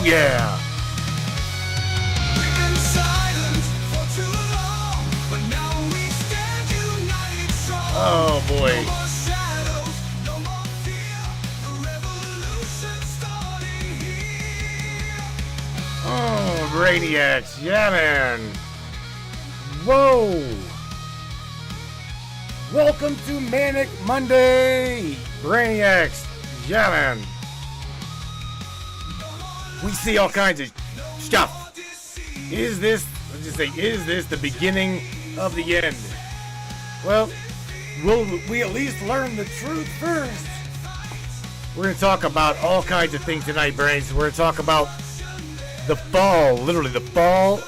Oh yeah. We've been silent for too long, but now we stand united strong. Oh boy. No more shadows, no more fear. The revolution's starting here. Oh, Brainiacs. Yeah, man. Whoa. Welcome to Manic Monday. Brainiacs. Yeah, man. We see all kinds of stuff. Is this, let's just say, is this the beginning of the end? Well, will we at least learn the truth first? We're going to talk about all kinds of things tonight, Brains. We're going to talk about the fall, literally the fall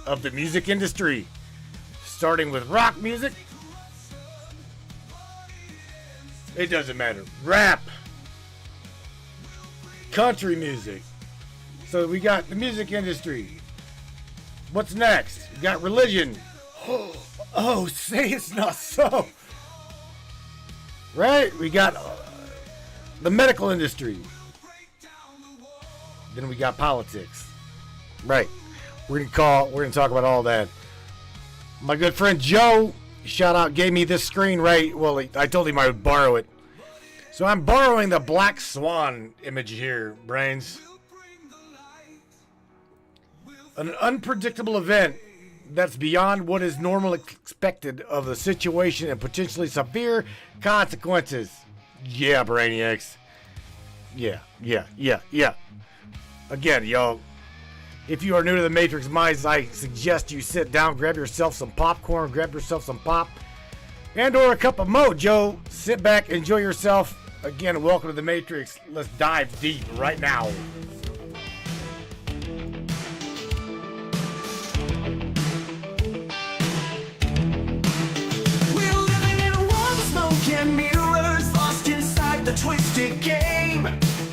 of the music industry. Starting with rock music. It doesn't matter. Rap. Country music. So we got the music industry. What's next? We got religion. Oh, say it's not so. Right? We got the medical industry. Then we got politics. Right. We're gonna talk about all that. My good friend Joe, shout out, gave me this screen right. Well, I told him I would borrow it. So I'm borrowing the Black Swan image here, Brains. An unpredictable event that's beyond what is normally expected of the situation and potentially severe consequences. Yeah, Brainiacs. Yeah. Again, y'all, if you are new to the Matrix Minds, I suggest you sit down, grab yourself some popcorn, grab yourself some pop, and or a cup of mojo. Sit back, enjoy yourself. Again, welcome to the Matrix. Let's dive deep right now. We're living in a world of smoke and mirrors, lost inside the twisted game.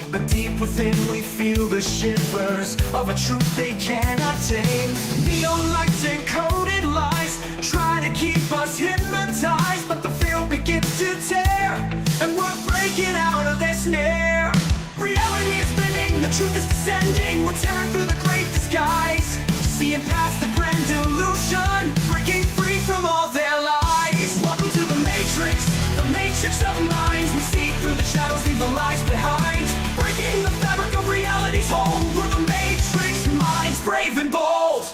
But deep within we feel the shivers of a truth they cannot tame. Neon lights and coded lies try to keep us hypnotized, but the veil begins to tear, and we're breaking out of their snare. Reality is bending, the truth is descending. We're tearing through the great disguise, seeing past the grand illusion, breaking free from all their lies. Welcome to the matrix of minds. We see through the shadows, leave the lies behind, breaking the fabric of reality's hold. We're the matrix minds, brave and bold.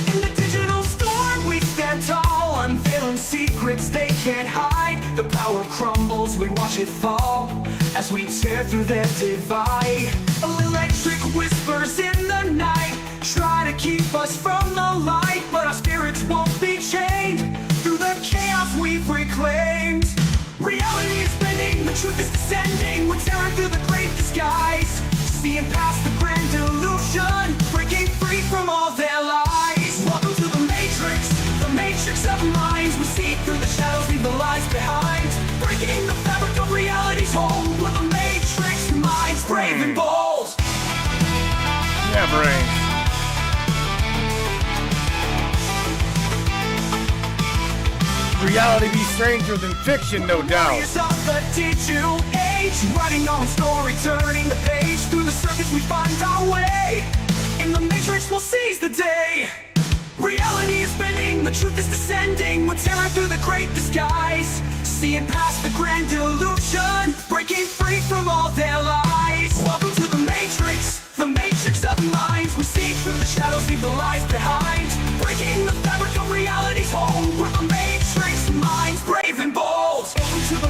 In the digital storm we stand tall, unveiling secrets they can't hide. The power crumbles, we watch it fall as we tear through their divide. Electric whispers in the night try to keep us from the light, but our spirits won't be chained through the chaos we've reclaimed. Reality is bending, the truth is descending. We're tearing through the great disguise, seeing past the grand illusion, breaking free from all their lies. Welcome to the matrix of minds. We see through the shadows, leave the lies behind, breaking the fabric of reality's hold. We're the matrix minds, brave and bold. Yeah, Brains. Reality be stranger than fiction, no doubt. Warriors of the digital age, writing our own story, turning the page. Through the circuits we find our way. In the matrix we'll seize the day. Reality is bending, the truth is descending. We're tearing through the great disguise, seeing past the grand illusion, breaking free from all their lies. Welcome to the matrix of minds. We see through the shadows, leave the lies behind, breaking the fabric of reality's hold. We're the matrix minds, brave and bold. Welcome to the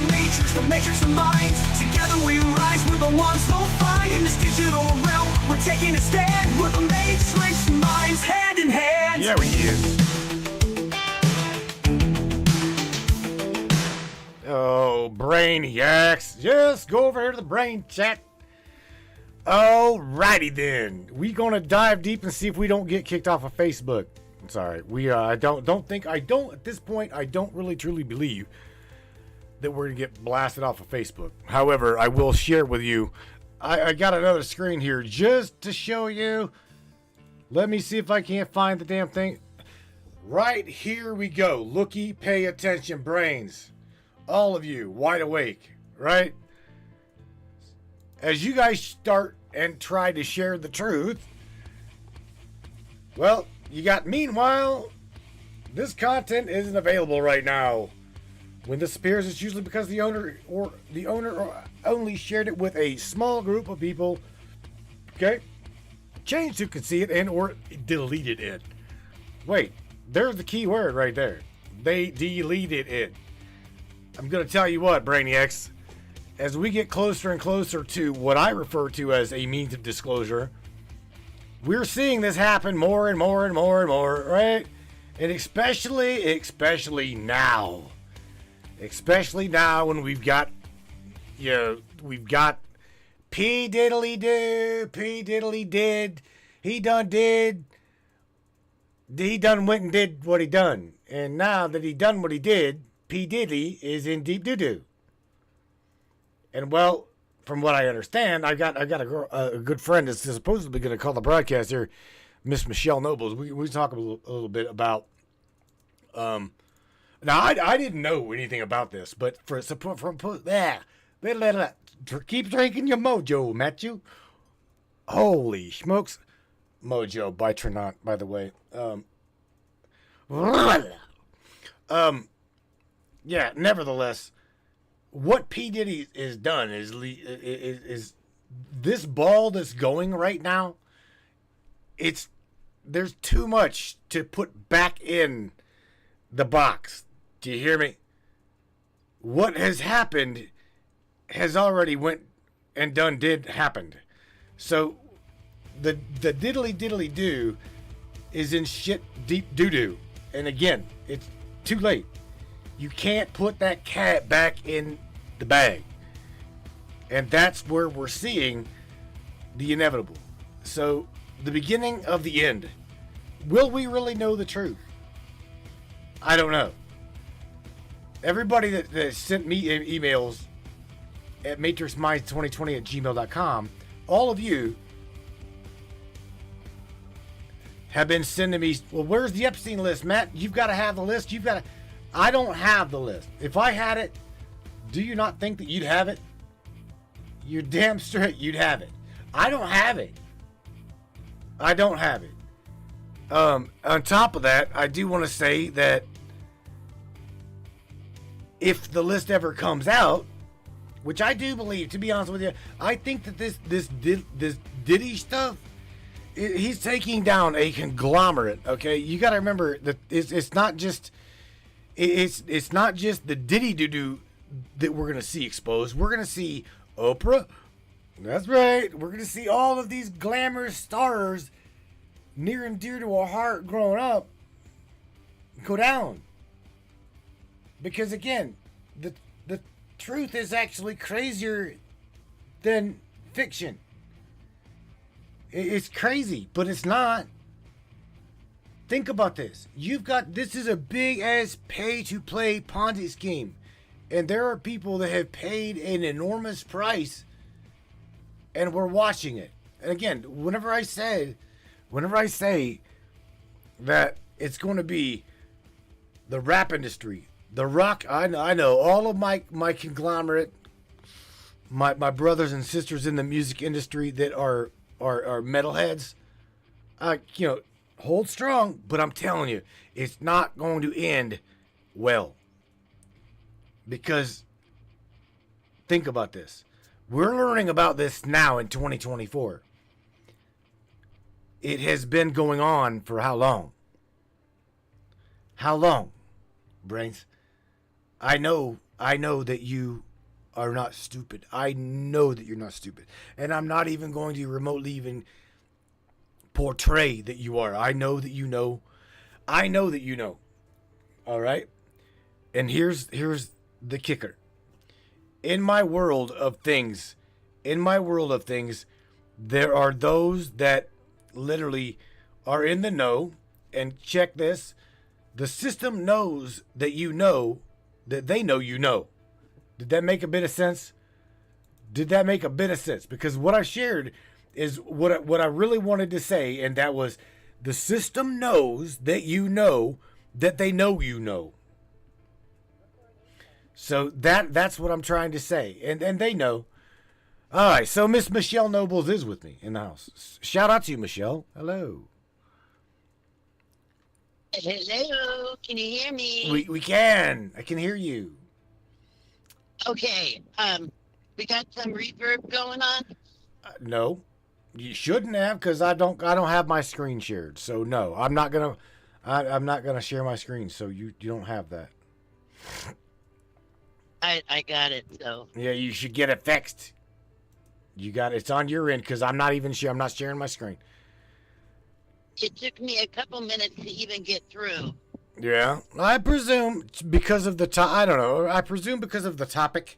matrix of minds. Together we rise, we're the ones who'll find. In this digital realm, we're taking a stand. We're the matrix minds, hand in hand. Yeah, we is. Oh, Brainiacs. Just go over here to the brain chat. Alrighty then. We gonna dive deep and see if we don't get kicked off of Facebook. I'm sorry. I don't at this point, I don't really truly believe that we're gonna get blasted off of Facebook. However, I will share with you. I got another screen here just to show you. Let me see if I can't find the damn thing. Right here we go. Looky, pay attention, brains. All of you, wide awake. right? As you guys start and try to share the truth, well, you got, meanwhile, this content isn't available right now. When this appears, it's usually because the owner only shared it with a small group of people. Okay? Changed who could see it and or deleted it. Wait, there's the key word right there. They deleted it. I'm going to tell you what, Brainiacs. As we get closer and closer to what I refer to as a means of disclosure, we're seeing this happen more and more and more and more, right? And especially now. Especially now when we've got P diddly do, P diddly did, he done went and did what he done. And now that he done what he did, P Diddy is in deep doo-doo. And well, from what I understand, I got a good friend that's supposedly going to call the broadcast here, Miss Michelle Nobles. We talk a little bit about. Now I didn't know anything about this, but for support from keep drinking your mojo, Matthew. Holy smokes, mojo by Trinant, by the way. Yeah. Nevertheless, what P Diddy is done is this ball that's going right now. There's too much to put back in the box. Do you hear me? What has happened has already went and happened. So the diddly do is in shit deep doo-doo. And again, it's too late. You can't put that cat back in the bag. And that's where we're seeing the inevitable. So the beginning of the end. Will we really know the truth? I don't know. Everybody that sent me emails at matrixminds2020@gmail.com, all of you have been sending me, well, where's the Epstein list, Matt? You've got to have the list. I don't have the list. If I had it, do you not think that you'd have it? You're damn straight you'd have it. I don't have it. On top of that, I do want to say that if the list ever comes out, which I do believe, to be honest with you, I think that this Diddy stuff, he's taking down a conglomerate. Okay, you got to remember that it's not just the Diddy doo-doo that we're gonna see exposed. We're gonna see Oprah. That's right. We're gonna see all of these glamorous stars near and dear to our heart growing up go down. Because again, the truth is actually crazier than fiction. It's crazy, but it's not. Think about this. This is a big ass pay to play Ponzi scheme. And there are people that have paid an enormous price and we're watching it. And again, whenever I say that it's going to be the rap industry, the rock, I know all of my conglomerate, my brothers and sisters in the music industry that are metalheads, hold strong, but I'm telling you, it's not going to end well. Because think about this. We're learning about this now in 2024. It has been going on for how long? How long, Brains? I know that you are not stupid. I know that you're not stupid. And I'm not even going to remotely even portray that you are. I know that you know. I know that you know. All right? And here's the kicker. In my world of things, there are those that literally are in the know. And check this. The system knows that you know that they know you know. Did that make a bit of sense? Because what I shared is what I really wanted to say, and that was the system knows that you know that they know you know. So that's what I'm trying to say, and they know. All right, so Miss Michelle Nobles is with me in the house. Shout out to you, Michelle. Hello. Hello, can you hear me? We can. I can hear you. Okay, we got some reverb going on. No, you shouldn't have, because I don't have my screen shared. So no, I'm not gonna share my screen. So you don't have that. I got it. So Yeah, you should get it fixed. You got it's on your end, because I'm not sharing my screen. it took me a couple minutes to even get through. Yeah, I presume because of the I don't know. I presume because of the topic.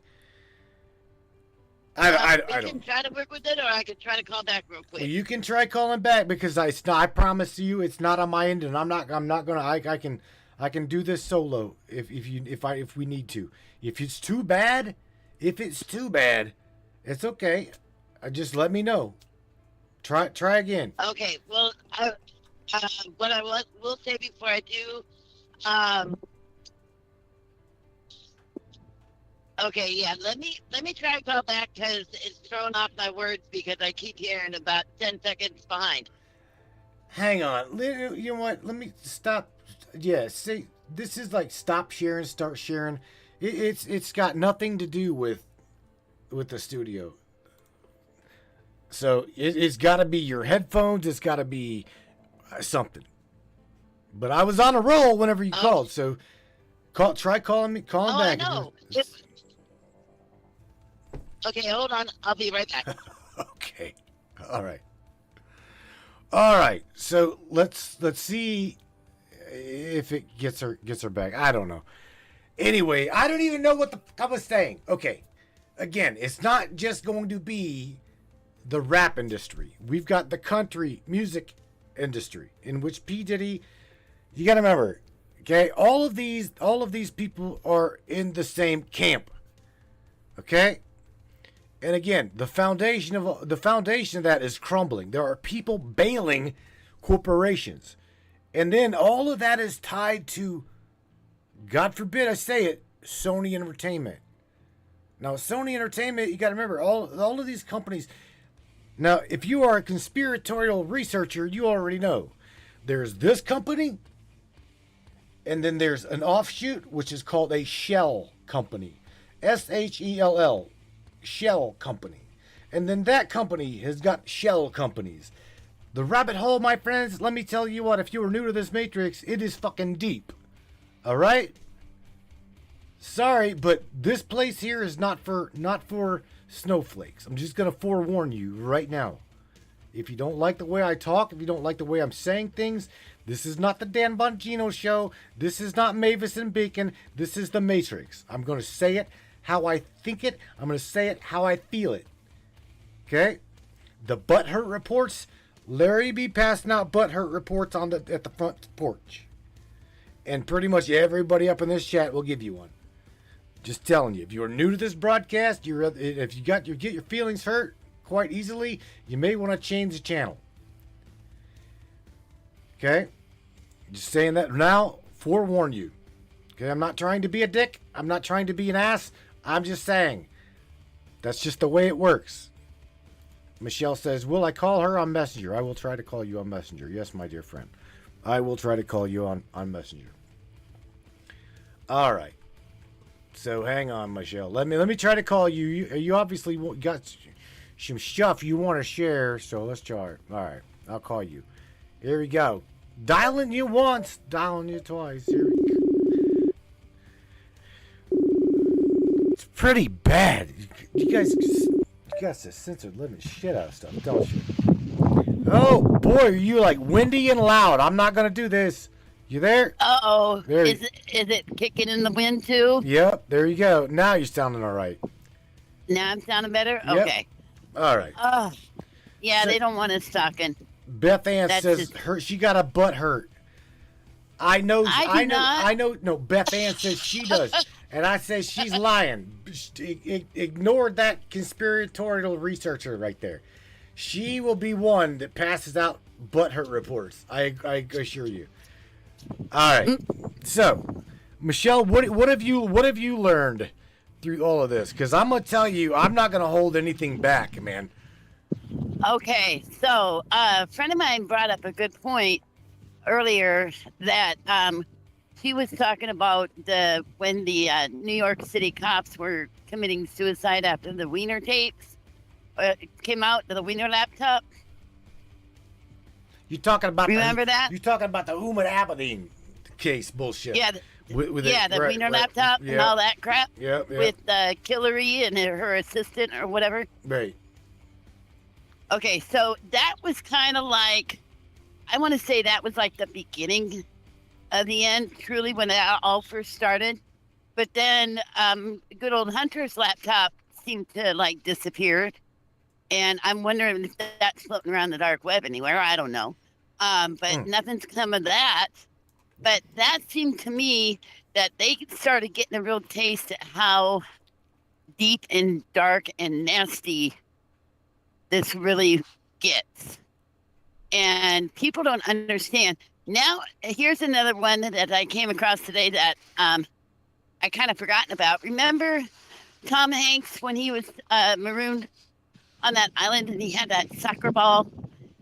I We can don't. try to work with it, or I could try to call back real quick. You can try calling back, because I promise you it's not on my end, and I'm not gonna. I can do this solo if we need to. If it's too bad, it's okay. Just let me know. Try again. Okay, well, what I will say before I do, um, okay, yeah, let me try to call back because it's throwing off my words because I keep hearing about 10 seconds behind. Hang on. You know what? Let me stop. Yeah, see, this is like stop sharing, start sharing. It's got nothing to do with the studio. So it's got to be your headphones. It's got to be something. But I was on a roll whenever you called. So try calling back. I know. Okay, hold on. I'll be right back. Okay. All right. All right. So let's see if it gets her back. I don't know. Anyway, I don't even know what the fuck I was saying. Okay. Again, it's not just going to be the rap industry. We've got the country music industry, in which P. Diddy, you got to remember, okay, all of these people are in the same camp. Okay? And again, the foundation of that is crumbling. There are people bailing corporations. And then all of that is tied to, God forbid I say it, Sony Entertainment. Now, Sony Entertainment, you got to remember, all of these companies. Now, if you are a conspiratorial researcher, you already know. There's this company, and then there's an offshoot, which is called a shell company. SHELL. Shell company. And then that company has got shell companies. The rabbit hole, my friends, let me tell you what, if you are new to this matrix, it is fucking deep. Alright? Sorry, but this place here is not for snowflakes. I'm just gonna forewarn you right now. If you don't like the way I talk, if you don't like the way I'm saying things, this is not the Dan Bongino show. This is not Mavis and Bacon. This is the Matrix. I'm gonna say it how I think it. I'm gonna say it how I feel it. Okay? The butthurt reports. Larry be passing out butthurt reports at the front porch, and pretty much everybody up in this chat will give you one. Just telling you, if you're new to this broadcast, if you get your feelings hurt quite easily, you may want to change the channel. Okay? Just saying that now, forewarn you. Okay, I'm not trying to be a dick. I'm not trying to be an ass. I'm just saying. That's just the way it works. Michelle says, will I call her on Messenger? I will try to call you on Messenger. Yes, my dear friend. I will try to call you on Messenger. All right. So hang on, Michelle. Let me try to call you. You obviously got some stuff you want to share, so let's try it. All right. I'll call you. Here we go. Dialing you once, dialing you twice. Here we go. It's pretty bad. You guys got to censor living shit out of stuff, don't you? Oh boy, are you like windy and loud? I'm not gonna do this. You there? Uh-oh. Is it kicking in the wind too? Yep, there you go. Now you're sounding all right. Now I'm sounding better? Yep. Okay. All right. Yeah, So- they don't want us talking. Beth Ann That's says just- she got a butt hurt. I know. No, Beth Ann says she does, and I say she's lying. Ignore that conspiratorial researcher right there. She will be one that passes out butt hurt reports. I assure you. All right. So, Michelle, what have you learned through all of this? Because I'm gonna tell you, I'm not gonna hold anything back, man. Okay, so a friend of mine brought up a good point earlier that she was talking about when the New York City cops were committing suicide after the Wiener tapes came out, the Wiener laptop. You talking about Remember that? You talking about the Umar Abedin case bullshit? Yeah, with the Wiener laptop and all that crap. Yep. With Hillary and her assistant or whatever. Right. Okay, so that was kind of like, I want to say that was like the beginning of the end, truly, when it all first started. But then good old Hunter's laptop seemed to like disappear. And I'm wondering if that's floating around the dark web anywhere. I don't know. But nothing's come of that. But that seemed to me that they started getting a real taste at how deep and dark and nasty this really gets. And people don't understand. Now, here's another one that I came across today that I kind of forgotten about. Remember Tom Hanks when he was marooned on that island and he had that soccer ball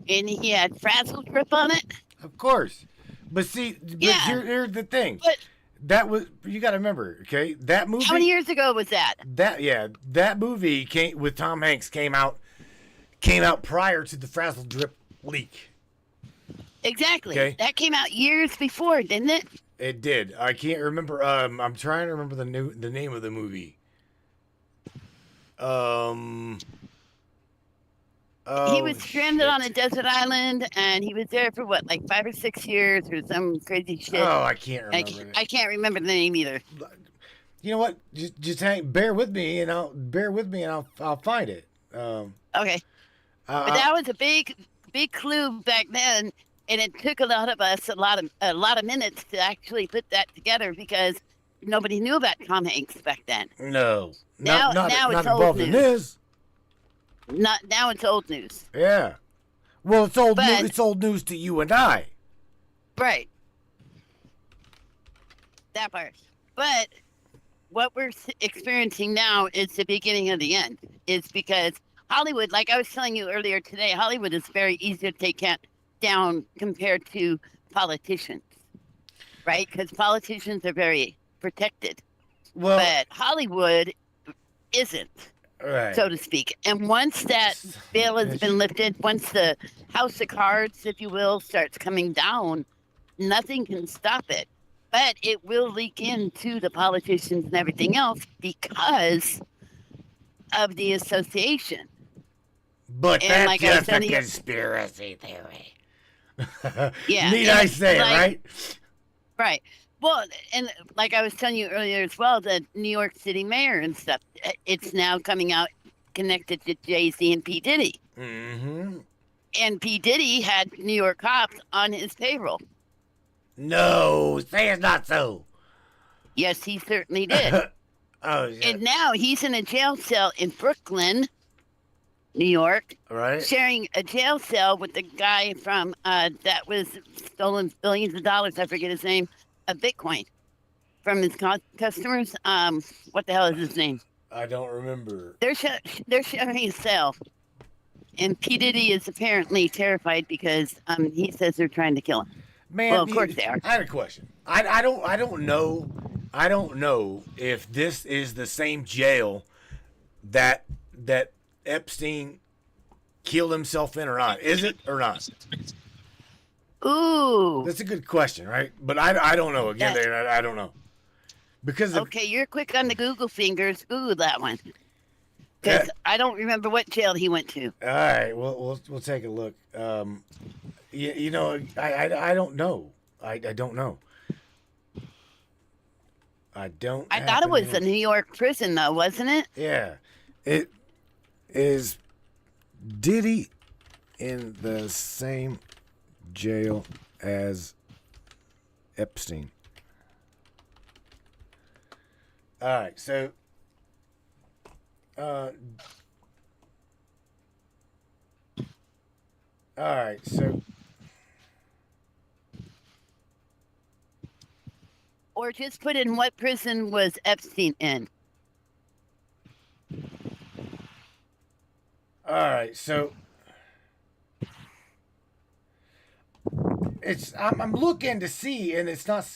and he had frazzle grip on it? Of course. But see, here's the thing. But that was, you got to remember, okay? That movie. how many years ago was that? That movie with Tom Hanks came out prior to the frazzle drip leak. Exactly. Okay. That came out years before, didn't it? It did. I can't remember. I'm trying to remember the name of the movie. He was stranded on a desert island, and he was there for what, like 5 or 6 years, or some crazy shit. Oh, I can't remember. I can't remember the name either. You know what? Just bear with me, and I'll find it. Okay. But that was a big clue back then, and it took a lot of us a lot of minutes to actually put that together because nobody knew about Tom Hanks back then. No, Now not it's involved old in news. this. Now it's old news. Yeah. Well, it's old. But- It's old news to you and I. Right. That part. But what we're experiencing now is the beginning of the end. It's because Hollywood, like I was telling you earlier today, Hollywood is very easy to take down compared to politicians, right? Because politicians are very protected. Well, But Hollywood isn't, right. so to speak. And once that veil has been lifted, once the house of cards, if you will, starts coming down, nothing can stop it. But it will leak into the politicians and everything else because of the association. But and that's like I was just a telling you- conspiracy theory. Yeah, Need and I say like- it, right? Right. Well, and like I was telling you earlier as well, the New York City mayor and stuff, it's now coming out connected to Jay-Z and P. Diddy. Mm-hmm. And P. Diddy had New York cops on his payroll. No, say it's not so. Yes, he certainly did. Oh, shit. And now he's in a jail cell in Brooklyn, New York, Right? sharing a jail cell with the guy from that was stolen billions of dollars. I forget his name. Of Bitcoin from his customers. What the hell is his name? I don't remember. They're sharing a cell, and P. Diddy is apparently terrified because he says they're trying to kill him. Man, Well, of course they are. I had a question. I don't know. I don't know if this is the same jail that Epstein killed himself in or not. Is it or not? Ooh. That's a good question, right? But I don't know. Again, I don't know. Because Okay, you're quick on the Google fingers. Google that one. Because I don't remember what jail he went to. all right, we'll take a look. You know, I don't know. I don't know. I don't. I thought it was a a New York prison, though, wasn't it? Yeah, it is. Diddy in the same jail as Epstein. All right, so all right, so Or just put in what prison was Epstein in? All right, so I'm looking to see, and it's not.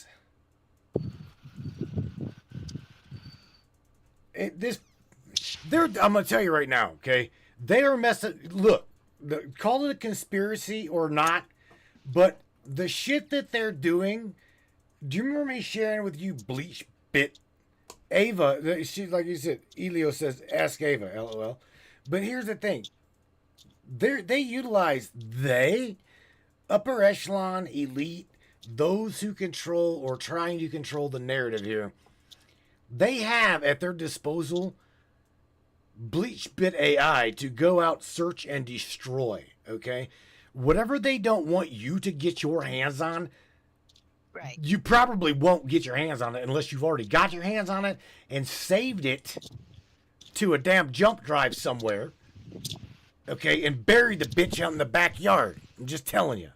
This I'm gonna tell you right now, okay? They are messing. Look, call it a conspiracy or not, but the shit that they're doing. Do you remember me sharing with you Bleach Bit? Ava, she like you said, Elio says, ask Ava, lol. But here's the thing. They utilize upper echelon elite, those who control or trying to control the narrative here. They have at their disposal Bleach Bit AI to go out, search, and destroy. Okay? Whatever they don't want you to get your hands on, Right. you probably won't get your hands on it unless you've already got your hands on it and saved it to a damn jump drive somewhere. Okay? And buried the bitch out in the backyard. I'm just telling you.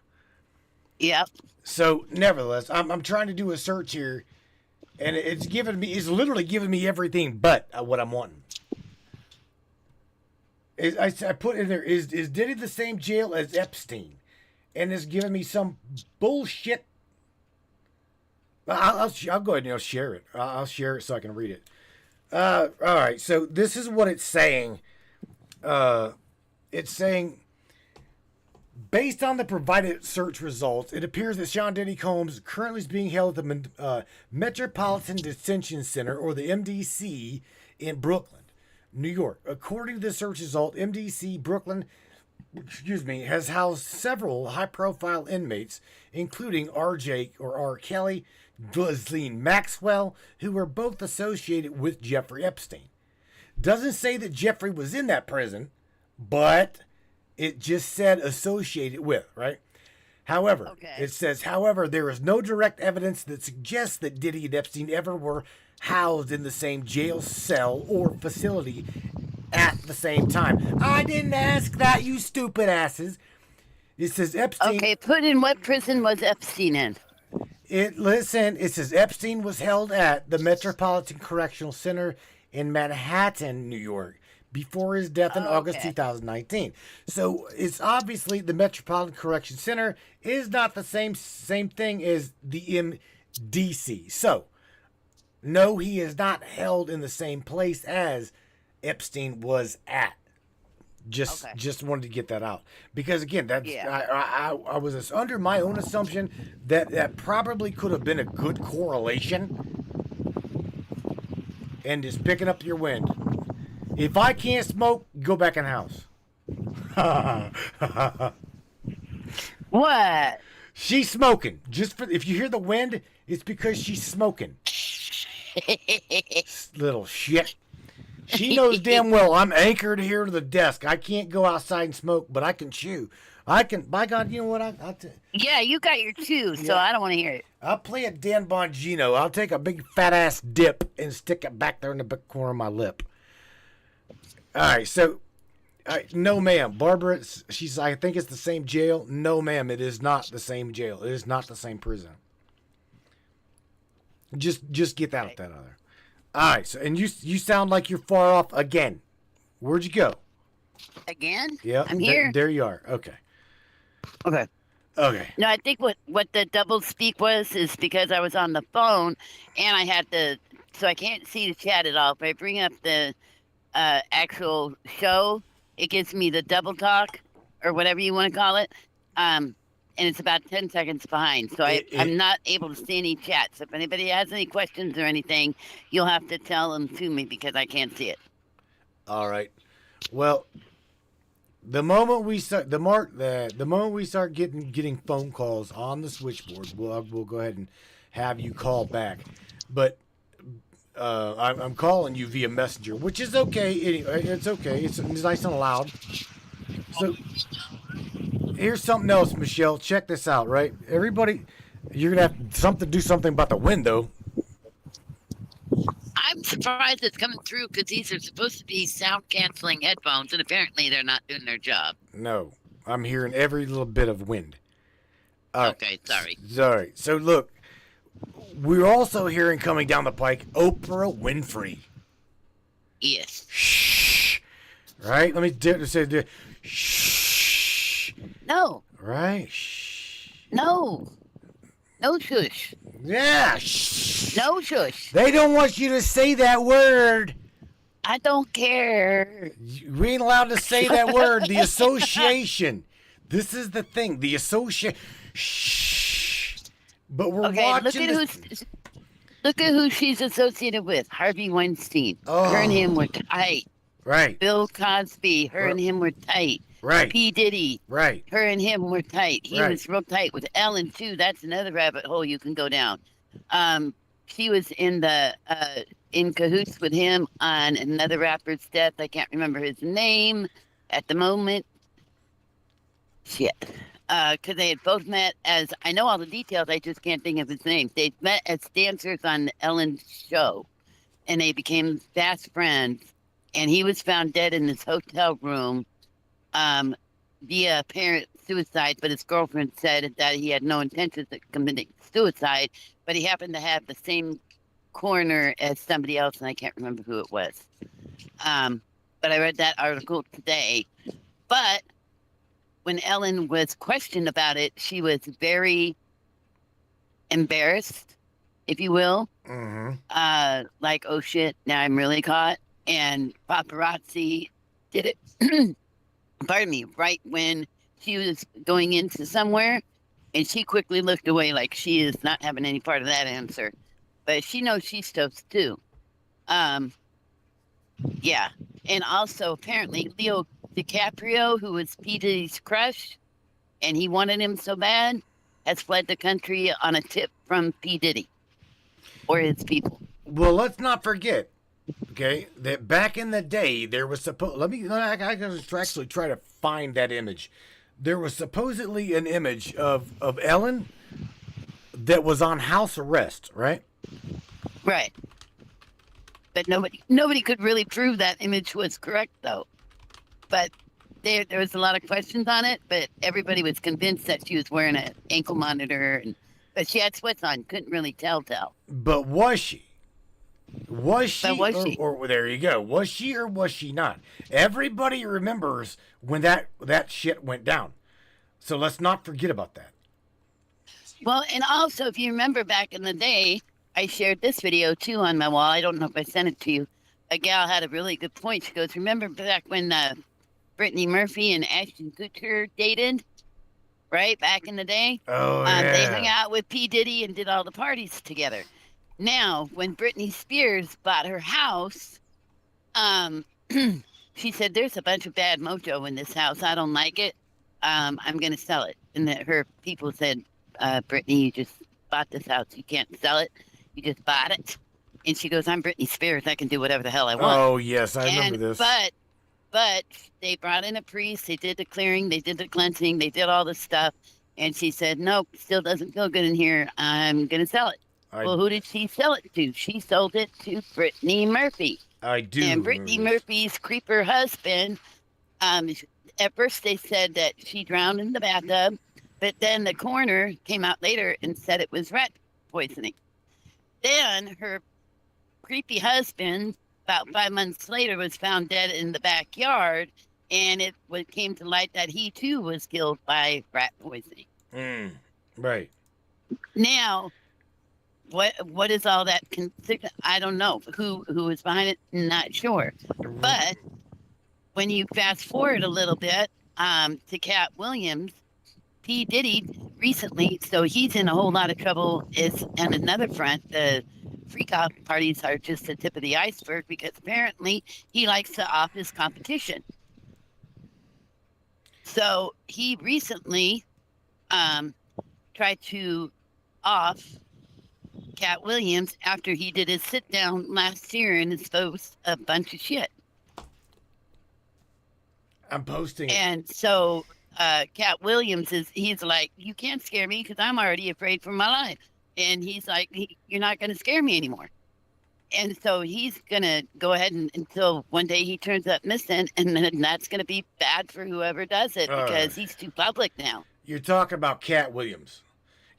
Yep. So, nevertheless, I'm trying to do a search here, and it's literally giving me everything but what I'm wanting. I put in there, is Diddy the same jail as Epstein? And it's giving me some bullshit. I'll go ahead and share it. I'll share it so I can read it. All right, so this is what it's saying. It's saying, based on the provided search results, it appears that Sean Diddy Combs currently is being held at the Metropolitan Detention Center, or the MDC, in Brooklyn, New York. According to the search result, MDC Brooklyn, has housed several high-profile inmates, including R.J. or R. Kelly, Ghislaine Maxwell, who were both associated with Jeffrey Epstein. Doesn't say that Jeffrey was in that prison, but it just said associated with, right? However, It says, however, there is no direct evidence that suggests that Diddy and Epstein ever were housed in the same jail cell or facility at the same time. I didn't ask that, you stupid asses. It says Epstein. Okay, put in what prison was Epstein in? It says Epstein was held at the Metropolitan Correctional Center in Manhattan, New York, before his death in August 2019. So it's obviously the Metropolitan Correction Center is not the same thing as the MDC. So, no, he is not held in the same place as Epstein was at. Just wanted to get that out, because again, I was under my own assumption that probably could have been a good correlation, and is picking up your wind. If I can't smoke, go back in the house. What? She's smoking. If you hear the wind, it's because she's smoking. Little shit. She knows damn well I'm anchored here to the desk. I can't go outside and smoke, but I can chew. By God, you know what? Yeah, you got your chew, so I don't want to hear it. I'll play a Dan Bongino. I'll take a big fat ass dip and stick it back there in the back corner of my lip. All right, so no, ma'am. Barbara, I think it's the same jail. No, ma'am, it is not the same jail. It is not the same prison. Just get that out there. All right, so and you sound like you're far off again. Where'd you go? Again? Yeah, I'm here. There you are. Okay. No, I think what the double speak is because I was on the phone and I had so I can't see the chat at all. If I bring up the actual show, it gives me the double talk or whatever you want to call it. And it's about 10 seconds behind. So I'm not able to see any chats. If anybody has any questions or anything, you'll have to tell them to me because I can't see it. All right. Well, the moment we start getting phone calls on the switchboard, we'll go ahead and have you call back. But I'm calling you via messenger, which is okay. Anyway, it's okay. It's nice and loud. So here's something else, Michelle. Check this out, right? Everybody, you're gonna have do something about the window. I'm surprised it's coming through because these are supposed to be sound canceling headphones, and apparently they're not doing their job. No, I'm hearing every little bit of wind. Okay, sorry. Sorry. So look, we're also hearing coming down the pike Oprah Winfrey. Yes. Shh. Right? Let me say shh. No. Right? Shh. No. No shush. Yeah. Shh. No shush. They don't want you to say that word. I don't care. We ain't allowed to say that word. The association. This is the thing. The association. Shh. But we're watching. Look at who she's associated with. Harvey Weinstein. Oh. Her and him were tight. Right. Bill Cosby. Her and him were tight. Right. P. Diddy. Right. Her and him were tight. He was real tight with Ellen too. That's another rabbit hole you can go down. She was in cahoots with him on another rapper's death. I can't remember his name at the moment. Shit. Because they had both met as, I know all the details, I just can't think of his name. They met as dancers on Ellen's show, and they became fast friends. And he was found dead in his hotel room via apparent suicide, but his girlfriend said that he had no intentions of committing suicide, but he happened to have the same coroner as somebody else, and I can't remember who it was. But I read that article today. But when Ellen was questioned about it, she was very embarrassed, if you will. Mm-hmm. Like, oh shit, now I'm really caught. And paparazzi did it, pardon me, right when she was going into somewhere, and she quickly looked away like she is not having any part of that answer. But she knows she's toast too. Yeah. And also, apparently, Leo DiCaprio, who was P. Diddy's crush, and he wanted him so bad, has fled the country on a tip from P. Diddy or his people. Well, let's not forget, okay, that back in the day, there was I can actually try to find that image. There was supposedly an image of Ellen that was on house arrest, right? Right. But nobody could really prove that image was correct, though. But there was a lot of questions on it, but everybody was convinced that she was wearing an ankle monitor, but she had sweats on. Couldn't really tell. But was she? Was she? Or there you go. Was she or was she not? Everybody remembers when that shit went down. So let's not forget about that. Well, and also, if you remember back in the day, I shared this video, too, on my wall. I don't know if I sent it to you. A gal had a really good point. She goes, remember back when Brittany Murphy and Ashton Kutcher dated? Right? Back in the day? Oh, yeah. They hung out with P. Diddy and did all the parties together. Now, when Britney Spears bought her house, she said, there's a bunch of bad mojo in this house. I don't like it. I'm going to sell it. And her people said, Britney, you just bought this house. You can't sell it. You just bought it. And she goes, I'm Britney Spears. I can do whatever the hell I want. Oh, yes. I remember this. But they brought in a priest. They did the clearing. They did the cleansing. They did all the stuff. And she said, nope, still doesn't feel good in here. I'm going to sell it. Well, who did she sell it to? She sold it to Brittany Murphy. I do. And Brittany Murphy's creeper husband, at first they said that she drowned in the bathtub, but then the coroner came out later and said it was rat poisoning. Then her creepy husband, about 5 months later, was found dead in the backyard, and it came to light that he, too, was killed by rat poisoning. Right. Now, what is all that? I don't know. Who is behind it? Not sure. But when you fast forward a little bit to Cat Williams, P. Diddy recently, so he's in a whole lot of trouble. Is on another front, the freak-off parties are just the tip of the iceberg because apparently he likes to off his competition. So he recently tried to off Cat Williams after he did his sit-down last year and exposed a bunch of shit. I'm posting it. And so Cat Williams he's like, you can't scare me because I'm already afraid for my life. And he's like, you're not going to scare me anymore. And so he's going to go ahead until one day he turns up missing, and then that's going to be bad for whoever does it because he's too public now. You're talking about Cat Williams.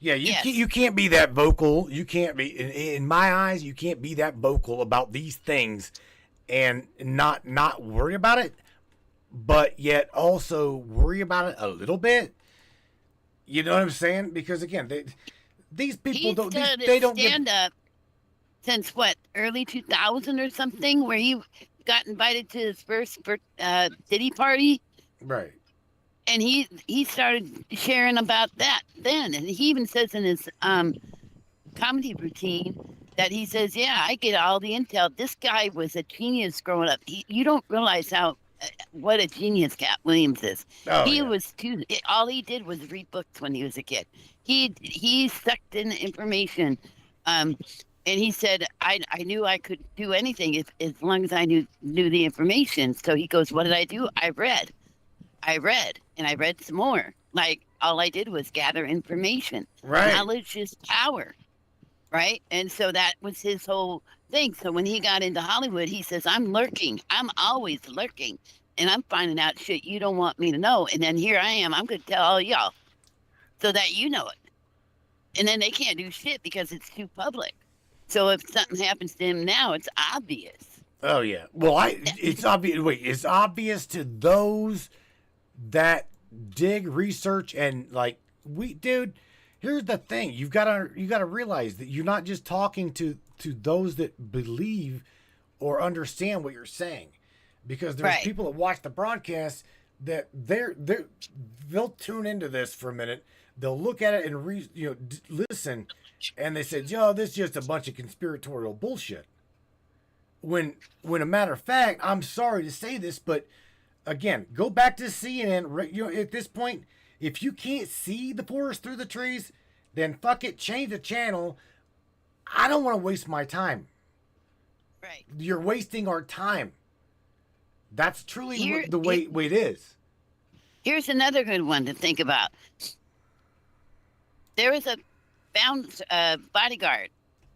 Yeah, Yes. you can't be that vocal. You can't be in my eyes. You can't be that vocal about these things and not worry about it, but yet also worry about it a little bit. You know what I'm saying? Because again, these people He's don't done they don't get stand up since what, early 2000 or something, where he got invited to his first Diddy party, right. and he started sharing about that then, and he even says in his comedy routine that he says, "Yeah, I get all the intel. This guy was a genius growing up. You don't realize how what a genius Cat Williams is. Oh He yeah. was too. All he did was read books when he was a kid. He sucked in information." And he said, I knew I could do anything if, as long as I knew the information. So he goes, what did I do? I read, and I read some more. Like, all I did was gather information. Right. Knowledge is power, right? And so that was his whole thing. So when he got into Hollywood, he says, I'm lurking. I'm always lurking. And I'm finding out shit you don't want me to know. And then here I am. I'm going to tell all y'all so that you know it. And then they can't do shit because it's too public. So if something happens to him now, it's obvious. Oh yeah. Well, it's obvious. Wait, it's obvious to those that dig, research, and like dude. Here's the thing: you gotta realize that you're not just talking to those that believe or understand what you're saying, because there's Right. people that watch the broadcast that they'll tune into this for a minute. They'll look at it and listen, and they said, "Yo, this is just a bunch of conspiratorial bullshit." When a matter of fact, I'm sorry to say this, but again, go back to CNN. At this point, if you can't see the forest through the trees, then fuck it, change the channel. I don't want to waste my time. Right. You're wasting our time. That's truly Here- the way it is. Here's another good one to think about. There was a found bodyguard.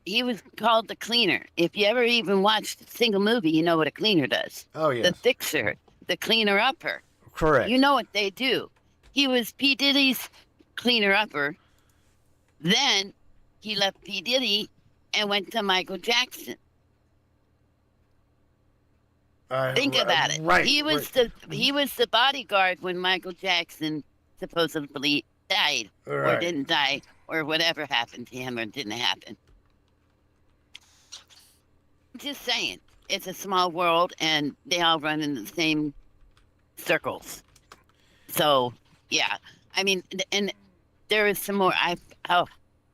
He was called the cleaner. If you ever even watched a single movie, you know what a cleaner does. Oh yeah, The fixer, the cleaner upper. correct. You know what they do. He was P. Diddy's cleaner upper. Then he left P. Diddy and went to Michael Jackson. Think about it. Right. He was the bodyguard when Michael Jackson supposedly died or Right. didn't die or whatever happened to him or didn't happen. Just saying, it's a small world and they all run in the same circles. So yeah, I mean, and there is some more. I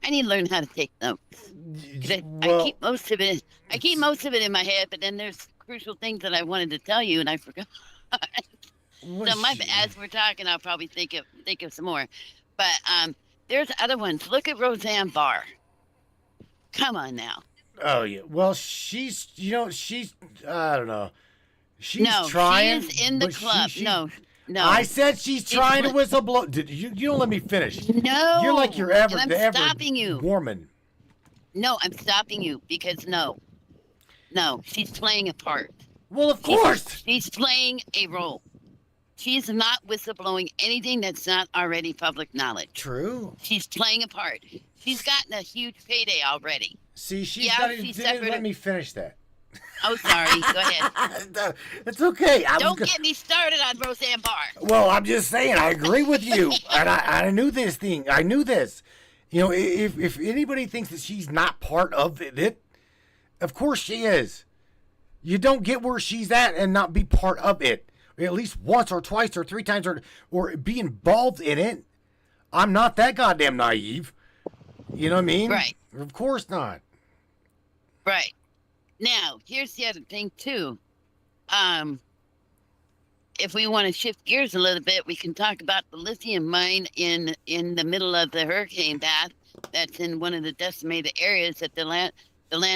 need to learn how to take notes. 'Cause I keep most of it. I keep most of it in my head, but then there's crucial things that I wanted to tell you and I forgot. So as we're talking, I'll probably think of some more. But there's other ones. Look at Roseanne Barr. Come on now. Oh yeah. Well, she's I don't know. She's No, trying. she is in the but club. No. I said she's trying to whistleblow. Did you don't let me finish? No. You're like your And I'm stopping you. woman. No, I'm stopping you because no, she's playing a part. Well, of course. She's playing a role. She's not whistleblowing anything that's not already public knowledge. True. She's playing a part. She's gotten a huge payday already. See, she's Yeah, not she even severed let her- me finish that. Oh, sorry. Go ahead. It's okay. Don't get me started on Roseanne Barr. Well, I'm just saying, I agree with you, and I knew this thing. I knew this. You know, if anybody thinks that she's not part of it, of course she is. You don't get where she's at and not be part of it, at least once or twice or three times, or be involved in it. I'm not that goddamn naive. You know what I mean? Right. Of course not. Right. Now, here's the other thing too. If we want to shift gears a little bit, we can talk about the lithium mine in the middle of the hurricane path. That's in one of the decimated areas that the land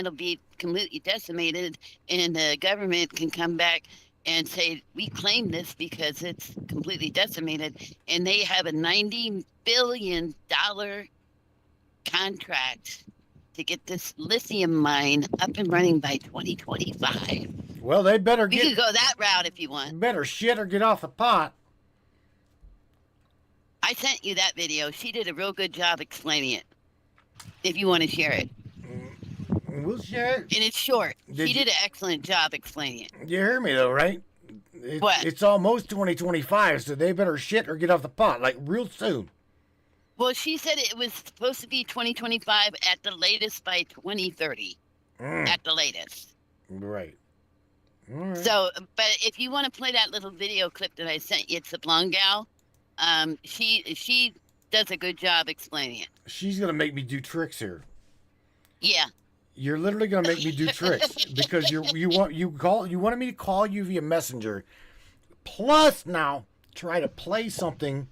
will be completely decimated, and the government can come back and say we claim this because it's completely decimated, and they have a $90 billion contract to get this lithium mine up and running by 2025. Well, they better We could go that route if you want. better shit or get off the pot. I sent you that video. She did a real good job explaining it. If you want to share it. We'll share it. And it's short. Did She did an excellent job explaining it. You hear me though, right? What? It's almost 2025, so they better shit or get off the pot, like real soon. Well, she said it was supposed to be 2025 at the latest by 2030. At the latest. Right. All right. So, but if you want to play that little video clip that I sent you, it's a blonde gal. She does a good job explaining it. She's gonna make me do tricks here. Yeah. You're literally gonna make me do tricks because you wanted me to call you via messenger, plus now try to play something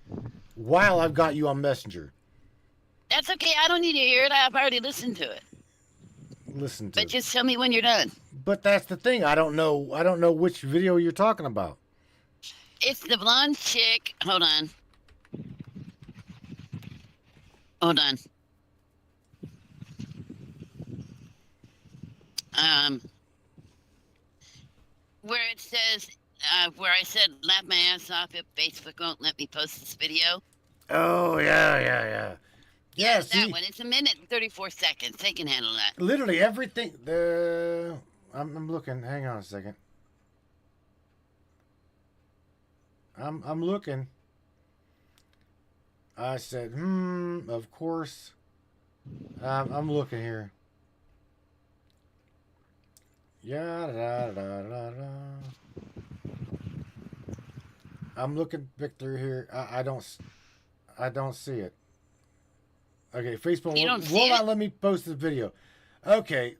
while I've got you on messenger. That's okay. I don't need to hear it. I've already listened to it. Listen to But it. just tell me when you're done. But that's the thing. I don't know which video you're talking about. It's the blonde chick. Hold on. Hold on. Where it says, where I said, laugh my ass off if Facebook won't let me post this video. Oh yeah. Yeah, That see, one. It's 1 minute and 34 seconds. They can handle that. literally everything. I'm looking. Hang on a second. I'm looking. I said, of course. I'm looking here. Yeah, da, da, da, da. I'm looking back through here. I don't see it. Okay, Facebook You don't see will not it? let me post this video. Okay,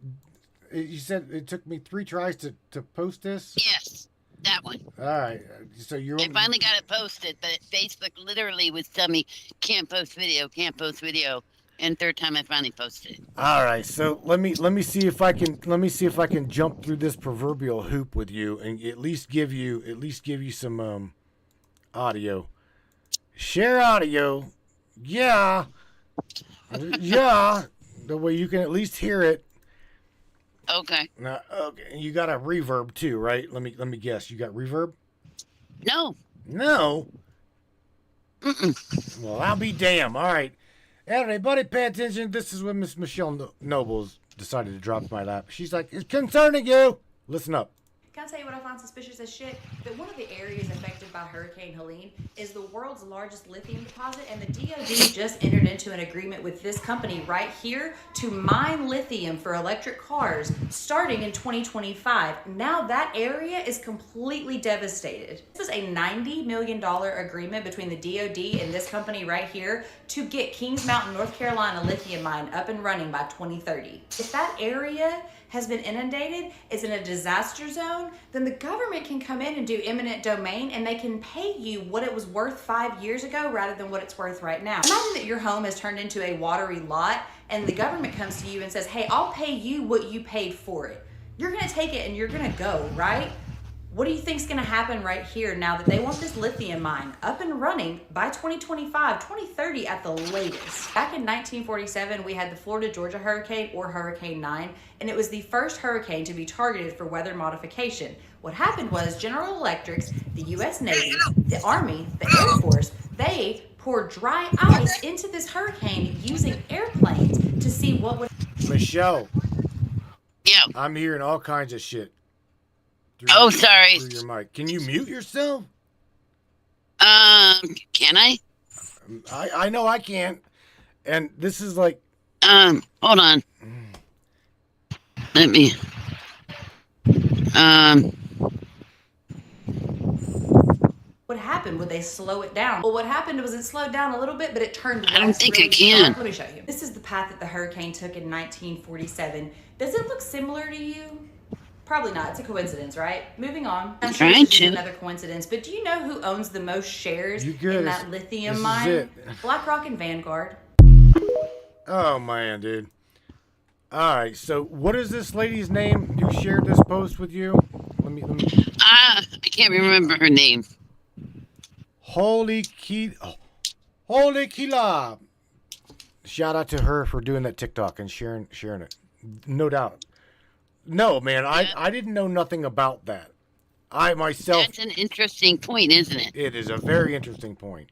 you said it took me 3 tries to post this. Yes, that one. All right, so you're. I finally got it posted, but Facebook literally was telling me, can't post video, can't post video. And third time I finally posted it. All right, so let me see if I can jump through this proverbial hoop with you and at least give you some audio. Share audio, yeah, the way you can at least hear it. Okay. Now, okay, you got a reverb too, right? Let me guess. You got reverb? No. No. Mm-mm. Well, I'll be damned. All right. Everybody pay attention. This is when Miss Michelle Nobles decided to drop my lap. She's like, it's concerning you. Listen up. Can I tell you what I find suspicious as shit? That one of the areas affected by Hurricane Helene is the world's largest lithium deposit, and the DoD just entered into an agreement with this company right here to mine lithium for electric cars starting in 2025. Now that area is completely devastated. This was a $90 million agreement between the DoD and this company right here to get Kings Mountain, North Carolina lithium mine up and running by 2030. If that area has been inundated, is in a disaster zone, then the government can come in and do eminent domain and they can pay you what it was worth 5 years ago rather than what it's worth right now. Imagine that your home has turned into a watery lot and the government comes to you and says, hey, I'll pay you what you paid for it. You're gonna take it and you're gonna go, right? What do you think is going to happen right here now that they want this lithium mine up and running by 2025, 2030 at the latest? Back in 1947, we had the Florida-Georgia hurricane, or Hurricane 9, and it was the first hurricane to be targeted for weather modification. What happened was General Electric, the U.S. Navy, the Army, the Air Force, they poured dry ice into this hurricane using airplanes to see what would... Michelle, Yeah. I'm hearing all kinds of shit. Sorry. Through your mic. Can you mute yourself? Can I? I know I can't. And this is like... Hold on. Let me... What happened? Would they slow it down? Well, what happened was it slowed down a little bit, but it turned west. I don't think I really can. sharp. Let me show you. This is the path that the hurricane took in 1947. Does it look similar to you? Probably not. It's a coincidence, right? Moving on. I'm sure this is another coincidence, but do you know who owns the most shares in that lithium mine? Is it. BlackRock and Vanguard. Oh, man, dude. All right, so what is this lady's name who shared this post with you? Let me. I can't remember her name. Holy Kila. Shout out to her for doing that TikTok and sharing it. No doubt. No, man, I didn't know nothing about that. I myself... That's an interesting point, isn't it? It is a very interesting point.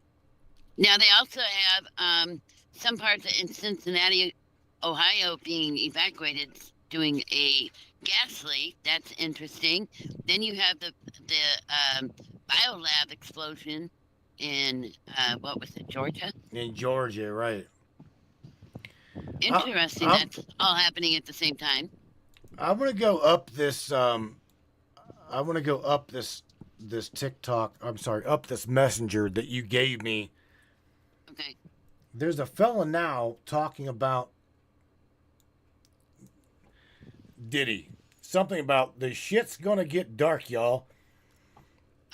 Now they also have some parts in Cincinnati, Ohio, being evacuated, doing a gas leak. That's interesting. Then you have the biolab explosion in what was it, Georgia? In Georgia, right? Interesting. I'm, That's all happening at the same time. I want to go up this. I want to go up this TikTok. I'm sorry, up this messenger that you gave me. Okay. There's a fella now talking about Diddy. Something about the shit's gonna get dark, y'all.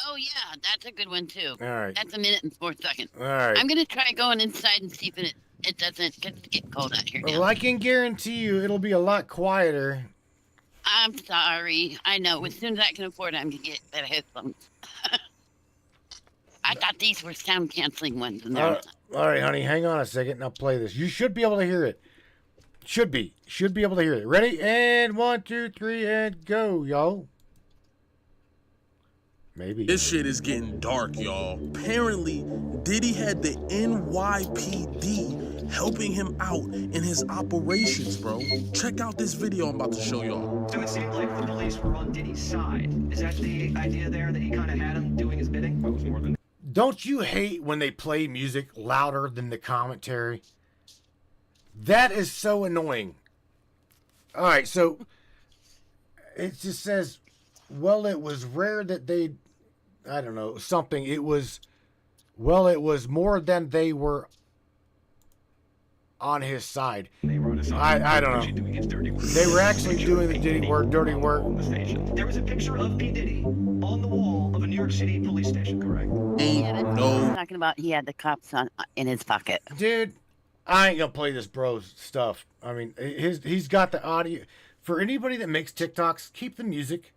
Oh yeah, that's a good one too. All right. That's a minute and 4 seconds. All right. I'm gonna try going inside and see if it doesn't get cold out here now. Well, I can guarantee you it'll be a lot quieter. I'm sorry. I know. As soon as I can afford it, I'm gonna get better headphones. I thought these were sound canceling ones, and they're not. All right, honey, hang on a second and I'll play this. You should be able to hear it. Should be able to hear it. Ready? And 1, 2, 3, and go, y'all. Maybe. This shit is getting dark, y'all. Apparently, Diddy had the NYPD helping him out in his operations, bro. Check out this video I'm about to show y'all. So it seemed like the police were on Diddy's side. Is that the idea there, that he kind of had him doing his bidding? Well, it was more than. Don't you hate when they play music louder than the commentary? That is so annoying. All right, so it just says, well, it was rare that they, I don't know, something. It was more than they were on his side. They were on his side. I don't Actually know. doing his dirty work. They were actually doing the dirty work. On the station. There was a picture of P. Diddy on the wall of a New York City police station, correct? Ain't no Talking about he had the cops in his pocket. Dude, I ain't gonna play this bro's stuff. I mean, he's got the audio. For anybody that makes TikToks, keep the music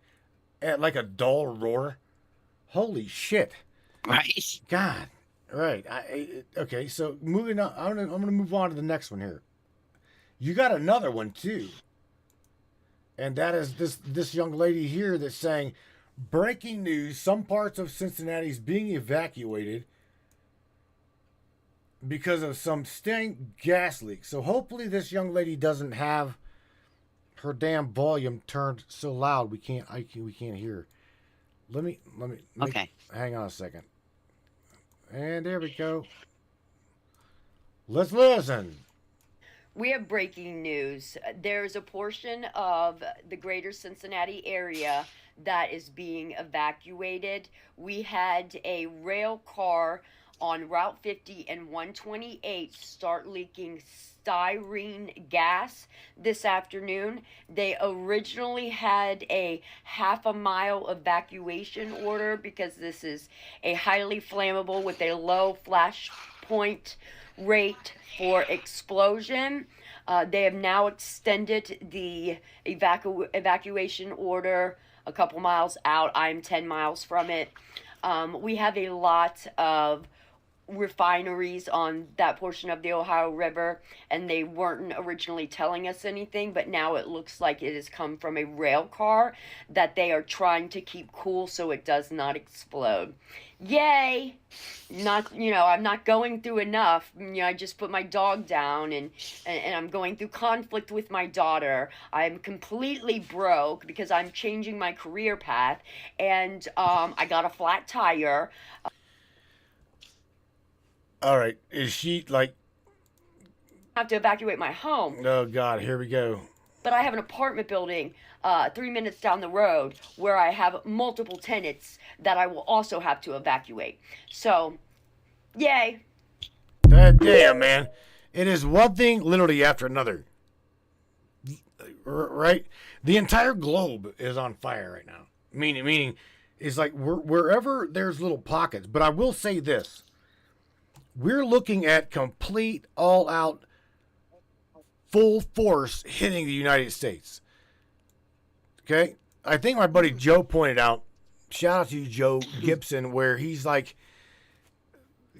at like a dull roar. Holy shit. Right. God. Right. Okay, so moving on. I'm gonna move on to the next one here. You got another one too. And that is this young lady here that's saying, breaking news, some parts of Cincinnati is being evacuated because of some stank gas leak. So hopefully this young lady doesn't have her damn volume turned so loud we can't hear. Let me Okay. hang on a second. And there we go. Let's listen. We have breaking news. There's a portion of the greater Cincinnati area that is being evacuated. We had a rail car on Route 50 and 128 start leaking styrene gas this afternoon. They originally had a half-a-mile evacuation order because this is a highly flammable with a low flash point rate for explosion. They have now extended the evacuation order a couple miles out. I'm 10 miles from it. We have a lot of refineries on that portion of the Ohio River, and they weren't originally telling us anything, but now it looks like it has come from a rail car that they are trying to keep cool so it does not explode. Yay! I'm not going through enough. I just put my dog down and I'm going through conflict with my daughter. I'm completely broke because I'm changing my career path, and I got a flat tire. All right. Is she like... I have to evacuate my home. Oh, God. Here we go. But I have an apartment building 3 minutes down the road where I have multiple tenants that I will also have to evacuate. So, yay. Damn, man. It is one thing literally after another. Right? The entire globe is on fire right now. Meaning it's like wherever there's little pockets. But I will say this. We're looking at complete, all-out, full force hitting the United States. Okay? I think my buddy Joe pointed out, shout out to you, Joe Gibson, where he's like,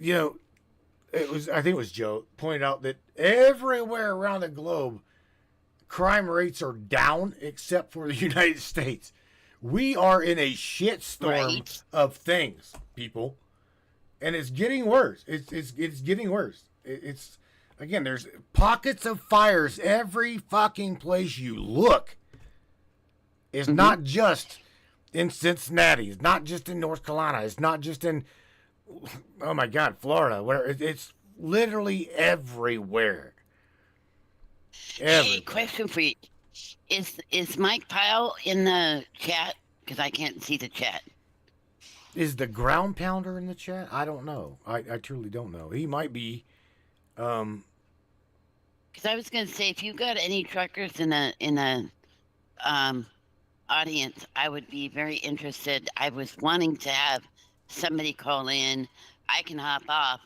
I think it was Joe, pointed out that everywhere around the globe, crime rates are down except for the United States. We are in a shitstorm of things, people. and it's getting worse. It's getting worse. It's again. There's pockets of fires every fucking place you look. It's not just in Cincinnati. It's not just in North Carolina. It's not just in, oh my God, Florida. Where it's literally everywhere. Hey, question for you. Is Mike Pyle in the chat? Because I can't see the chat. Is the ground pounder in the chat? I don't know. I truly don't know. He might be. Because I was going to say, if you got any truckers in the audience, I would be very interested. I was wanting to have somebody call in. I can hop off.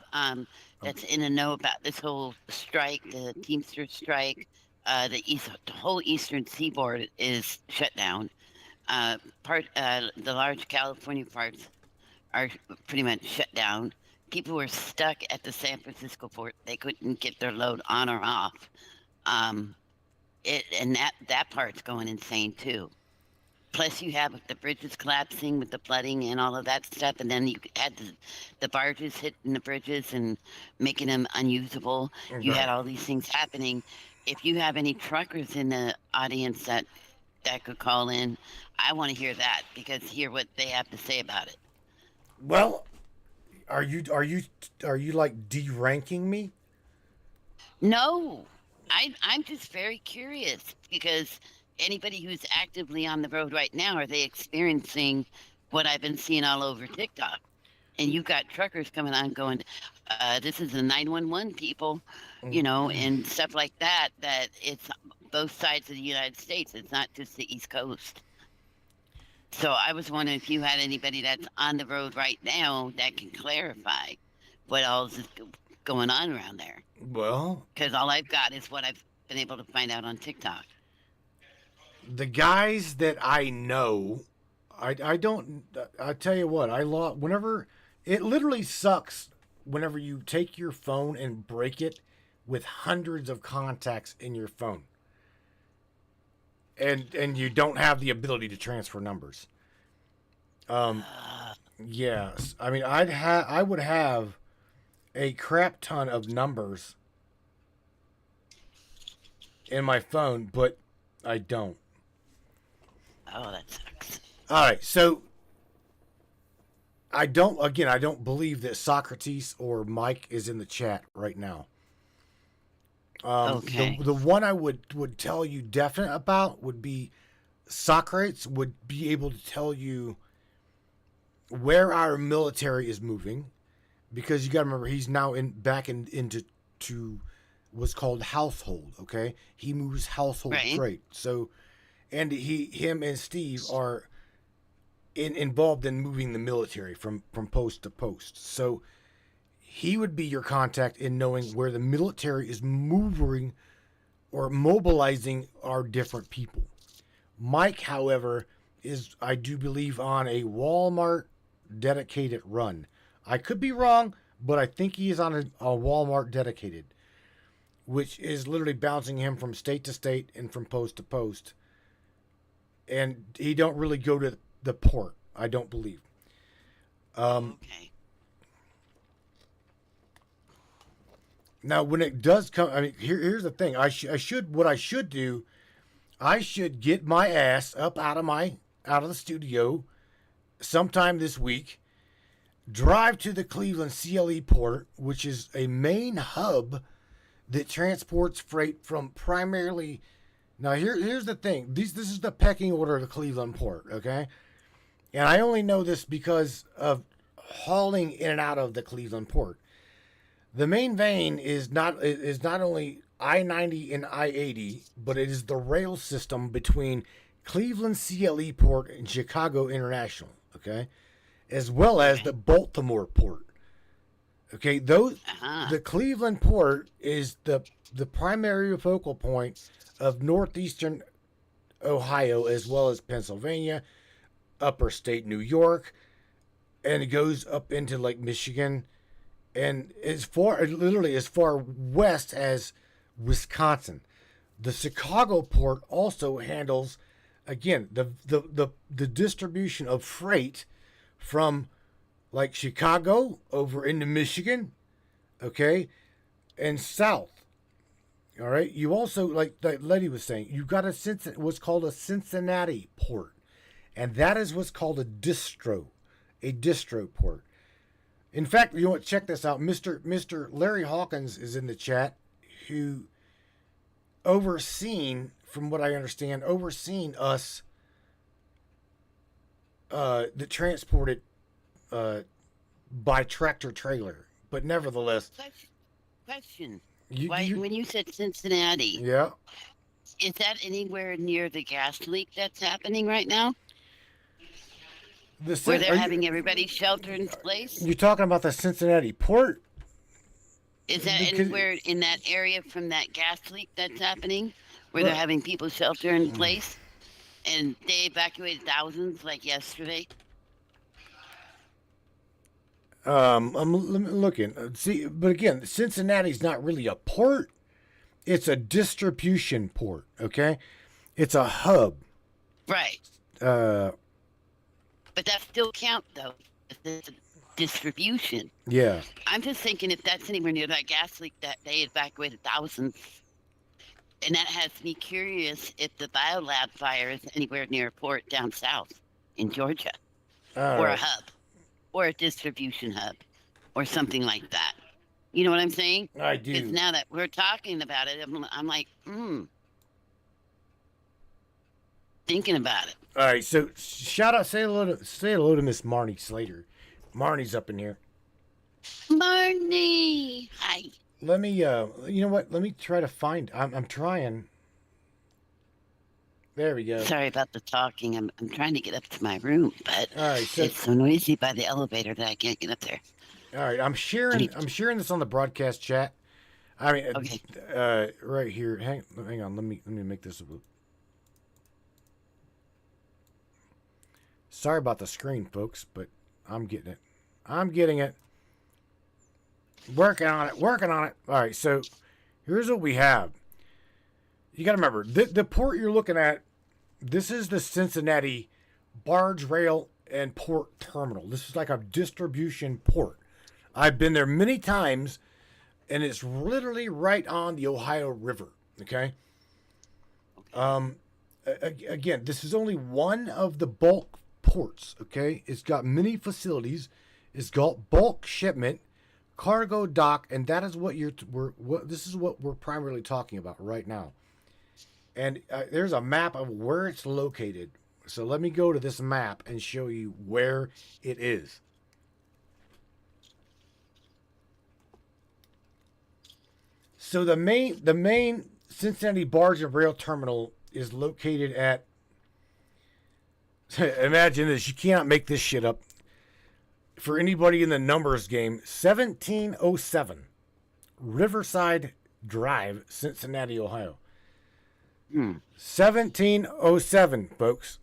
That's in the know about this whole strike, the Teamsters strike. The whole Eastern Seaboard is shut down. The large California parts are pretty much shut down. People were stuck at the San Francisco port. They couldn't get their load on or off. And that part's going insane too. Plus, you have the bridges collapsing with the flooding and all of that stuff, and then you had the barges hitting the bridges and making them unusable. Okay. You had all these things happening. If you have any truckers in the audience that could call in, I want to hear that, because hear what they have to say about it. Well, are you like deranking me? No, I'm just very curious, because anybody who's actively on the road right now, are they experiencing what I've been seeing all over TikTok? And you got truckers coming on going, this is the 911 people, and stuff like that, that it's both sides of the United States. It's not just the East Coast. So I was wondering if you had anybody that's on the road right now that can clarify what all is going on around there. Well, because all I've got is what I've been able to find out on TikTok. The guys that I know, I tell you what, whenever, it literally sucks whenever you take your phone and break it with hundreds of contacts in your phone. And you don't have the ability to transfer numbers. Yes. I mean, I would have a crap ton of numbers in my phone, but I don't. Oh, that sucks. All right, so I don't believe that Socrates or Mike is in the chat right now. Okay. The one I would tell you definite about would be Socrates would be able to tell you where our military is moving, because you got to remember he's now back into what's called household. Okay, he moves household freight. So, and him and Steve are involved in moving the military from post to post. So he would be your contact in knowing where the military is moving or mobilizing our different people. Mike, however, is, I do believe, on a Walmart dedicated run. I could be wrong, but I think he is on a Walmart dedicated, which is literally bouncing him from state to state and from post to post. And he don't really go to the port, I don't believe. Okay. Now, when it does come, I mean, here's the thing. I should get my ass up out of the studio sometime this week, drive to the Cleveland CLE port, which is a main hub that transports freight from primarily. Now, here's the thing. This is the pecking order of the Cleveland port, okay? And I only know this because of hauling in and out of the Cleveland port. The main vein is not only I-90 and I-80, but it is the rail system between Cleveland CLE port and Chicago International, okay? As well as the Baltimore port. Okay, the Cleveland port is the primary focal point of northeastern Ohio, as well as Pennsylvania, upper state New York, and it goes up into Lake Michigan, and literally as far west as Wisconsin. The Chicago port also handles, again, the distribution of freight from like Chicago over into Michigan, okay, and south. All right. You also, like that lady was saying, you got what's called a Cincinnati port, and that is what's called a distro port. In fact, you know what? Check this out. Mr. Larry Hawkins is in the chat, who from what I understand, overseen us that transported by tractor trailer. But nevertheless, Question. you When you said Cincinnati, yeah. is that anywhere near the gas leak that's happening right now? Where they're having everybody shelter in place? You're talking about the Cincinnati port? Is that anywhere in that area from that gas leak that's happening? Where they're having people shelter in place? And they evacuated thousands like yesterday? I'm looking. See, but again, Cincinnati's not really a port. It's a distribution port, okay? It's a hub. Right. But that still count, though. It's a distribution. Yeah. I'm just thinking if that's anywhere near that gas leak that they evacuated thousands. And that has me curious if the biolab fire is anywhere near a port down south in Georgia. Or a hub. Or a distribution hub. Or something like that. You know what I'm saying? I do. Because now that we're talking about it, I'm like, thinking about it. All right, so shout out, say hello to Miss Marnie Slater. Marnie's up in here. Marnie, hi. Let me, you know what? Let me try to find. I'm trying. There we go. Sorry about the talking. I'm trying to get up to my room, but all right, so, it's so noisy by the elevator that I can't get up there. All right, I'm sharing this on the broadcast chat. I mean, okay. Right here. Hang on. Let me make this. Sorry about the screen, folks, but I'm getting it. Working on it. All right, so here's what we have. You got to remember, the port you're looking at, this is the Cincinnati Barge, Rail, and Port Terminal. This is like a distribution port. I've been there many times, and it's literally right on the Ohio River, okay? Again, this is only one of the bulk ports, okay? It's got many facilities. It's got bulk shipment, cargo dock, and that is this is what we're primarily talking about right now. And there's a map of where it's located. So let me go to this map and show you where it is. So the main Cincinnati Barge and Rail Terminal is located at, imagine this, you cannot make this shit up. For anybody in the numbers game, 1707 Riverside Drive, Cincinnati, Ohio. 1707, folks.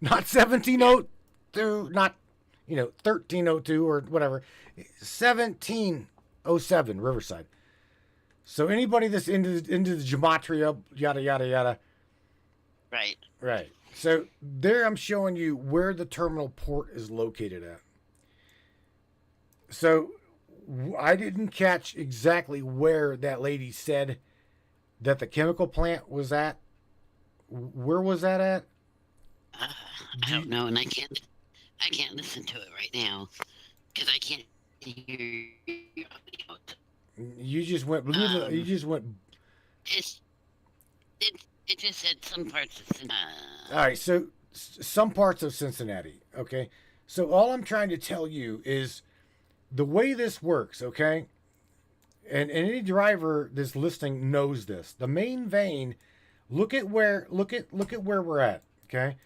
Not 1702, not 1302 or whatever. 1707 Riverside. So anybody that's into the gematria, yada yada yada. Right. So there I'm showing you where the terminal port is located at. So I didn't catch exactly where that lady said that the chemical plant was at. Where was that at? I don't know, and I can't listen to it right now because I can't hear you. You just went. It just said some parts of Cincinnati. All right, so some parts of Cincinnati. Okay, so all I'm trying to tell you is the way this works. Okay, and any driver that's listening knows this. The main vein. Look at where we're at. Okay,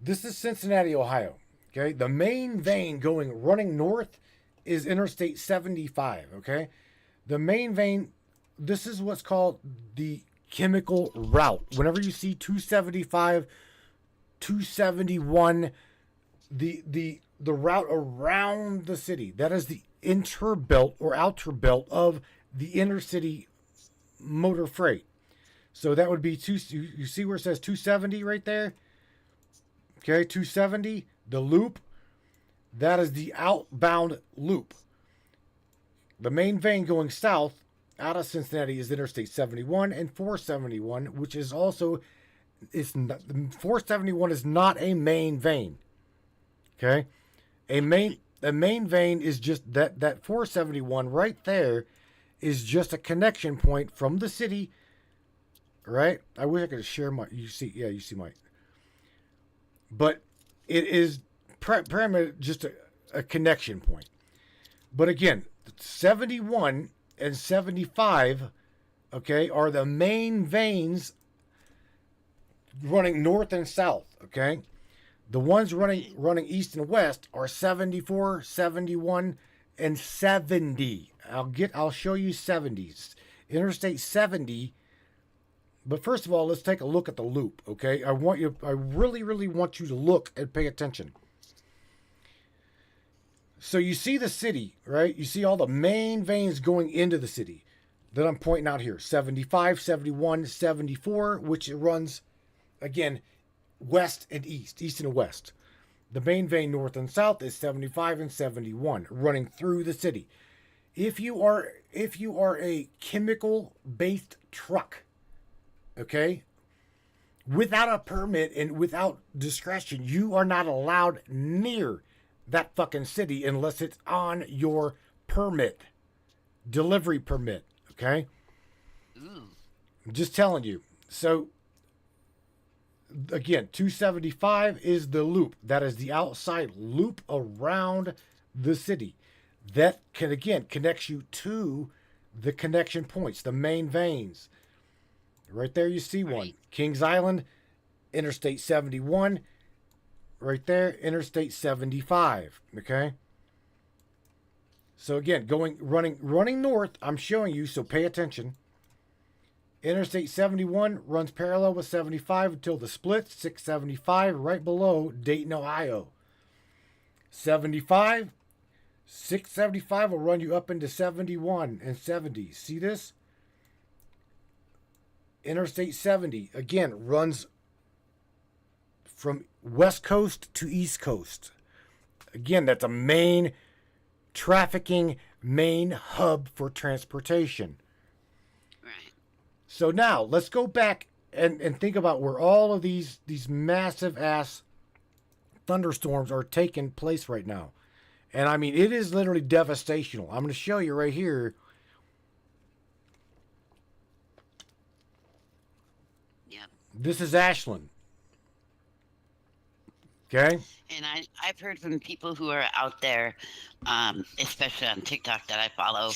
this is Cincinnati, Ohio. Okay, the main vein running north is Interstate 75. Okay, the main vein. This is what's called the chemical route. Whenever you see 275, 271, the route around the city, that is the interbelt or outer belt of the intercity motor freight. So that would be you see where it says 270 right there? Okay, 270, the loop. That is the outbound loop. The main vein going south out of Cincinnati is Interstate 71 and 471, which is also, 471 is not a main vein. Okay? The main vein is just that 471 right there is just a connection point from the city, right? I wish I could share you see my, but it is primarily just a connection point. But again, 71 and 75, okay, are the main veins running north and south, okay? The ones running east and west are 74, 71, and 70. I'll show you 70s. Interstate 70. But first of all, let's take a look at the loop, okay? I really, really want you to look and pay attention. So you see the city, right? You see all the main veins going into the city that I'm pointing out here. 75, 71, 74, which it runs, again, west and east and west. The main vein north and south is 75 and 71, running through the city. If you are a chemical-based truck, okay, without a permit and without discretion, you are not allowed near that fucking city unless it's on your permit, delivery permit, okay? I'm just telling you. So, again, 275 is the loop. That is the outside loop around the city. That can, again, connects you to the connection points, the main veins. Right there you see one. Kings Island, Interstate 71. Right there, Interstate 75, okay? So again, running north, I'm showing you, so pay attention. Interstate 71 runs parallel with 75 until the split, 675, right below Dayton, Ohio. 675 will run you up into 71 and 70. See this? Interstate 70, again, runs from west coast to east coast. Again, that's a main trafficking, main hub for transportation. Right. So now let's go back and think about where all of these massive ass thunderstorms are taking place right now. And I mean, it is literally devastational. I'm going to show you right here. Yep. This is Ashland. Okay. And I've heard from people who are out there, especially on TikTok that I follow,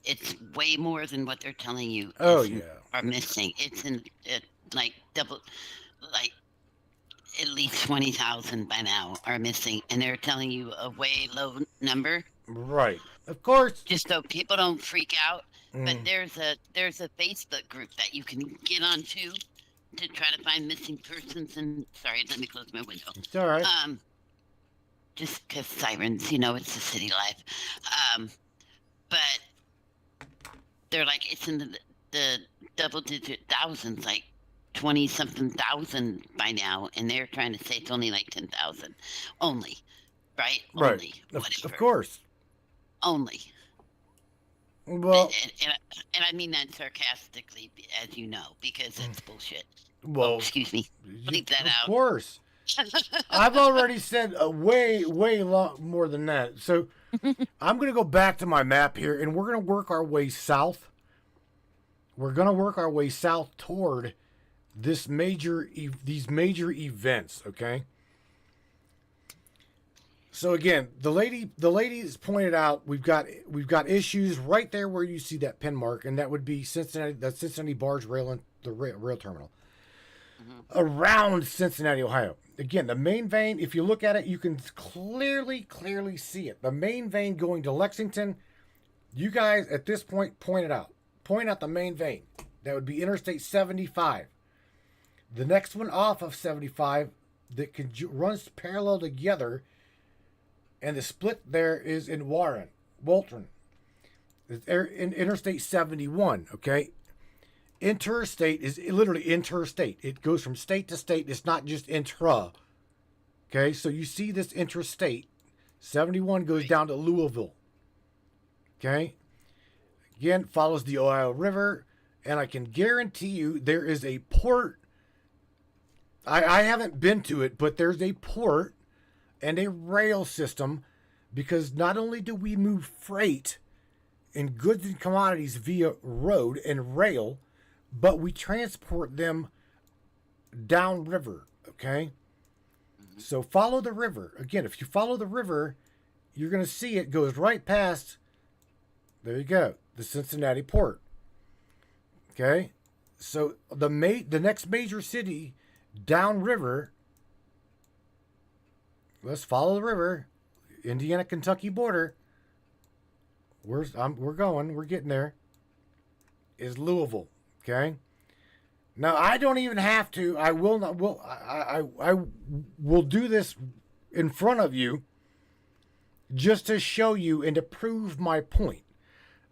it's way more than what they're telling you. Oh yeah. Are missing. It's like double, like at least 20,000 by now are missing, and they're telling you a way low number. Right. Of course. Just so people don't freak out. But there's a Facebook group that you can get onto to try to find missing persons. And sorry, let me close my window. It's all right. Just because sirens, it's the city life. But they're like, it's in the double-digit thousands, like 20-something thousand by now, and they're trying to say it's only like 10,000. Only, right? Right. Only. Of course. Only. Well, and I mean that sarcastically, as you know, because it's bullshit. well, Excuse me. Leave that out. Of course. I've already said way lot more than that. So I'm going to go back to my map here, and we're going to work our way south. We're going to work our way south toward these major events, okay? So again, the ladies pointed out we've got issues right there where you see that pin mark, and that would be Cincinnati barge rail and the rail terminal around Cincinnati, Ohio. Again, the main vein, if you look at it, you can clearly see it. The main vein going to Lexington. You guys at this point point out the main vein. That would be Interstate 75. The next one off of 75 that runs parallel together. And the split there is in Walton. It's in Interstate 71, okay? Interstate is literally interstate. It goes from state to state. It's not just intra. Okay, so you see this interstate 71 goes down to Louisville. Okay, again, follows the Ohio River, and I can guarantee you there is a port. I haven't been to it, but there's a port and a rail system, because not only do we move freight and goods and commodities via road and rail, but we transport them downriver. Okay, so follow the river. Again, if you follow the river, you're going to see it goes right past. There you go, the Cincinnati port. Okay, so the next major city downriver. Let's follow the river, Indiana Kentucky border. We're going. We're getting there. Is Louisville. Okay. Now I don't even have to. I will not. I will do this in front of you, just to show you and to prove my point.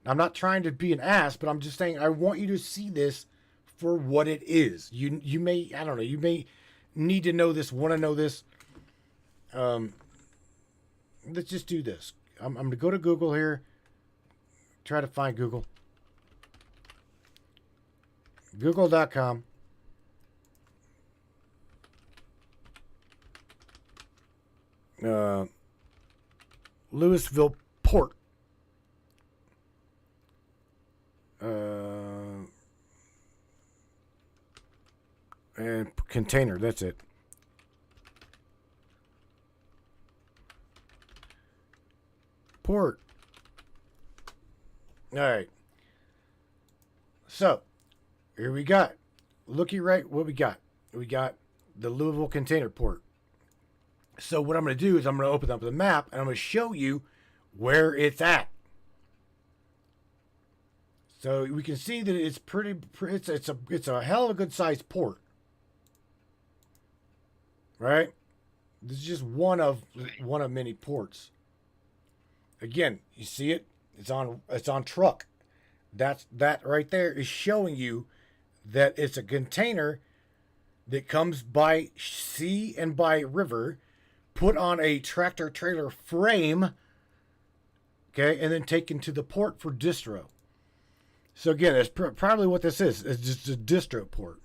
I'm not trying to be an ass, but I'm just saying I want you to see this for what it is. You may, I don't know, you may need to know this, want to know this. Let's just do this. I'm going to go to Google here. Try to find Google. Google.com. Louisville Port. And container, that's it. Port. All right. So, here we got. Looky right what we got. We got the Louisville Container Port. So what I'm going to do is I'm going to open up the map and I'm going to show you where it's at. So we can see that it's pretty. It's a hell of a good sized port, right? This is just one of many ports. Again, you see it. It's on truck. That right there is showing you that it's a container that comes by sea and by river, put on a tractor trailer frame, okay, and then taken to the port for distro. So again, that's probably what this is. It's just a distro port.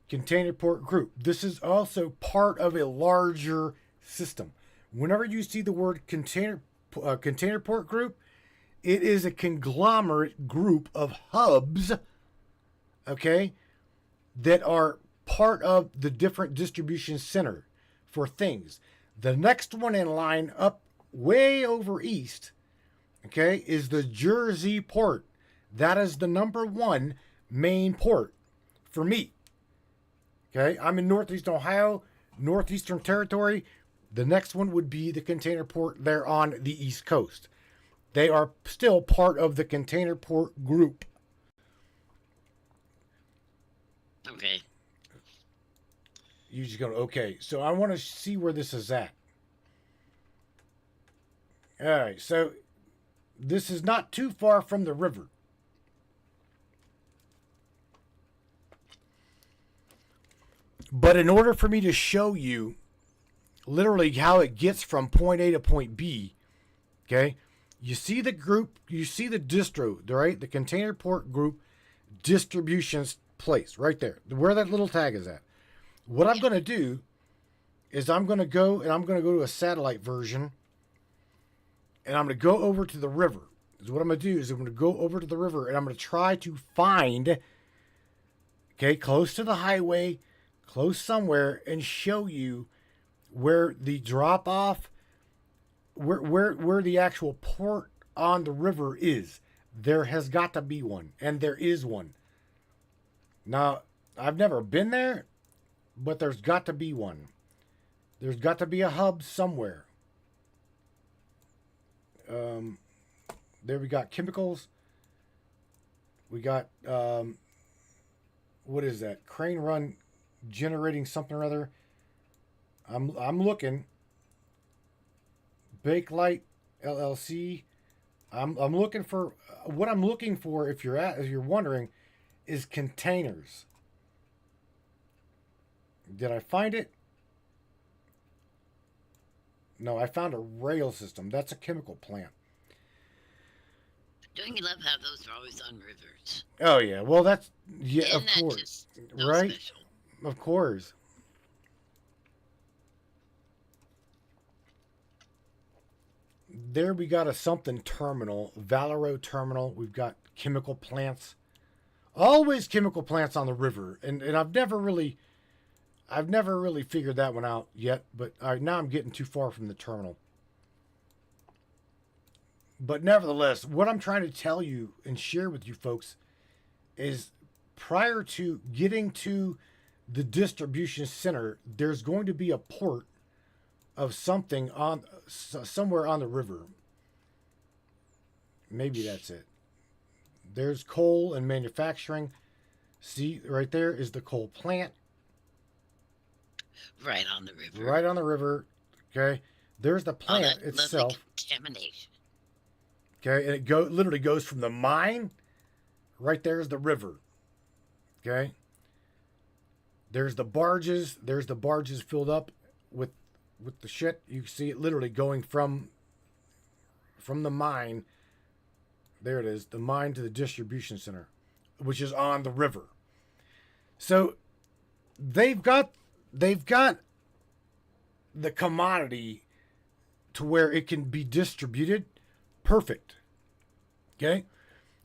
Container port group. This is also part of a larger system. Whenever you see the word container port group, it is a conglomerate group of hubs, okay, that are part of the different distribution center for things. The next one in line up way over east, okay, is the Jersey port. That is the number one main port for me. Okay, I'm in Northeast Ohio, Northeastern Territory. The next one would be the container port there on the East Coast. They are still part of the container port group. Okay. You just go, okay. So I want to see where this is at. All right. So this is not too far from the river. But in order for me to show you literally how it gets from point A to point B, okay, you see the group, you see the distro, right? The container port group distributions place right there, where that little tag is at. What I'm going to do is I'm going to go to a satellite version, and I'm going to go over to the river. So what I'm going to do is I'm going to go over to the river, and I'm going to try to find, okay, close to the highway, close somewhere, and show you where the drop off, where the actual port on the river is. There has got to be one, and there is one. Now, I've never been there, but there's got to be one. There's got to be a hub somewhere. There we got chemicals. We got, what is that? Crane Run generating something or other. I'm looking. Bakelite LLC. I'm looking for what I'm looking for. If you're wondering, is containers. Did I find it? No, I found a rail system. That's a chemical plant. Don't you love how those are always on rivers? Oh yeah. Well, that's yeah, Isn't of that course, just so right? special? Of course. There we got a something terminal, Valero terminal. We've got chemical plants. Always chemical plants on the river, and I've never really figured that one out yet. But now I'm getting too far from the terminal. But nevertheless, what I'm trying to tell you and share with you folks is prior to getting to the distribution center, there's going to be a port of something on somewhere on the river. Maybe that's it. There's coal and manufacturing. See, right there is the coal plant. Right on the river. Right on the river. Okay. There's the All plant that itself. lovely contamination. Okay. And it literally goes from the mine. Right there's the river. Okay. There's the barges. There's the barges filled up with the shit. You see it literally going from the mine. There it is, the mine to the distribution center, which is on the river. So they've got the commodity to where it can be distributed perfect. Okay?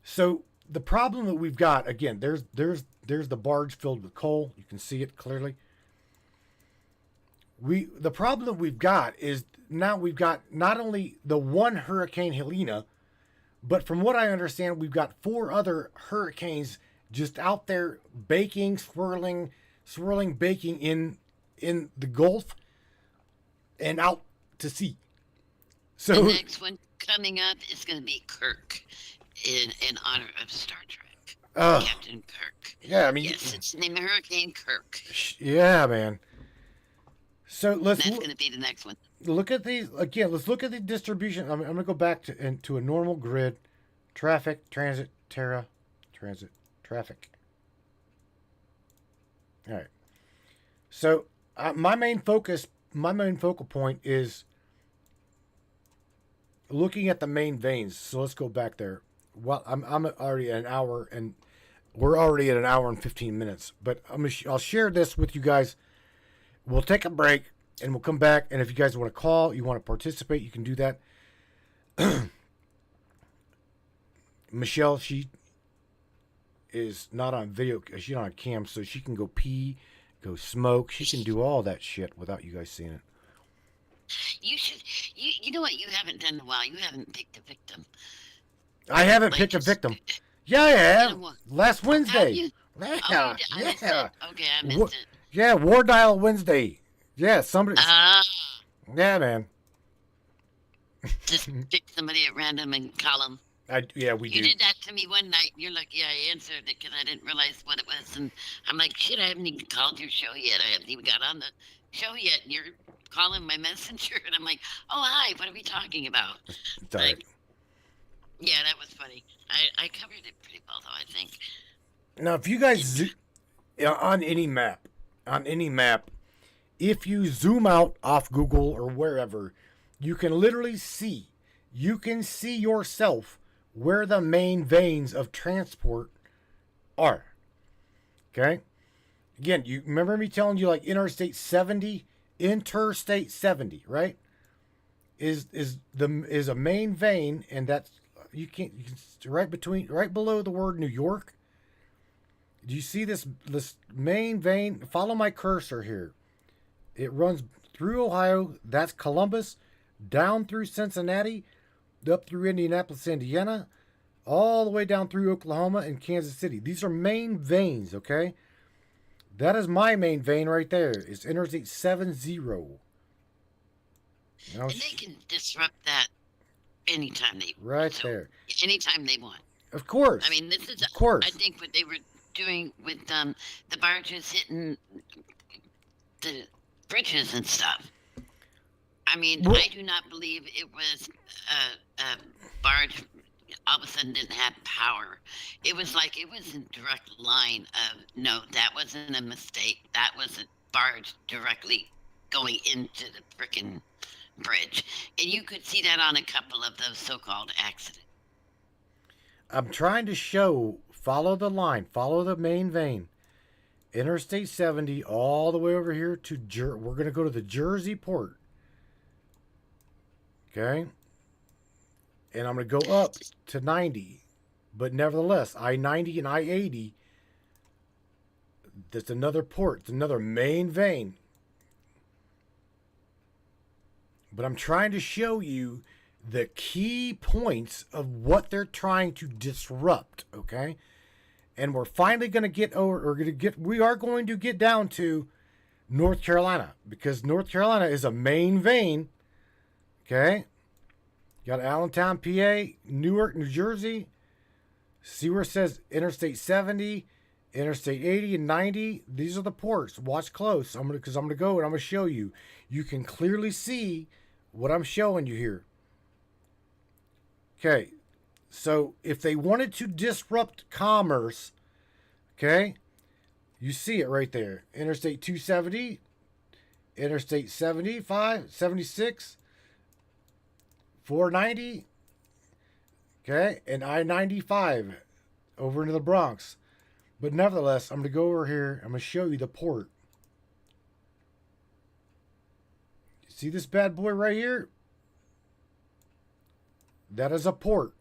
So the problem that we've got, again, there's the barge filled with coal. You can see it clearly. The problem that we've got is now we've got not only the one Hurricane Helena, but from what I understand, we've got 4 other hurricanes just out there baking, swirling, baking in the Gulf and out to sea. So the next one coming up is going to be Kirk, in honor of Star Trek. Captain Kirk. Yeah, I mean, yes, it's named Hurricane Kirk. Yeah, man. So That's going to be the next one. Look at these again. Let's look at the distribution. I'm going to go back to a normal grid. Traffic, transit, transit, traffic. All right. So my main focal point is looking at the main veins. So let's go back there. Well, I'm already at an hour, and we're already at an hour and 15 minutes. But I'll share this with you guys. We'll take a break, and we'll come back. And if you guys want to call, you want to participate, you can do that. Michelle, she is not on video. She's not on cam, so she can go pee, go smoke. She can do all that shit without you guys seeing it. You should. You know what you haven't done in a while? You haven't picked a victim. I haven't picked a victim. Yeah, I have. You know what? Last Wednesday. You? Yeah, I missed yeah. it. Okay, I missed it. Yeah, War Dial Wednesday. Yeah, somebody. Yeah, man. Just pick somebody at random and call them. We do. You did that to me one night. You're like, yeah, I answered it because I didn't realize what it was. And I'm like, shit, I haven't even called your show yet. I haven't even got on the show yet. And you're calling my messenger. And I'm like, oh, hi, what are we talking about? It's all right. Yeah, that was funny. I covered it pretty well, though, I think. Now, if you guys, on any map, if you zoom out off Google or wherever, you can literally see, yourself where the main veins of transport are. Okay? Again, you remember me telling you like Interstate 70, Interstate 70, right? Is a main vein, and that's you can right below the word New York. Do you see this main vein? Follow my cursor here. It runs through Ohio. That's Columbus, down through Cincinnati, up through Indianapolis, Indiana, all the way down through Oklahoma and Kansas City. These are main veins, okay? That is my main vein right there. It's Interstate 70. And they can disrupt that anytime they want. Right there. Anytime they want. Of course. I mean, this is, of course. I think, what they were doing with the barges hitting the bridges and stuff. I mean, I do not believe it was a barge all of a sudden didn't have power. It was like it was in direct line of, no, that wasn't a mistake. That was a barge directly going into the frickin' bridge. And you could see that on a couple of those so-called accidents. I'm trying to show, follow the line, follow the main vein. Interstate 70 all the way over here to we're going to go to the Jersey port. Okay? And I'm going to go up to 90. But nevertheless, I-90 and I-80, that's another port. It's another main vein. But I'm trying to show you the key points of what they're trying to disrupt, okay? And we're finally going to we are going to get down to North Carolina, because North Carolina is a main vein, okay? You got Allentown, PA, Newark, New Jersey. See where it says Interstate 70, Interstate 80 and 90. These are the ports. Watch close. Because I'm gonna go and I'm gonna show you. You can clearly see what I'm showing you here. Okay, so if they wanted to disrupt commerce, okay, you see it right there. Interstate 270, Interstate 75, 76, 490, okay, and I-95 over into the Bronx. But nevertheless, I'm going to go over here. I'm going to show you the port. See this bad boy right here? That is a port.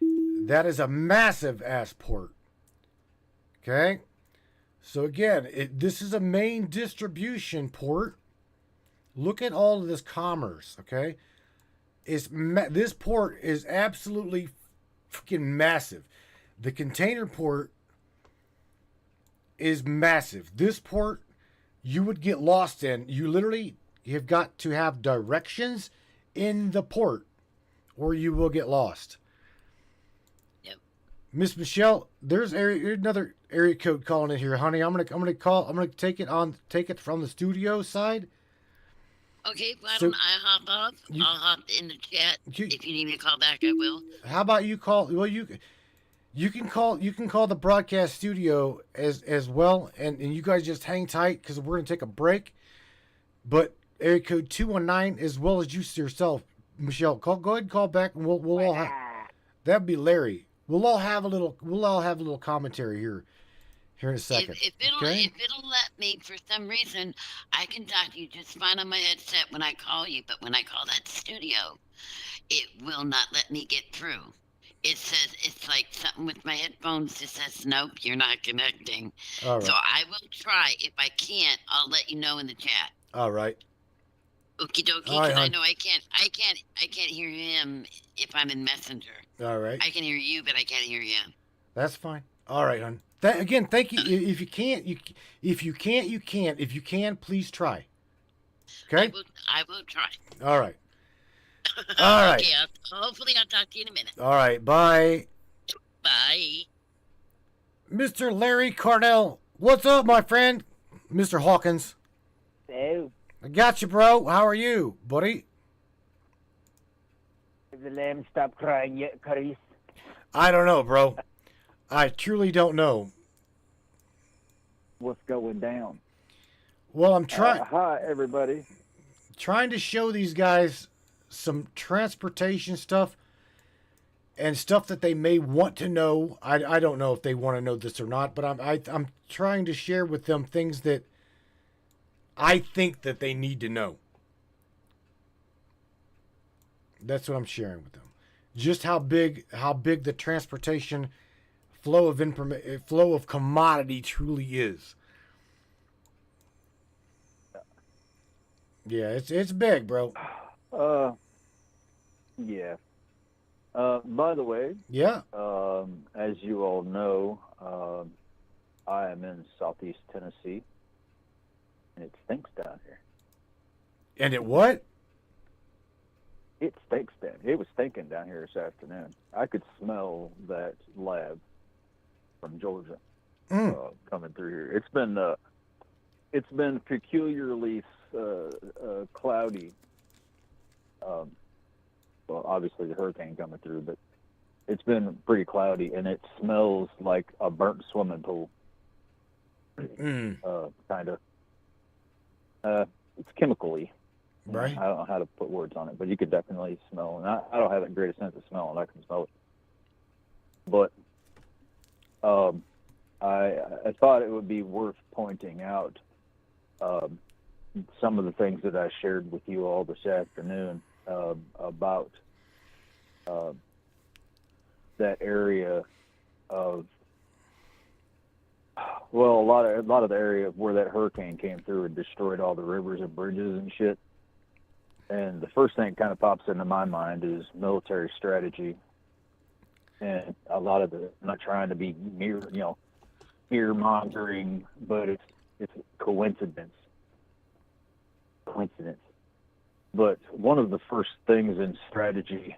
That is a massive ass port. Okay? So again, this is a main distribution port. Look at all of this commerce, okay? This port is absolutely freaking massive. The container port is massive. This port you would get lost in. You literally have got to have directions in the port or you will get lost. Yep. Miss Michelle, there's another area code calling in here, honey. I'm gonna take it from the studio side. Okay, why don't I hop up? I'll hop in the chat. If you need me to call back, I will. How about you call? Well, you can call the broadcast studio as well, and you guys just hang tight because we're gonna take a break. But area code 219 as well as you yourself, Michelle. Go ahead and call back, and we'll all have. That'd be Larry. We'll all have a little commentary here in a second. If it'll let me, for some reason, I can talk to you just fine on my headset when I call you. But when I call that studio, it will not let me get through. It says, it's like something with my headphones. It says, nope, you're not connecting. All right. So I will try. If I can't, I'll let you know in the chat. All right. Okie dokie, All right, because I hon. know I can't hear him if I'm in Messenger. All right. I can hear you, but I can't hear him. That's fine. All right, hon. Again, thank you. If you can't, you can't. If you can, please try. Okay. I will try. All right. All right. Okay, hopefully I'll talk to you in a minute. All right. Bye. Bye. Mr. Larry Carnell. What's up, my friend? Mr. Hawkins. Hello. I got you, bro. How are you, buddy? Have the lamb stopped crying yet, Carice? I don't know, bro. I truly don't know. What's going down? Well, I'm trying Hi, everybody. to show these guys some transportation stuff and stuff that they may want to know. I don't know if they want to know this or not, but I'm trying to share with them things that I think that they need to know. That's what I'm sharing with them. Just how big the transportation flow of commodity truly is. Yeah, it's big, bro. Yeah. By the way, Yeah. as you all know, I am in Southeast Tennessee, and it stinks down here. And it what? It stinks down. It was stinking down here this afternoon. I could smell that lab from Georgia coming through here. It's been peculiarly cloudy. Well, obviously the hurricane coming through, but it's been pretty cloudy, and it smells like a burnt swimming pool. Kind of. It's chemically. Right. I don't know how to put words on it, but you could definitely smell. And I don't have that great a sense of smell, and I can smell it. But I thought it would be worth pointing out some of the things that I shared with you all this afternoon about that area of, well, a lot of the area where that hurricane came through and destroyed all the rivers and bridges and shit. And the first thing that kind of pops into my mind is military strategy. And a lot of I'm not trying to be fear mongering, but it's coincidence. But one of the first things in strategy,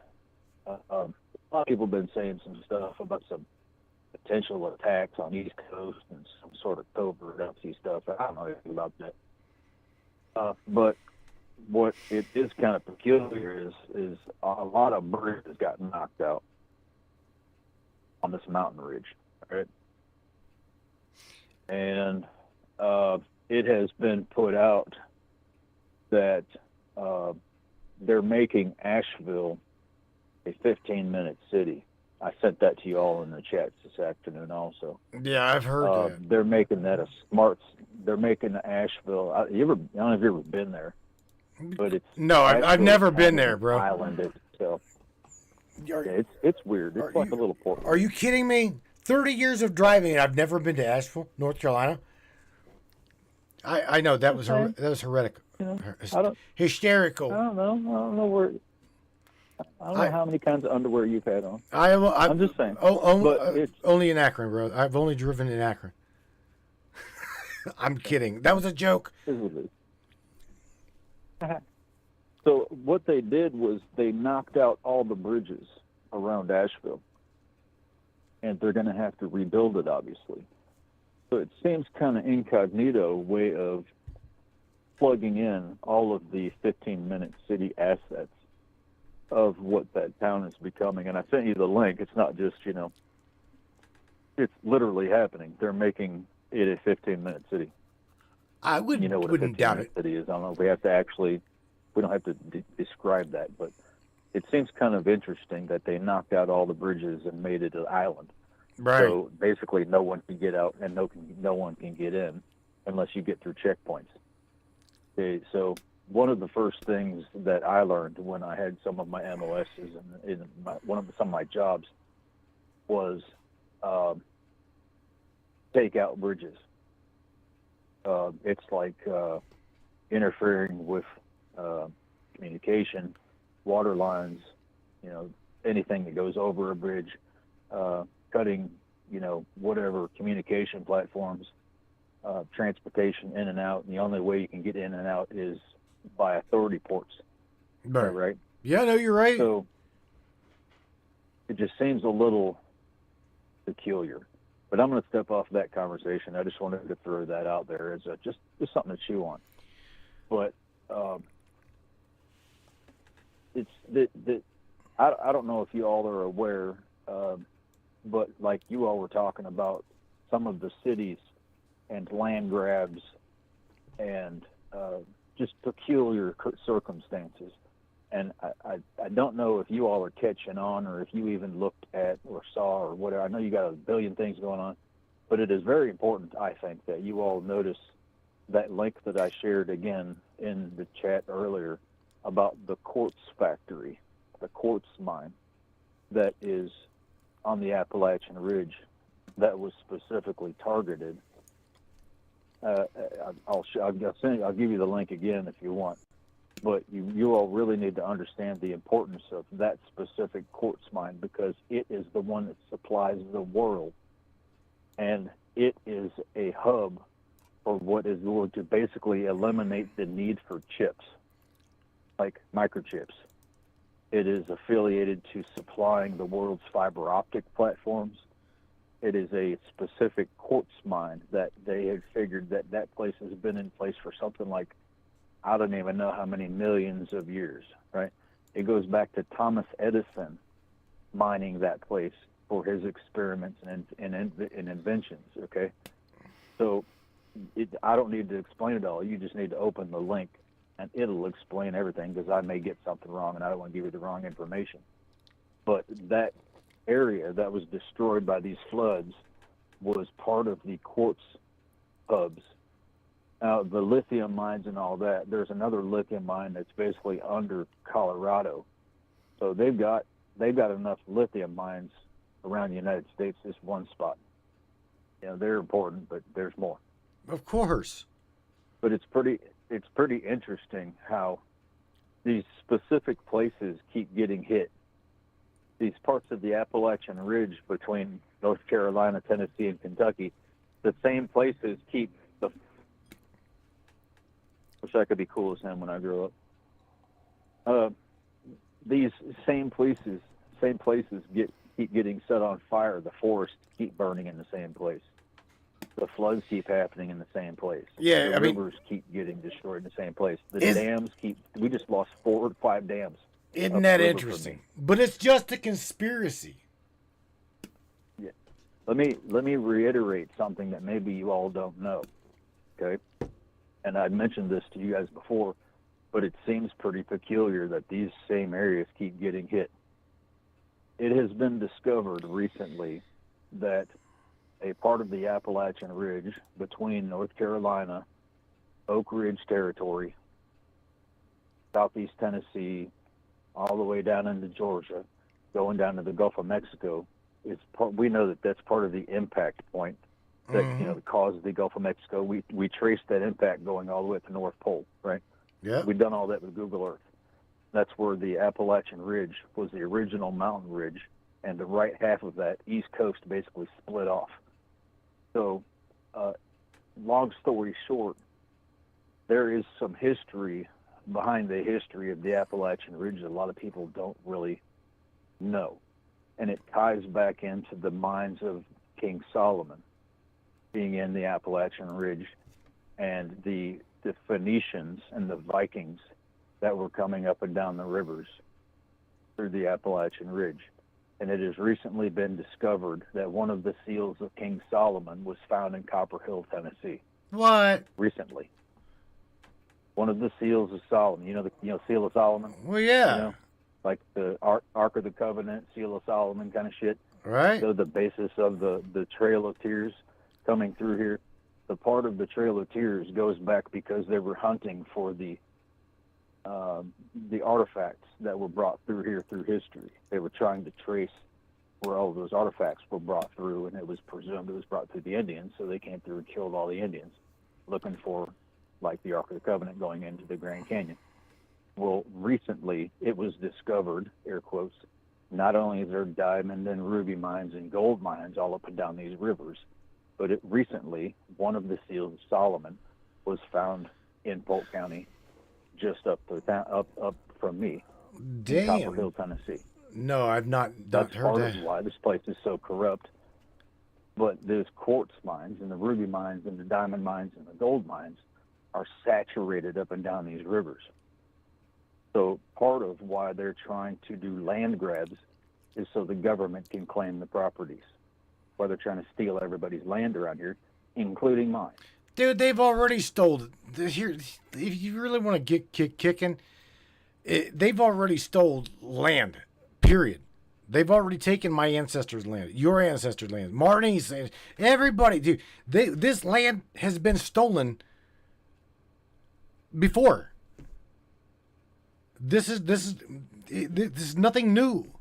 a lot of people have been saying some stuff about some potential attacks on East Coast and some sort of covert Nazi stuff. I don't know anything about that. But what it is kind of peculiar is a lot of bridges got knocked out on this mountain ridge, right? And it has been put out that they're making Asheville a 15-minute city. I sent that to you all in the chat this afternoon also. Yeah, I've heard that. They're making that they're making Asheville. I don't know if you've ever been there, but it's no, I've never been there, bro. Island itself. It's weird. It's like a little port. Are you kidding me? 30 years of driving, and I've never been to Asheville, North Carolina. I know that was heretical, hysterical. I don't know where. I don't know how many kinds of underwear you've had on. I'm just saying. Only in Akron, bro. I've only driven in Akron. I'm kidding. That was a joke. So what they did was they knocked out all the bridges around Asheville, and they're going to have to rebuild it, obviously. So it seems kind of incognito way of plugging in all of the 15-minute city assets of what that town is becoming. And I sent you the link. It's not just, it's literally happening. They're making it a 15-minute city. I wouldn't doubt it. City is. I don't know if we have to we don't have to describe that, but it seems kind of interesting that they knocked out all the bridges and made it an island. Right. So basically no one can get out and no one can get in unless you get through checkpoints. Okay, so one of the first things that I learned when I had some of my MOSs and some of my jobs was take out bridges. It's like interfering with communication, water lines, anything that goes over a bridge, cutting, whatever communication platforms, transportation in and out. And the only way you can get in and out is by authority ports. Right? Yeah, no, you're right. So it just seems a little peculiar. But I'm going to step off that conversation. I just wanted to throw that out there as just something to chew on. But I don't know if you all are aware, but like you all were talking about some of the cities and land grabs and just peculiar circumstances. And I don't know if you all are catching on or if you even looked at or saw or whatever. I know you got a billion things going on, but it is very important, I think, that you all notice that link that I shared again in the chat earlier about the quartz factory, the quartz mine that is on the Appalachian Ridge that was specifically targeted. I'll give you the link again if you want. But you all really need to understand the importance of that specific quartz mine because it is the one that supplies the world. And it is a hub for what is going to basically eliminate the need for chips, like microchips. It is affiliated to supplying the world's fiber optic platforms. It is a specific quartz mine that they had figured that place has been in place for something like I don't even know how many millions of years, right? It goes back to Thomas Edison mining that place for his experiments and inventions, okay? So I don't need to explain it all. You just need to open the link and it'll explain everything because I may get something wrong and I don't want to give you the wrong information. But that area that was destroyed by these floods was part of the quartz hubs. Now, the lithium mines and all that, there's another lithium mine that's basically under Colorado. So they've got enough lithium mines around the United States, this one spot. You know, they're important, but there's more. Of course. But it's pretty interesting how these specific places keep getting hit. These parts of the Appalachian Ridge between North Carolina, Tennessee, and Kentucky, the same places keep the. Wish I could be cool as him when I grow up. These same places keep getting set on fire. The forests keep burning in the same place. The floods keep happening in the same place. Yeah, the rivers keep getting destroyed in the same place. The dams keep. We just lost 4 or 5 dams. Isn't that interesting? But it's just a conspiracy. Yeah. Let me reiterate something that maybe you all don't know. Okay. And I mentioned this to you guys before, but it seems pretty peculiar that these same areas keep getting hit. It has been discovered recently that a part of the Appalachian Ridge between North Carolina, Oak Ridge Territory, southeast Tennessee, all the way down into Georgia, going down to the Gulf of Mexico, we know that that's part of the impact point that caused the Gulf of Mexico. We traced that impact going all the way to the North Pole, right? Yeah. We've done all that with Google Earth. That's where the Appalachian Ridge was the original mountain ridge, and the right half of that east coast basically split off. So, long story short, there is some history behind the history of the Appalachian Ridge that a lot of people don't really know. And it ties back into the mines of King Solomon being in the Appalachian Ridge, and the Phoenicians and the Vikings that were coming up and down the rivers through the Appalachian Ridge. And it has recently been discovered that one of the seals of King Solomon was found in Copper Hill, Tennessee. What? Recently. One of the seals of Solomon. You know Seal of Solomon? Well, yeah. You know, like the Ark of the Covenant, Seal of Solomon kind of shit. Right. So the basis of the Trail of Tears coming through here. The part of the Trail of Tears goes back because they were hunting for the artifacts that were brought through here through history. They were trying to trace where all of those artifacts were brought through, and it was presumed it was brought through the Indians, so they came through and killed all the Indians, looking for, like, the Ark of the Covenant going into the Grand Canyon. Well, recently it was discovered, air quotes, not only is there diamond and ruby mines and gold mines all up and down these rivers, but recently one of the seals of Solomon was found in Polk County, just up from me, in Copper Hill, Tennessee. No, I've not That's heard part that. of why this place is so corrupt. But those quartz mines and the ruby mines and the diamond mines and the gold mines are saturated up and down these rivers. So part of why they're trying to do land grabs is so the government can claim the properties. Why they're trying to steal everybody's land around here, including mine. Dude, they've already stole here. If you really want to get kicking, they've already stole land. Period. They've already taken my ancestors' land, your ancestors' land, Marnie's, everybody. Dude, this land has been stolen before. This is nothing new.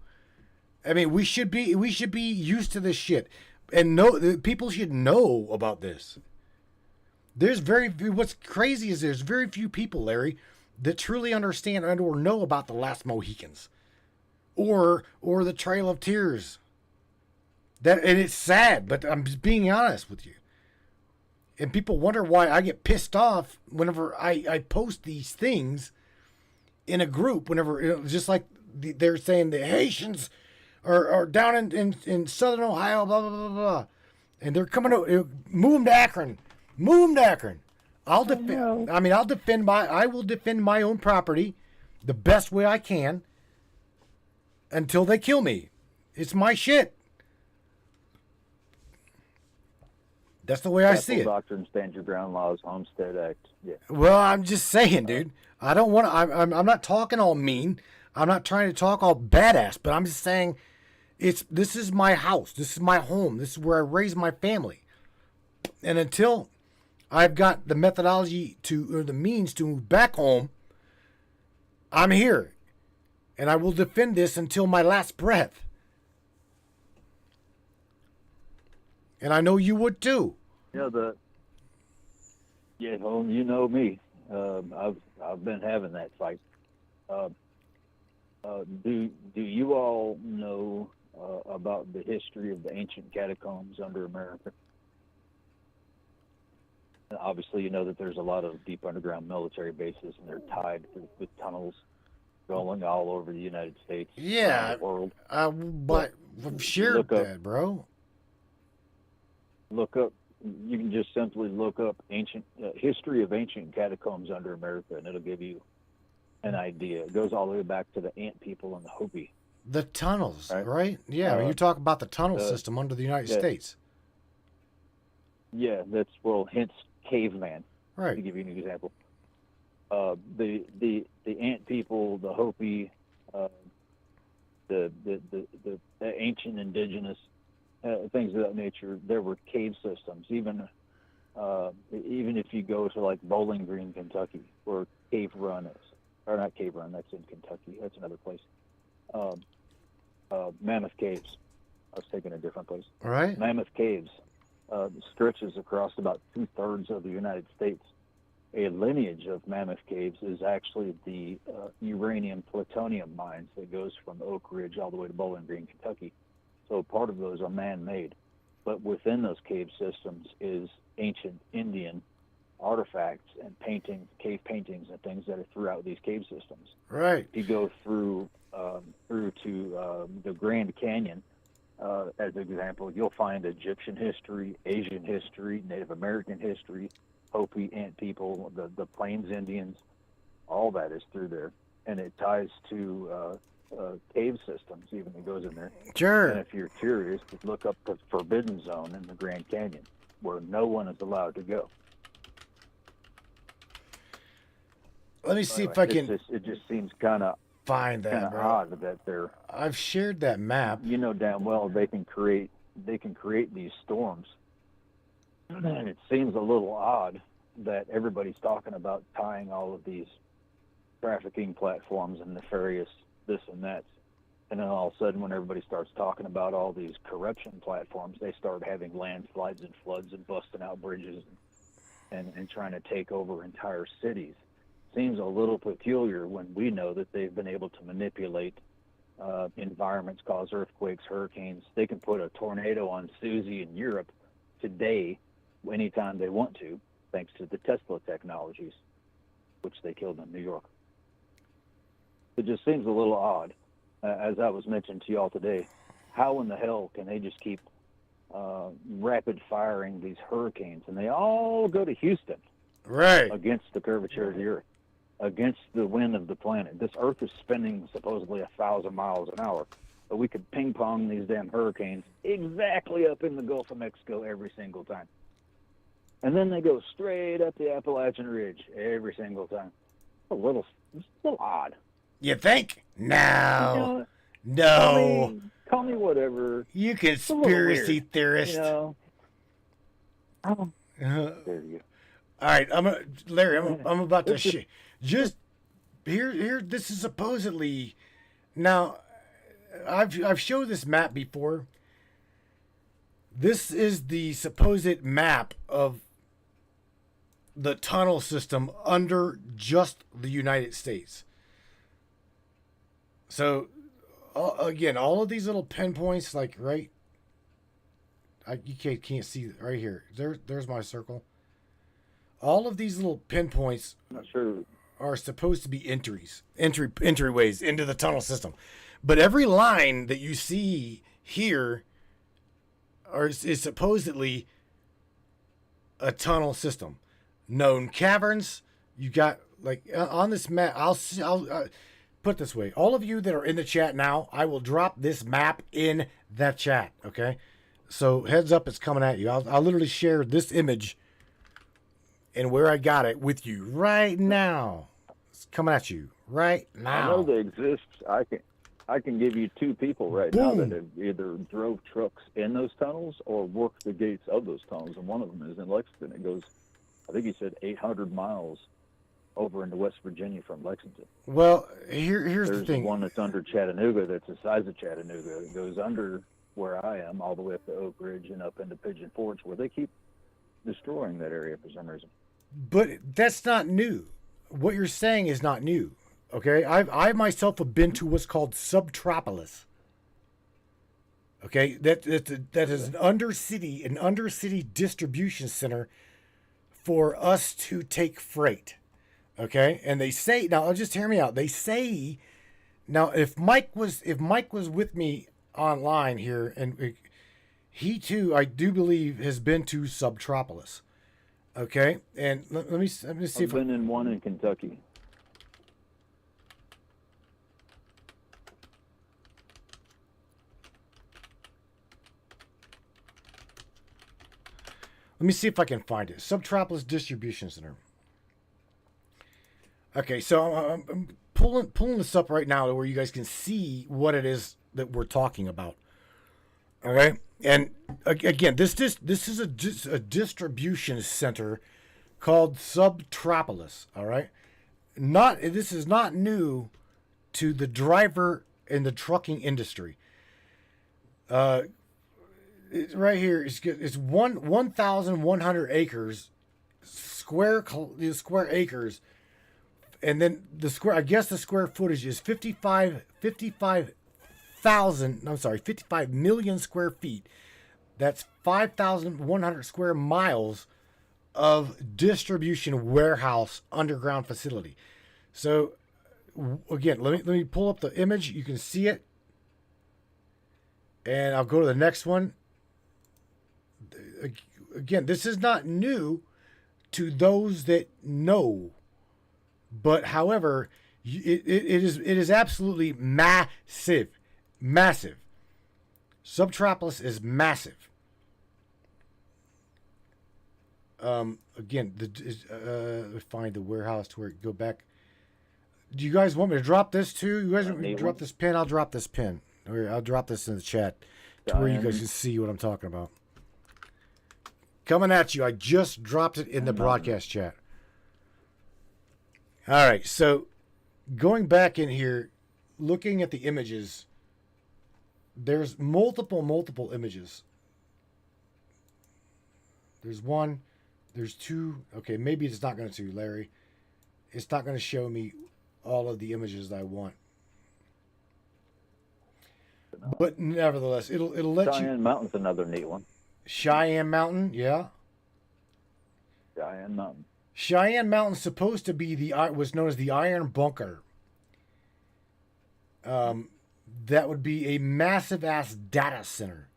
I mean, we should be used to this shit, and people should know about this. What's crazy is there's very few people, Larry, that truly understand and or know about the Last Mohicans, or the Trail of Tears. And it's sad, but I'm just being honest with you. And people wonder why I get pissed off whenever I post these things in a group. Whenever just like they're saying the Haitians are down in southern Ohio, blah blah blah blah, and they're coming to move them to Akron. Move them to Akron. I'll defend. I will defend my own property the best way I can until they kill me. It's my shit. That's the way I see Capital it. Doctrine, Stand Your Ground Laws, Homestead Act. Yeah. Well, I'm just saying, dude. I don't want to. I'm not talking all mean. I'm not trying to talk all badass. But I'm just saying, this is my house. This is my home. This is where I raise my family. And until I've got the methodology or the means to move back home, I'm here, and I will defend this until my last breath. And I know you would too. Well, you know me. I've been having that fight. Do you all know about the history of the ancient catacombs under America? Obviously, you know that there's a lot of deep underground military bases, and they're tied with tunnels going all over the United States, Yeah, around the world. but I've shared that, bro. Look up. You can just simply look up ancient history of ancient catacombs under America, and it'll give you an idea. It goes all the way back to the Ant people and the Hopi. The tunnels, right? Yeah, when you talk about the tunnel system under the United States. Yeah, hence caveman. Right. To give you an example, the Ant people, the Hopi, the ancient indigenous things of that nature. There were cave systems. Even if you go to like Bowling Green, Kentucky, where Cave Run is, or not Cave Run, that's in Kentucky. That's another place. Mammoth Caves. I was taking a different place. All right. Mammoth Caves stretches across about 2/3 of the United States. A lineage of Mammoth Caves is actually the uranium plutonium mines that goes from Oak Ridge all the way to Bowling Green, Kentucky. So part of those are man-made. But within those cave systems is ancient Indian artifacts and paintings, cave paintings and things that are throughout these cave systems. Right. If you go through to the Grand Canyon, as an example, you'll find Egyptian history, Asian history, Native American history, Hopi Ant people, the Plains Indians, all that is through there. And it ties to cave systems, even it goes in there. Sure. And if you're curious, look up the Forbidden Zone in the Grand Canyon, where no one is allowed to go. Let me see if I can. It just seems kind of find that, bro. odd that they're. I've shared that map. You know damn well they can create these storms, and it seems a little odd that everybody's talking about tying all of these trafficking platforms and nefarious this and that, and then all of a sudden, when everybody starts talking about all these corruption platforms, they start having landslides and floods and busting out bridges and trying to take over entire cities. Seems a little peculiar when we know that they've been able to manipulate environments, cause earthquakes, hurricanes. They can put a tornado on Susie in Europe today, anytime they want to, thanks to the Tesla technologies, which they killed in New York. It just seems a little odd, as I was mentioned to y'all today. How in the hell can they just keep rapid firing these hurricanes, and they all go to Houston, right, against the curvature of the Earth, against the wind of the planet? This Earth is spinning supposedly 1,000 miles an hour, but we could ping pong these damn hurricanes exactly up in the Gulf of Mexico every single time, and then they go straight up the Appalachian Ridge every single time. It's a little odd. You think? No. No. Call me whatever. You conspiracy theorist. You know. Oh. There you go. All right, Larry. I'm about to just here. This is supposedly. Now, I've showed this map before. This is the supposed map of the tunnel system under just the United States. So, again, all of these little pinpoints, like right, you can't see right here. There's my circle. All of these little pinpoints are supposed to be entryways into the tunnel system. But every line that you see here is supposedly a tunnel system. Known caverns. You got like on this map. I'll put it this way. All of you that are in the chat now, I will drop this map in that chat. Okay. So heads up, it's coming at you. I'll literally share this image and where I got it with you right now. It's coming at you right now. I know they exist. I can give you 2 people right now that Boom. have either drove trucks in those tunnels or worked the gates of those tunnels, and one of them is in Lexington. It goes, I think he said 800 miles over into West Virginia from Lexington. Well, here's There's the thing. one that's under Chattanooga that's the size of Chattanooga. It goes under where I am all the way up to Oak Ridge and up into Pigeon Forge, where they keep destroying that area for some reason. But that's not new. What you're saying is not new. Okay, I myself have been to what's called Subtropolis. Okay, that is an undercity distribution center for us to take freight. Okay, and they say now, just hear me out. They say now if Mike was with me online here, and he too, I do believe, has been to Subtropolis. Okay, and let me see I've if been in one in Kentucky. Let me see if I can find it. Subtropolis Distribution Center. Okay, so I'm pulling this up right now to where you guys can see what it is that we're talking about. All right, and again, this is a distribution center called Subtropolis. All right, this is not new to the driver in the trucking industry. Right here it's 1,100 acres, square acres, and then the square footage is 55 million square feet. That's 5,100 square miles of distribution warehouse underground facility. So again, let me pull up the image. You can see it, and I'll go to the next one. Again, this is not new to those that know, but however, it is absolutely massive. Subtropolis is massive. Again, find the warehouse to where it go back. Do you guys want me to drop this too? You guys want me to drop this pin? I'll drop this pin. Or I'll drop this in the chat to where you guys can see what I'm talking about. Coming at you. I just dropped it in the broadcast chat. All right. So going back in here, looking at the images, there's multiple images. There's one. There's two. Okay, maybe it's not going to, Larry. It's not going to show me all of the images that I want. But nevertheless, it'll let you. Cheyenne Mountain's another neat one. Cheyenne Mountain, yeah. Cheyenne Mountain. Cheyenne Mountain's supposed to be was known as the Iron Bunker. That would be a massive ass data center.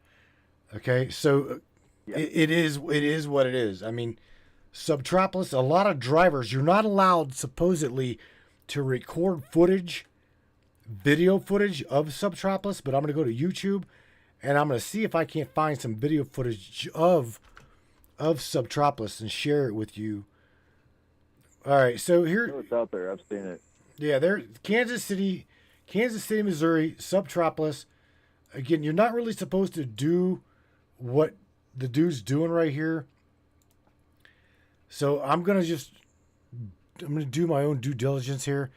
Okay, so Yeah. it is what it is. I mean, Subtropolis, a lot of drivers, you're not allowed supposedly to record video footage of Subtropolis, but I'm going to go to YouTube and I'm going to see if I can't find some video footage of Subtropolis and share it with you. All right, so here It's out there. I've seen it. yeah, there, Kansas City, Missouri, Subtropolis. Again, you're not really supposed to do what the dude's doing right here. So I'm gonna do my own due diligence here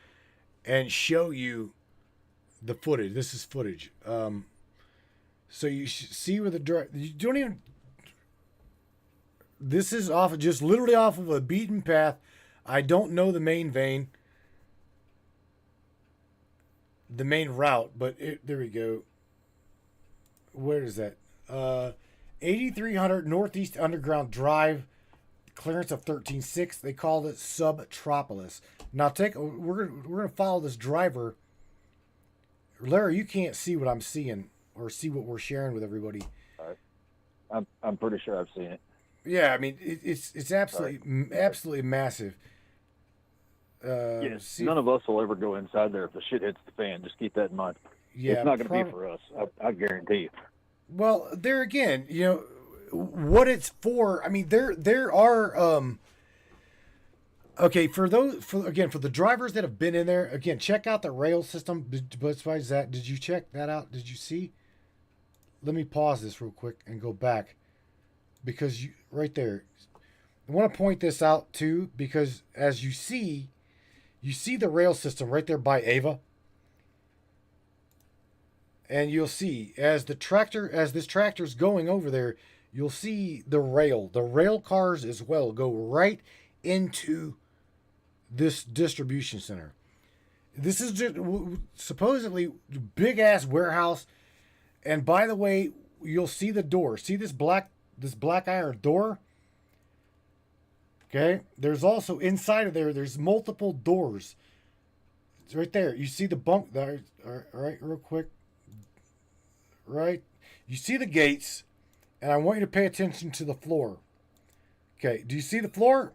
and show you the footage. This is footage. So you see where you don't even. This is literally off of a beaten path. I don't know the main vein, the main route, but there we go. Where is that? 8300 Northeast Underground Drive, clearance of 13.6. They called it Subtropolis. Now we're gonna follow this driver. Larry, you can't see what I'm seeing or see what we're sharing with everybody. I'm pretty sure I've seen it. Yeah, I mean it's absolutely massive. Yes. None of us will ever go inside there if the shit hits the fan. Just keep that in mind. Yeah, it's not going to be for us. I guarantee you. Well, there again, what it's for. I mean, there are okay, for the drivers that have been in there, again, check out the rail system. Besides that, did you check that out? Did you see? Let me pause this real quick and go back, because right there, I want to point this out too, because as you see the rail system right there by Ava, and you'll see as this tractor's going over there, you'll see the rail cars as well go right into this distribution center. This is just supposedly big ass warehouse. And by the way, you'll see the door. See this black iron door? Okay. There's also inside of there's multiple doors. It's right there. You see the bunk there. All right, real quick. Right. You see the gates, and I want you to pay attention to the floor. Okay. Do you see the floor?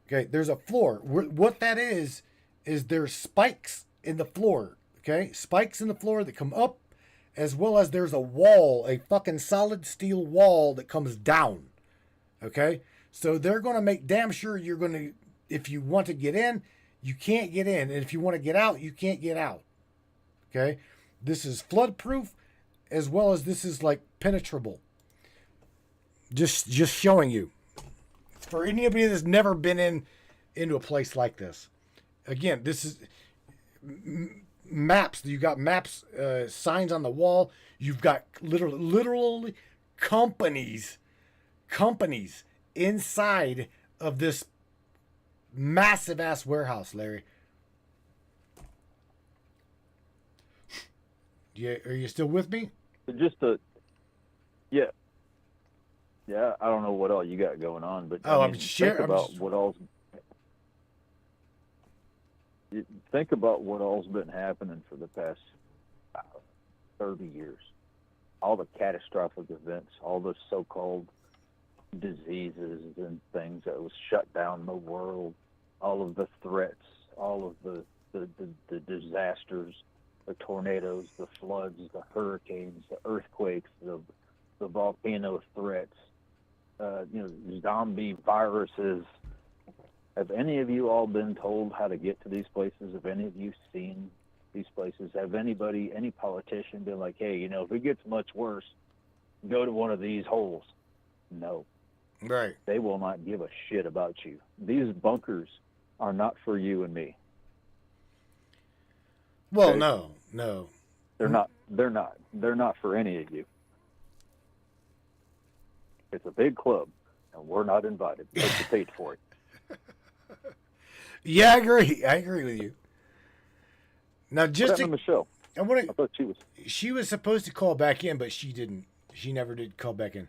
Okay. There's a floor. What that is there's spikes in the floor. Okay. Spikes in the floor that come up, as well as there's a wall, a fucking solid steel wall that comes down. Okay? So they're going to make damn sure if you want to get in, you can't get in. And if you want to get out, you can't get out. Okay? This is flood proof, as well as this is like penetrable. Just showing you. For anybody that's never been into a place like this. Again, this is maps. You got maps, signs on the wall. You've got literally companies inside of this massive ass warehouse, Larry. Are you still with me? Yeah. I don't know what all you got going on, but think about what all's been happening for the past 30 years. All the catastrophic events, all the so-called diseases and things that was shut down the world, all of the threats, all of the disasters, the tornadoes, the floods, the hurricanes, the earthquakes, the volcano threats, zombie viruses. Have any of you all been told how to get to these places? Have any of you seen these places? Have any politician been like, hey, if it gets much worse, go to one of these holes? No. Right. They will not give a shit about you. These bunkers are not for you and me. Well, okay? No. They're not for any of you. It's a big club, and we're not invited. But you paid for it. Yeah, I agree with you. Now, just to Michelle, I thought she was supposed to call back in, but she didn't. She never did call back in.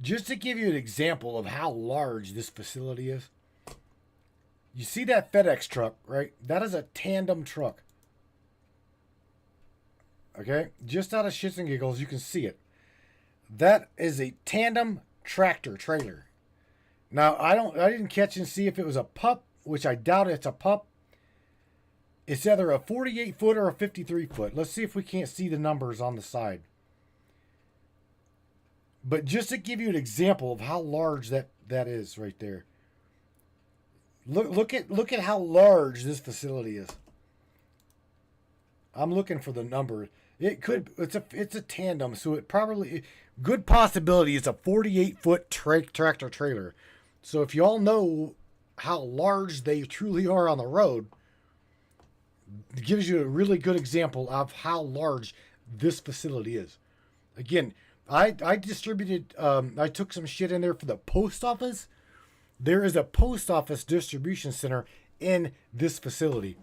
Just to give you an example of how large this facility is. You see that FedEx truck, right? That is a tandem truck. Okay? Just out of shits and giggles, you can see it. That is a tandem tractor trailer. Now, I didn't catch and see if it was a pup, which I doubt it's a pup. It's either a 48-foot or a 53-foot. Let's see if we can't see the numbers on the side. But just to give you an example of how large that is right there. Look at how large this facility is. I'm looking for the number. It's a tandem, so it probably good possibility it's a 48-foot tractor trailer. So if you all know how large they truly are on the road, it gives you a really good example of how large this facility is. Again, I distributed, I took some shit in there for the post office. There is a post office distribution center in this facility.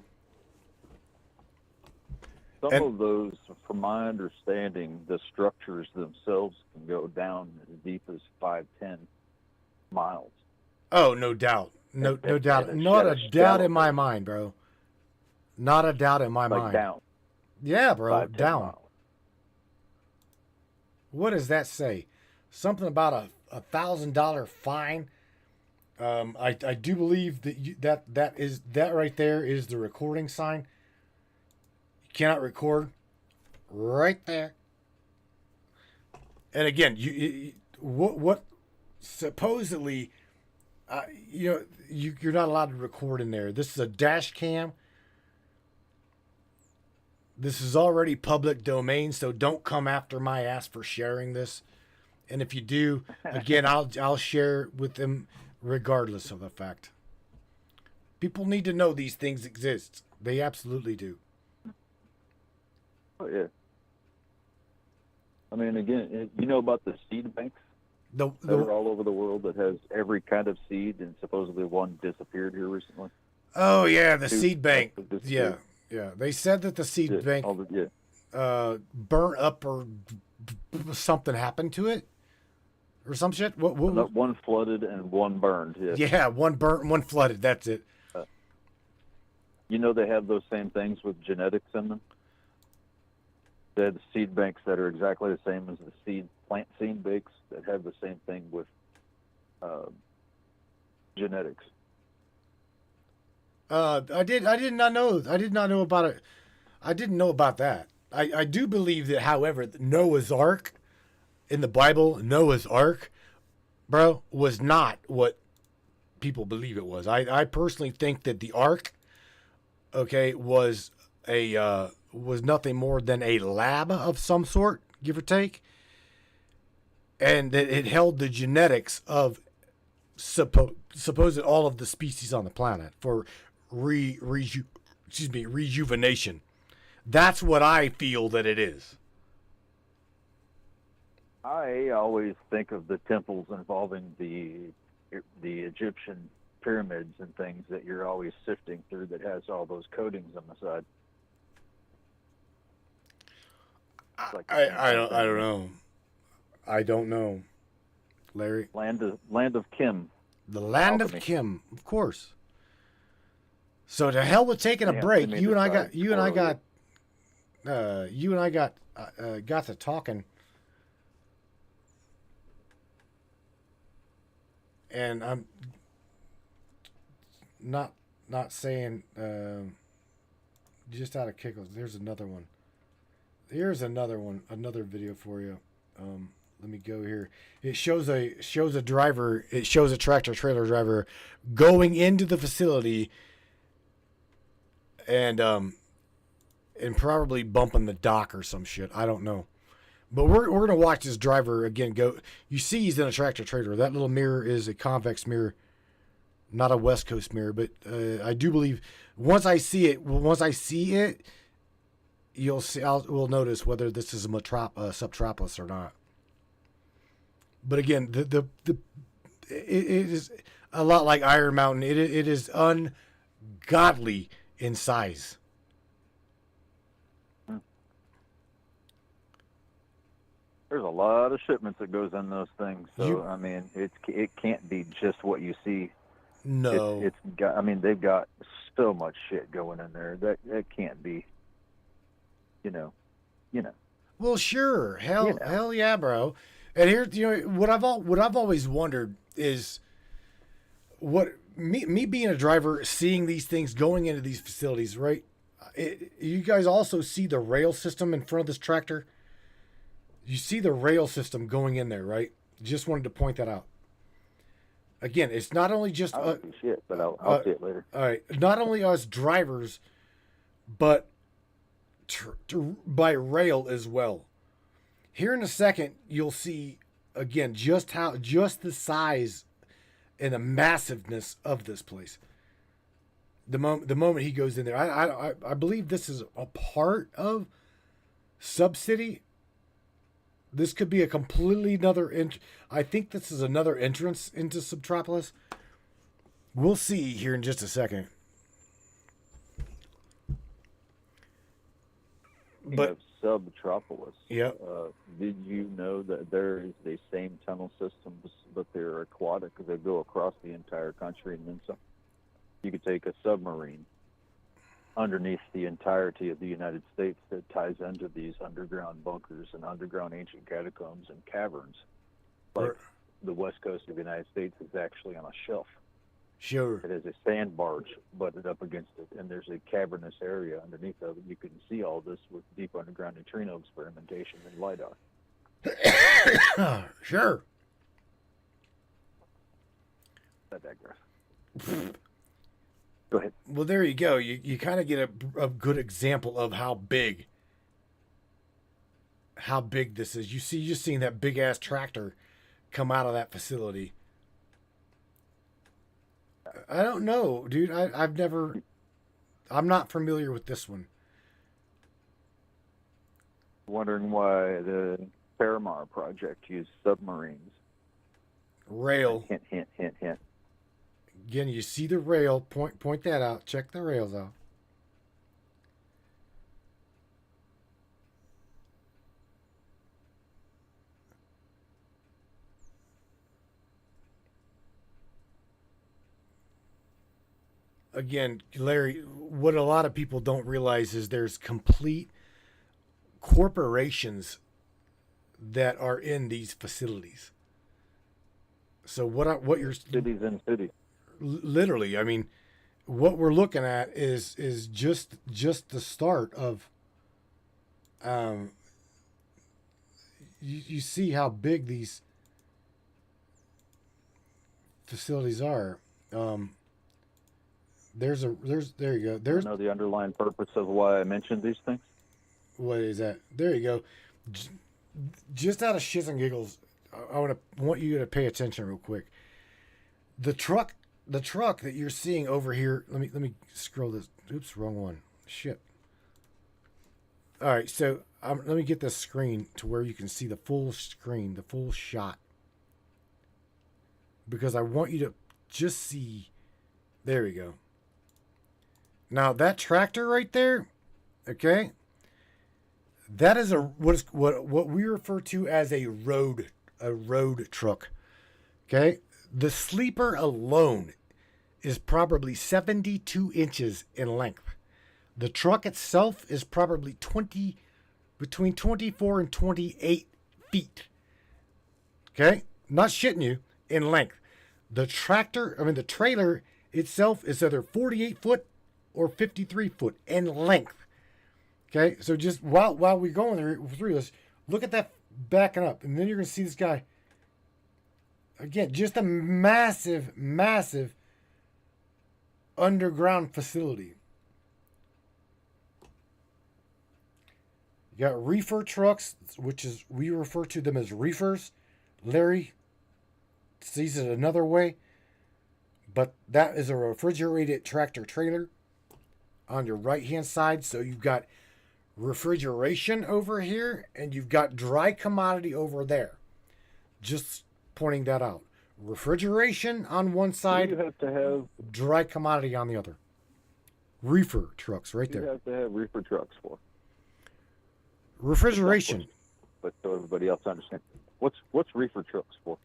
Some of those, from my understanding, the structures themselves can go down as deep as 5-10 miles. Oh, no doubt. No doubt. Not a doubt in my mind, bro. Not a doubt in my mind. Down. Yeah, bro. 5-10 down. miles. What does that say? Something about a $1,000 fine. I do believe that right there is the recording sign. You cannot record right there. And again, what supposedly, you're not allowed to record in there. This is a dash cam. This is already public domain, so don't come after my ass for sharing this. And if you do, again, I'll share with them regardless of the fact. People need to know these things exist. They absolutely do. Oh yeah. I mean, again, you know about the seed banks that are all over the world that has every kind of seed, and supposedly one disappeared here recently. Oh yeah, the seed bank. Yeah. They said that the seed bank burnt up or something happened to it, or some shit. What? One flooded and one burned. Yeah, one burnt and one flooded. That's it. You know they have those same things with genetics in them. They have seed banks that are exactly the same as the plant seed banks that have the same thing with genetics. I did not know. I did not know about it. I didn't know about that. I do believe that, however, Noah's Ark in the Bible, Noah's Ark, bro, was not what people believe it was. I personally think that the Ark, okay, was nothing more than a lab of some sort, give or take, and that it held the genetics of supposed all of the species on the planet for rejuvenation. That's what I feel that it is. I always think of the temples involving the Egyptian pyramids and things that you're always sifting through that has all those coatings on the side. I don't know. I don't know, Larry. Land of Kim. The land of Kim, of course. So to hell with taking a break. You and I got to talking, and I'm not saying just out of kickles. There's another one. Another video for you. Let me go here. It shows a driver. It shows a tractor trailer driver going into the facility and probably bumping the dock or some shit. I don't know. But we're gonna watch this driver again go. You see, he's in a tractor trailer. That little mirror is a convex mirror, not a West Coast mirror. But I do believe once I see it, you'll see. We'll notice whether this is a subtropolis or not. But again, it is a lot like Iron Mountain. It is ungodly in size. There's a lot of shipments that goes in those things. So I mean, it can't be just what you see. No, it's got. I mean, they've got so much shit going in there that can't be. You know. Well, sure, hell yeah, bro. And here, what I've always wondered is what me being a driver, seeing these things going into these facilities, right? You guys also see the rail system in front of this tractor. You see the rail system going in there, right? Just wanted to point that out. Again, it's not only just I don't see shit, but I'll see it later. All right, not only us drivers, but by rail as well. Here in a second, you'll see again just the size and the massiveness of this place. The moment he goes in there, I believe this is a part of Sub-City. This could be a completely another. I think this is another entrance into Subtropolis. We'll see here in just a second. But Subtropolis. Yeah. Did you know that there is the same tunnel systems, but they're aquatic? They go across the entire country and then some. You could take a submarine underneath the entirety of the United States that ties into these underground bunkers and underground ancient catacombs and caverns. Like the west coast of the United States is actually on a shelf. Sure. It has a sand barge butted up against it, and there's a cavernous area underneath of it. You can see all this with deep underground neutrino experimentation and LiDAR. Sure. I digress. Go ahead. Well, there you go. You kind of get a good example of how big this is. You just seen that big ass tractor come out of that facility. I don't know, dude. I'm not familiar with this one. Wondering why the Paramar project used submarines. Rail. Hint, hint, hint, hint. Again, you see the rail. Point that out. Check the rails out. Again, Larry, what a lot of people don't realize is there's complete corporations that are in these facilities. So what you're Cities and cities. literally, I mean, what we're looking at is just the start of you see how big these facilities are. There you go. There's I know the underlying purpose of why I mentioned these things. what is that? There you go. Just out of shits and giggles, I want you to pay attention real quick. The truck that you're seeing over here. Let me scroll this. Oops, wrong one. Shit. All right, so let me get this screen to where you can see the full screen, the full shot, because I want you to just see. There we go. Now that tractor right there, okay, that is what we refer to as a road truck. Okay, the sleeper alone is probably 72 inches in length. The truck itself is probably between 24 and 28 feet. Okay, not shitting you, in length. The trailer itself is either 48 foot or 53 foot in length. Okay, so just while we're going through this, look at that backing up, and then you're gonna see this guy. Again, just a massive underground facility. You got reefer trucks, we refer to them as reefers. Larry sees it another way, but that is a refrigerated tractor trailer on your right hand side. So you've got refrigeration over here and you've got dry commodity over there. Just pointing that out. Refrigeration on one side, You have to have dry commodity on the other. Reefer trucks right you there. have to have reefer trucks for. Refrigeration. But so everybody else understands. What's reefer trucks for?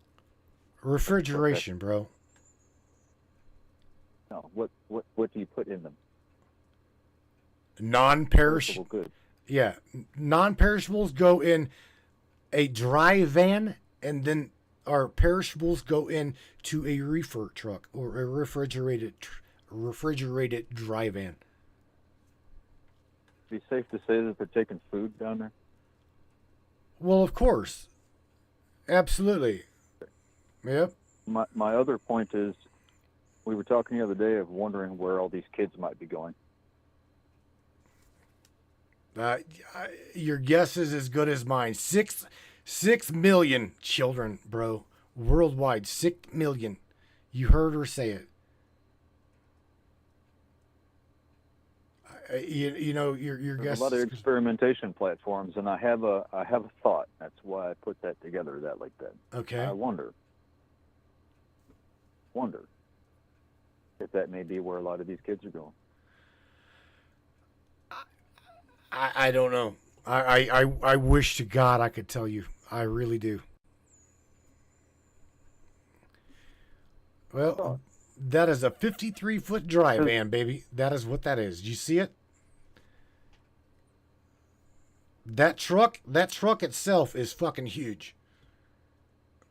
Refrigeration, bro. No, what do you put in them? Non-perishable. Good. Yeah, non-perishables go in a dry van, and then our perishables go into a reefer truck or a refrigerated dry van. Be safe to say that they're taking food down there. Well, of course, absolutely. Yep. My other point is, we were talking the other day of wondering where all these kids might be going. Your guess is as good as mine. 6 million children, bro, worldwide. 6 million. You heard her say it. You know your There's guess. a lot of experimentation platforms, and I have a thought. That's why I put that together like that. Okay. I wonder if that may be where a lot of these kids are going. I don't know. I wish to God I could tell you. I really do. Well, that is a 53-foot dry van, baby. That is what that is. Do you see it? That truck itself is fucking huge.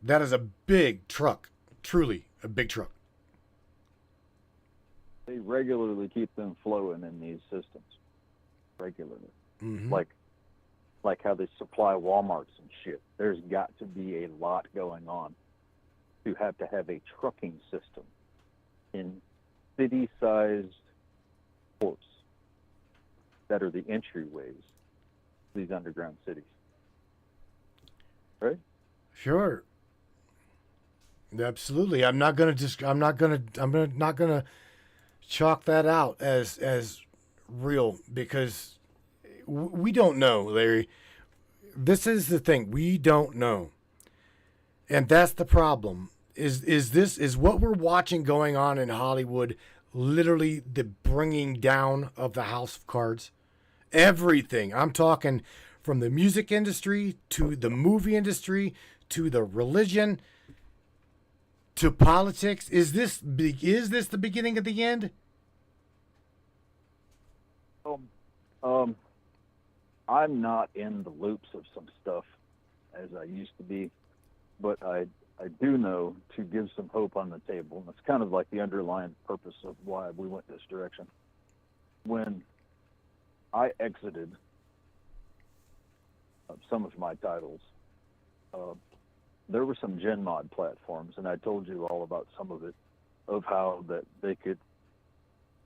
That is a big truck. Truly a big truck. They regularly keep them flowing in these systems. Regularly. Mm-hmm. Like like how they supply Walmarts and shit. There's got to be a lot going on to have a trucking system in city-sized ports that are the entryways to these underground cities. Right? Sure. Absolutely. I'm not gonna chalk that out as real, because we don't know, Larry. This is the thing. We don't know. And that's the problem. Is what we're watching going on in Hollywood literally the bringing down of the house of cards? Everything. I'm talking from the music industry to the movie industry to the religion to politics. Is this the beginning of the end? I'm not in the loops of some stuff as I used to be, but I do know to give some hope on the table, and it's kind of like the underlying purpose of why we went this direction. When I exited some of my titles, there were some Gen Mod platforms, and I told you all about some of it, of how that they could,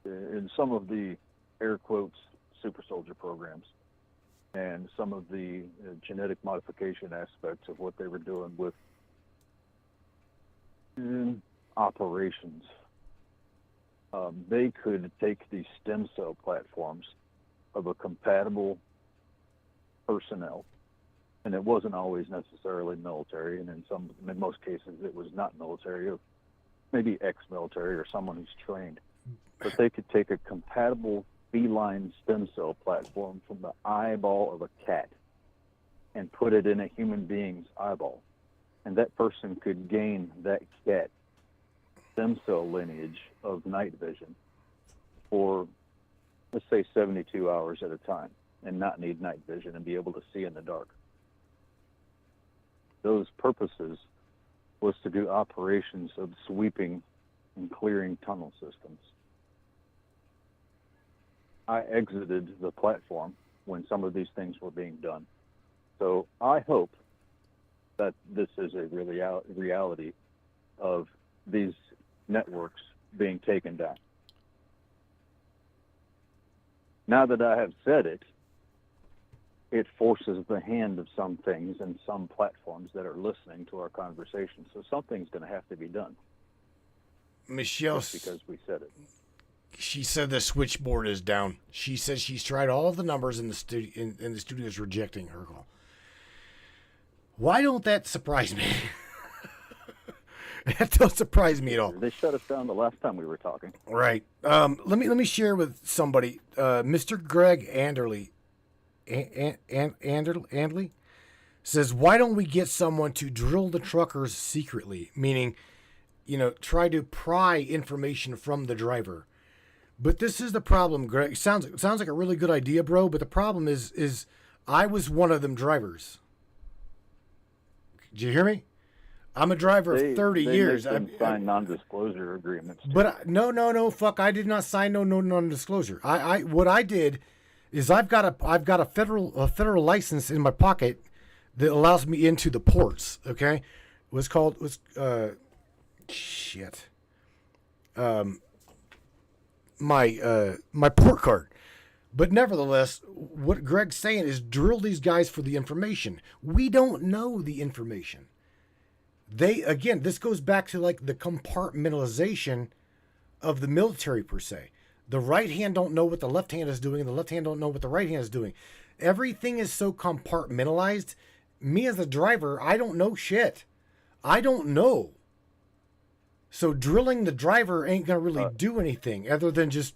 in some of the air quotes, super soldier programs, and some of the genetic modification aspects of what they were doing with operations, they could take these stem cell platforms of a compatible personnel, and it wasn't always necessarily military, and in most cases it was not military, maybe ex-military or someone who's trained, but they could take a compatible feline stem cell platform from the eyeball of a cat and put it in a human being's eyeball, and that person could gain that cat stem cell lineage of night vision for, let's say, 72 hours at a time, and not need night vision and be able to see in the dark. Those purposes was to do operations of sweeping and clearing tunnel systems. I exited the platform when some of these things were being done. So I hope that this is a reality of these networks being taken down. Now that I have said it, it forces the hand of some things and some platforms that are listening to our conversation. So something's going to have to be done. Michelle, just because we said it. She said the switchboard is down. She says she's tried all of the numbers in the studio, and the studio is rejecting her call. Why don't that surprise me? That don't surprise me at all. They shut us down the last time we were talking. Right. Let me share with somebody. Mr. Greg Anderley. Anderley says, why don't we get someone to drill the truckers secretly? Meaning, try to pry information from the driver. But this is the problem, Greg. Sounds like a really good idea, bro. But the problem is I was one of them drivers. Did you hear me? I'm a driver of 30 years. I signed non-disclosure agreements. But no, fuck! I did not sign no non-disclosure. What I did is I've got a federal license in my pocket that allows me into the ports. Okay, my port card. But nevertheless, what Greg's saying is drill these guys for the information. We don't know the information. This goes back to like the compartmentalization of the military per se. The right hand don't know what the left hand is doing, and the left hand don't know what the right hand is doing. Everything is so compartmentalized. Me as a driver, I don't know shit. I don't know. So drilling the driver ain't gonna really do anything other than just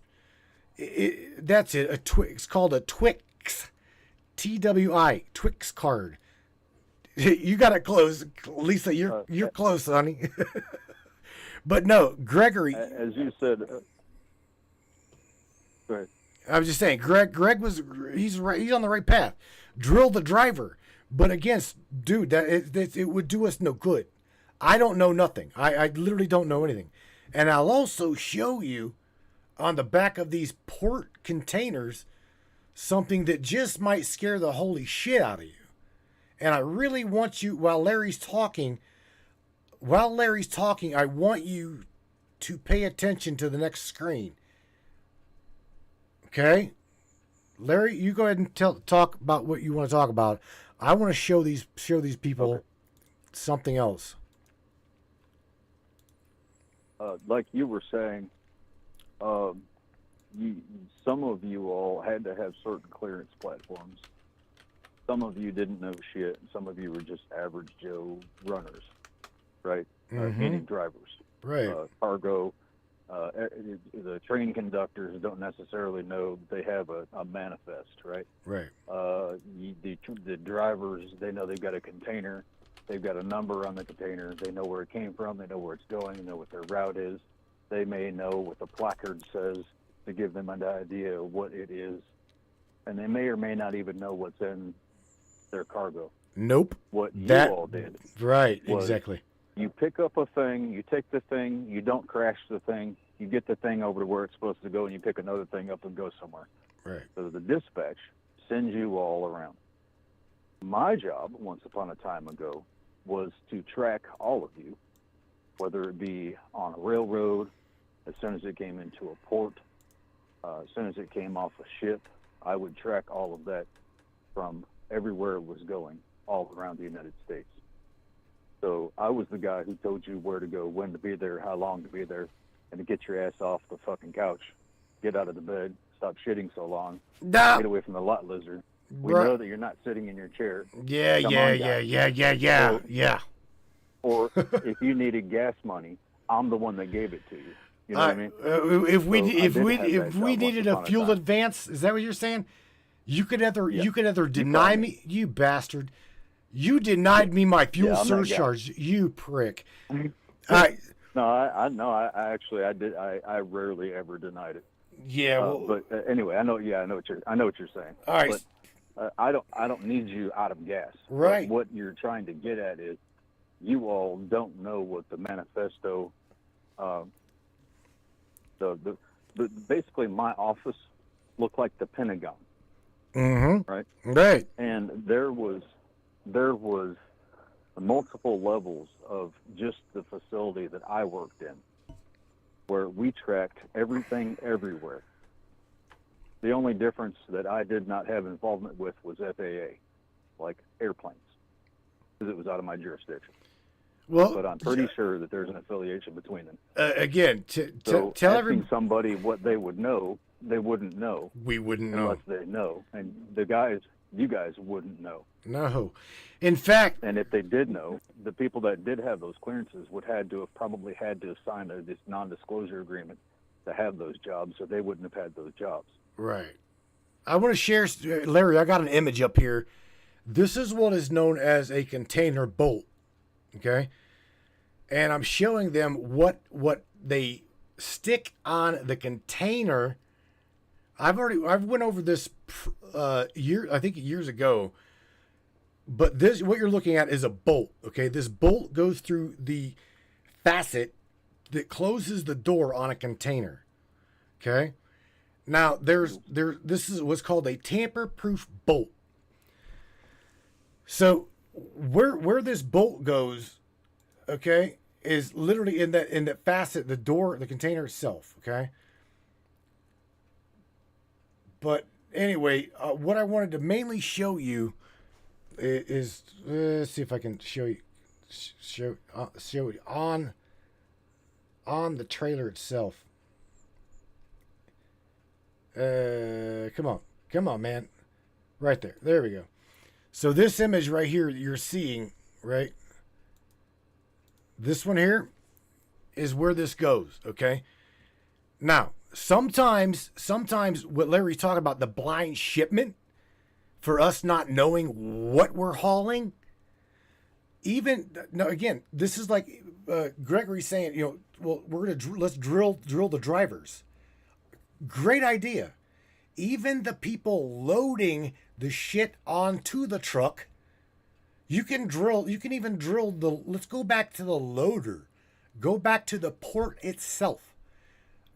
that's it. It's called a Twix, TWI, Twix card. You got it close, Lisa. You're close, honey. But no, Gregory. As you said. Go ahead. I was just saying, Greg he's right. He's on the right path. Drill the driver, but dude, it would do us no good. I don't know nothing. I literally don't know anything, and I'll also show you on the back of these port containers something that just might scare the holy shit out of you. And I really want you, while Larry's talking, I want you to pay attention to the next screen. Okay? Larry, you go ahead and talk about what you want to talk about. I want to show these people something else. Like you were saying, some of you all had to have certain clearance platforms. Some of you didn't know shit. Some of you were just average Joe runners, right? Meaning drivers. Right. Cargo. The train conductors don't necessarily know they have a manifest, right? Right. The drivers, they know they've got a container. They've got a number on the container. They know where it came from. They know where it's going. They know what their route is. They may know what the placard says to give them an idea of what it is. And they may or may not even know what's in their cargo. Nope. What you all did. Right, exactly. You pick up a thing, you take the thing, you don't crash the thing, you get the thing over to where it's supposed to go, and you pick another thing up and go somewhere. Right. So the dispatch sends you all around. My job, once upon a time ago, was to track all of you, whether it be on a railroad, as soon as it came into a port, as soon as it came off a ship. I would track all of that from everywhere it was going, all around the United States. So I was the guy who told you where to go, when to be there, how long to be there, and to get your ass off the fucking couch, get out of the bed, stop shitting so long, get away from the lot lizard. We know that you're not sitting in your chair. Yeah. Or if you needed gas money, I'm the one that gave it to you. You know what I mean? If we needed a fuel advance, is that what you're saying? You could either deny me, you bastard. You denied me my fuel surcharge, you prick. No, I did. I rarely ever denied it. Yeah, but anyway, I know what you're saying. All right. But I don't need you out of gas. Right. But what you're trying to get at is, you all don't know what the manifesto. Basically, my office looked like the Pentagon. Mm-hmm. Right. Right. And there was multiple levels of just the facility that I worked in, where we tracked everything everywhere. The only difference that I did not have involvement with was FAA, like airplanes, because it was out of my jurisdiction. Well, but I'm pretty sure that there's an affiliation between them. Again, so tell asking somebody what they would know, they wouldn't know. We wouldn't know unless they know, and you guys wouldn't know. No, in fact, and if they did know, the people that did have those clearances would have probably had to sign this non-disclosure agreement to have those jobs, so they wouldn't have had those jobs. Right. I want to share, Larry. I got an image up here. This is what is known as a container bolt. Okay, and I'm showing them what they stick on the container. I've went over this years ago, but what you're looking at is a bolt. Okay, this bolt goes through the facet that closes the door on a container. Okay, now this is what's called a tamper-proof bolt. So where this bolt goes, okay, is literally in that facet, the door, the container itself, okay? But anyway, what I wanted to mainly show you is let's see if I can show it on the trailer itself. Come on, man. Right there. There we go. So this image right here you're seeing, right? This one here is where this goes, okay? Now, sometimes what Larry's talking about, the blind shipment, for us not knowing what we're hauling, again, this is like Gregory's saying, well, let's drill the drivers. Great idea. Even the people loading the shit onto the truck, you can even drill let's go back to the loader. Go back to the port itself.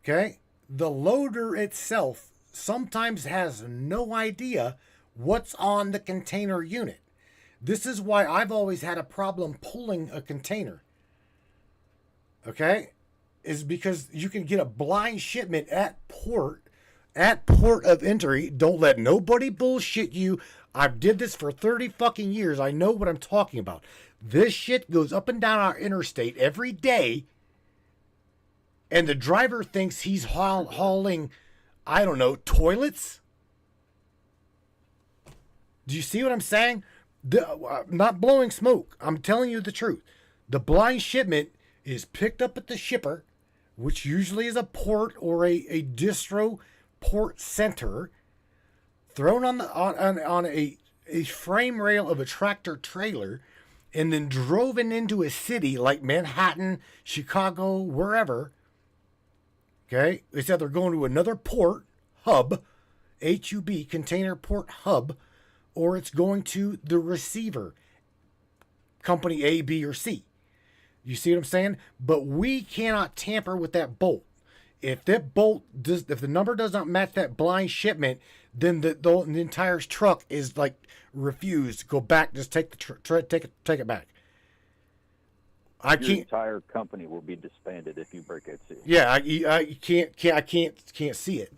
Okay? The loader itself sometimes has no idea what's on the container unit. This is why I've always had a problem pulling a container. Okay? Is because you can get a blind shipment at port of entry. Don't let nobody bullshit you. I've did this for 30 fucking years. I know what I'm talking about. This shit goes up and down our interstate every day. And the driver thinks he's hauling, I don't know, toilets? Do you see what I'm saying? Not blowing smoke. I'm telling you the truth. The blind shipment is picked up at the shipper, which usually is a port or a distro port center, thrown on a frame rail of a tractor trailer, and then driven into a city like Manhattan, Chicago, wherever. Okay? It's either going to another port, hub, HUB, container port hub, or it's going to the receiver, company A, B, or C. You see what I'm saying? But we cannot tamper with that bolt. If that bolt does, if the number does not match that blind shipment, then the entire truck is like refused. Go back. Just take take it back. Your entire company will be disbanded if you break that seal. Yeah, I can't see it.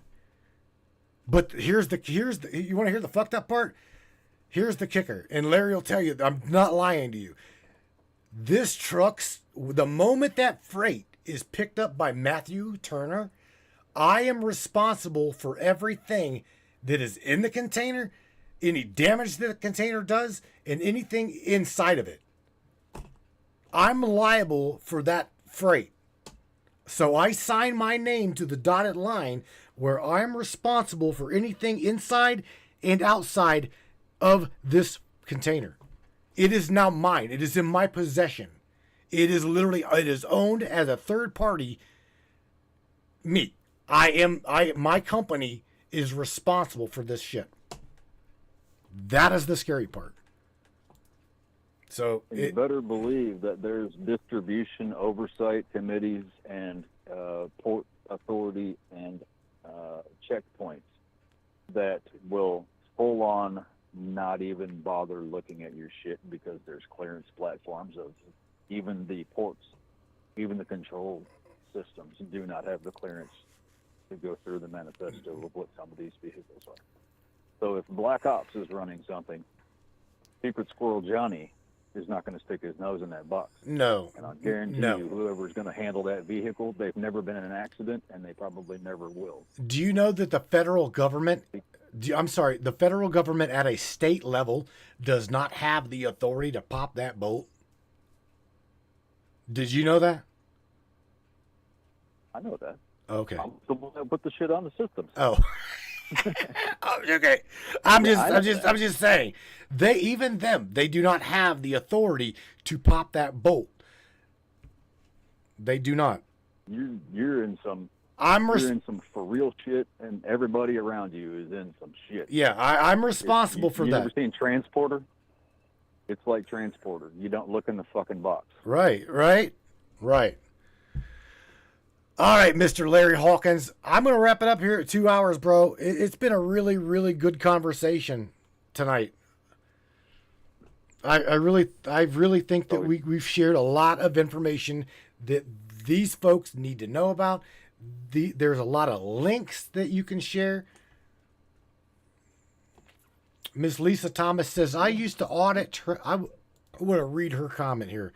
But here's the you want to hear the fucked up part? Here's the kicker, and Larry will tell you, I'm not lying to you. This the moment that freight is picked up by Matthew Turner, I am responsible for everything that is in the container, any damage that the container does, and anything inside of it. I'm liable for that freight. So I sign my name to the dotted line where I'm responsible for anything inside and outside of this container. It is now mine. It is in my possession. It is owned as a third party. Me. My company is responsible for this shit. That is the scary part. So you better believe that there's distribution oversight committees and port authority and checkpoints that will full on not even bother looking at your shit because there's clearance platforms of even the ports, even the control systems do not have the clearance to go through the manifesto of what some of these vehicles are. So if Black Ops is running something, Secret Squirrel Johnny is not going to stick his nose in that box. No. And I guarantee you, whoever's going to handle that vehicle, they've never been in an accident, and they probably never will. Do you know that the federal government, the federal government at a state level does not have the authority to pop that bolt? Did you know that? I know that. Okay. I'm the one that put the shit on the system. Oh. Okay. I'm just saying. They do not have the authority to pop that bolt. They do not. You're in some you're in some for real shit, and everybody around you is in some shit. Yeah, I'm responsible for that. You ever seen Transporter? It's like Transporter. You don't look in the fucking box. Right. All right, Mr. Larry Hawkins. I'm going to wrap it up here at 2 hours, bro. It's been a really, really good conversation tonight. I really think that we've shared a lot of information that these folks need to know about. There's a lot of links that you can share. Miss Lisa Thomas says, I used to audit. I want to read her comment here.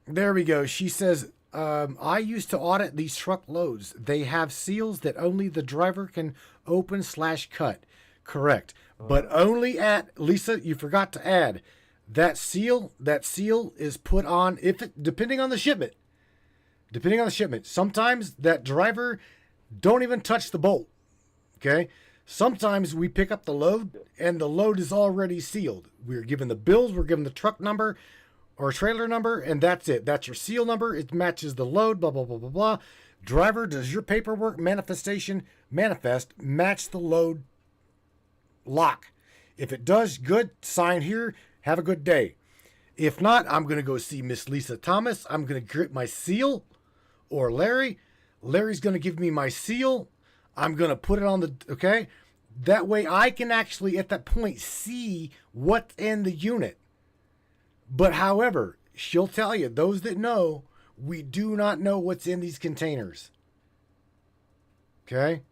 There we go. She says, I used to audit these truckloads. They have seals that only the driver can open/cut. Correct. But only at, Lisa, you forgot to add, that seal is put on, depending on the shipment. Sometimes that driver don't even touch the bolt. Okay. Sometimes we pick up the load and the load is already sealed. We're given the bills, we're given the truck number or trailer number, and that's it. That's your seal number. It matches the load, blah, blah, blah, blah, blah. Driver, does your paperwork manifest match the load lock? If it does, good, sign here, have a good day. If not, I'm going to go see Miss Lisa Thomas. I'm going to get my seal, or Larry. Larry's going to give me my seal. I'm going to put it on the, okay? That way I can actually at that point see what's in the unit. But however, she'll tell you, those that know, we do not know what's in these containers. Okay?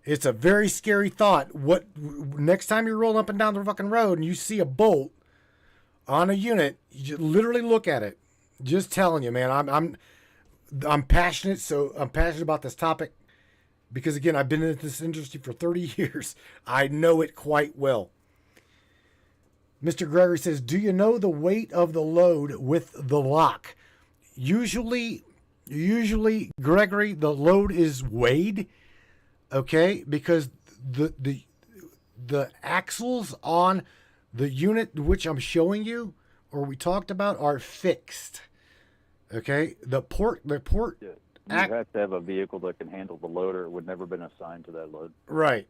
It's a very scary thought. What next time you roll up and down the fucking road and you see a bolt on a unit, you just literally look at it. Just telling you, man. I'm passionate, so I'm passionate about this topic because again, I've been in this industry for 30 years. I know it quite well. Mr. Gregory says, "Do you know the weight of the load with the lock?" Usually, Gregory, the load is weighed, okay, because the axles on the unit which I'm showing you, or we talked about, are fixed. Okay, the port. Yeah. You have to have a vehicle that can handle the load, or it would never been assigned to that load. Right.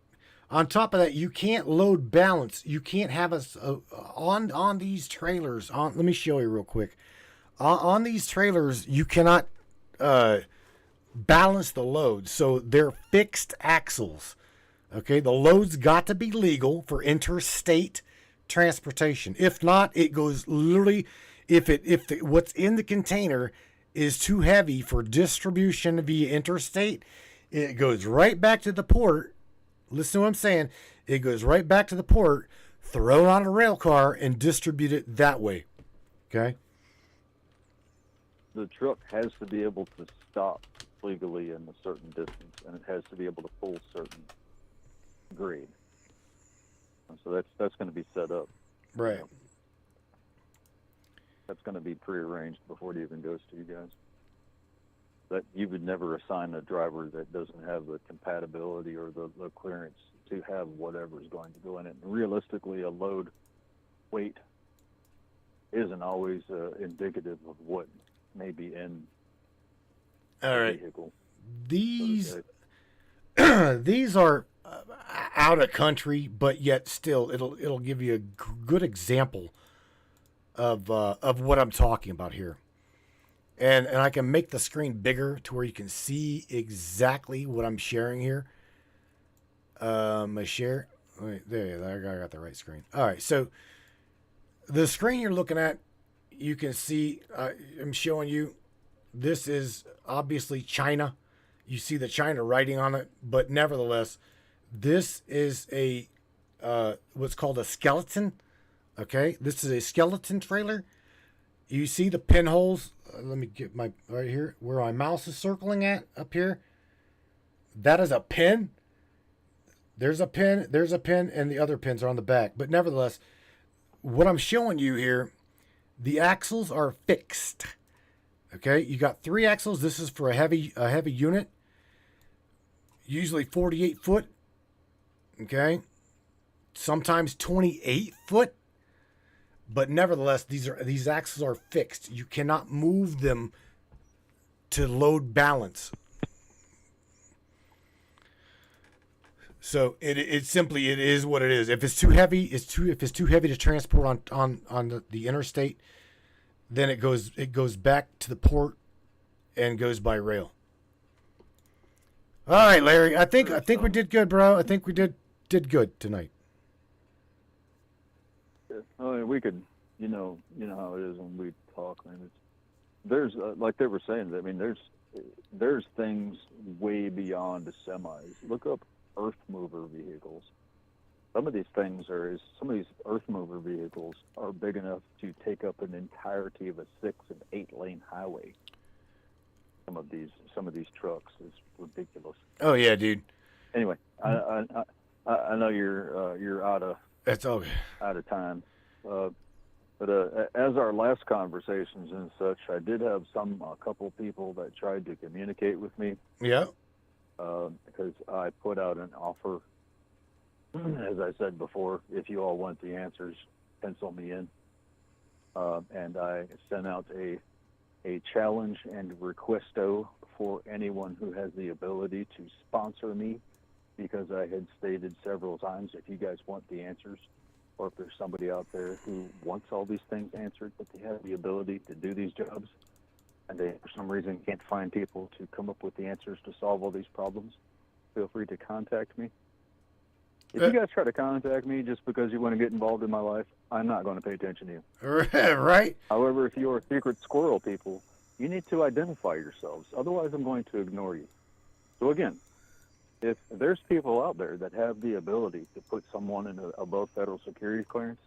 On top of that, you can't load balance. You can't have us on these trailers. Let me show you real quick. On these trailers, you cannot balance the load, so they're fixed axles. Okay, the load's got to be legal for interstate transportation. If not, it goes literally. What's in the container is too heavy for distribution via interstate, it goes right back to the port. Listen to what I'm saying. It goes right back to the port, thrown on a rail car, and distribute it that way. Okay? The truck has to be able to stop legally in a certain distance, and it has to be able to pull certain grade. And so that's going to be set up. Right. That's going to be prearranged before it even goes to you guys. That you would never assign a driver that doesn't have the compatibility or the clearance to have whatever is going to go in it. And realistically, a load weight isn't always indicative of what may be in the vehicle. These are out of country, but yet still it'll give you a good example of what I'm talking about here. And I can make the screen bigger to where you can see exactly what I'm sharing here. I share. Wait, there, I got the right screen. All right, so the screen you're looking at, you can see. I'm showing you. This is obviously China. You see the China writing on it, but nevertheless, this is a what's called a skeleton. Okay, this is a skeleton trailer. You see the pinholes. Let me get my right here where my mouse is circling at up here. That is a pin. There's a pin, and the other pins are on the back. But nevertheless, what I'm showing you here, the axles are fixed. Okay, you got 3 axles. This is for a heavy unit. Usually 48 foot. Okay, sometimes 28 foot. But nevertheless, these axles are fixed. You cannot move them to load balance. So it simply is what it is. If it's too heavy, if it's too heavy to transport on the interstate, then it goes back to the port and goes by rail. All right, Larry. I think we did good, bro. I think we did good tonight. I mean, we could, you know how it is when we talk. I mean, there's like they were saying. I mean, there's things way beyond the semis. Look up earth mover vehicles. Some of these earth mover vehicles are big enough to take up an entirety of a 6 and 8 lane highway. Some of these trucks is ridiculous. Oh yeah, dude. Anyway, I know you're out of. That's okay. Out of time. But as our last conversations and such, I did have a couple people that tried to communicate with me. Yeah. Because I put out an offer, as I said before, if you all want the answers, pencil me in. And I sent out a challenge and requesto for anyone who has the ability to sponsor me, because I had stated several times, if you guys want the answers, or if there's somebody out there who wants all these things answered, but they have the ability to do these jobs, and they, for some reason, can't find people to come up with the answers to solve all these problems, feel free to contact me. If you guys try to contact me just because you want to get involved in my life, I'm not going to pay attention to you. Right? However, if you're secret squirrel people, you need to identify yourselves. Otherwise, I'm going to ignore you. So again, if there's people out there that have the ability to put someone in above federal security clearance,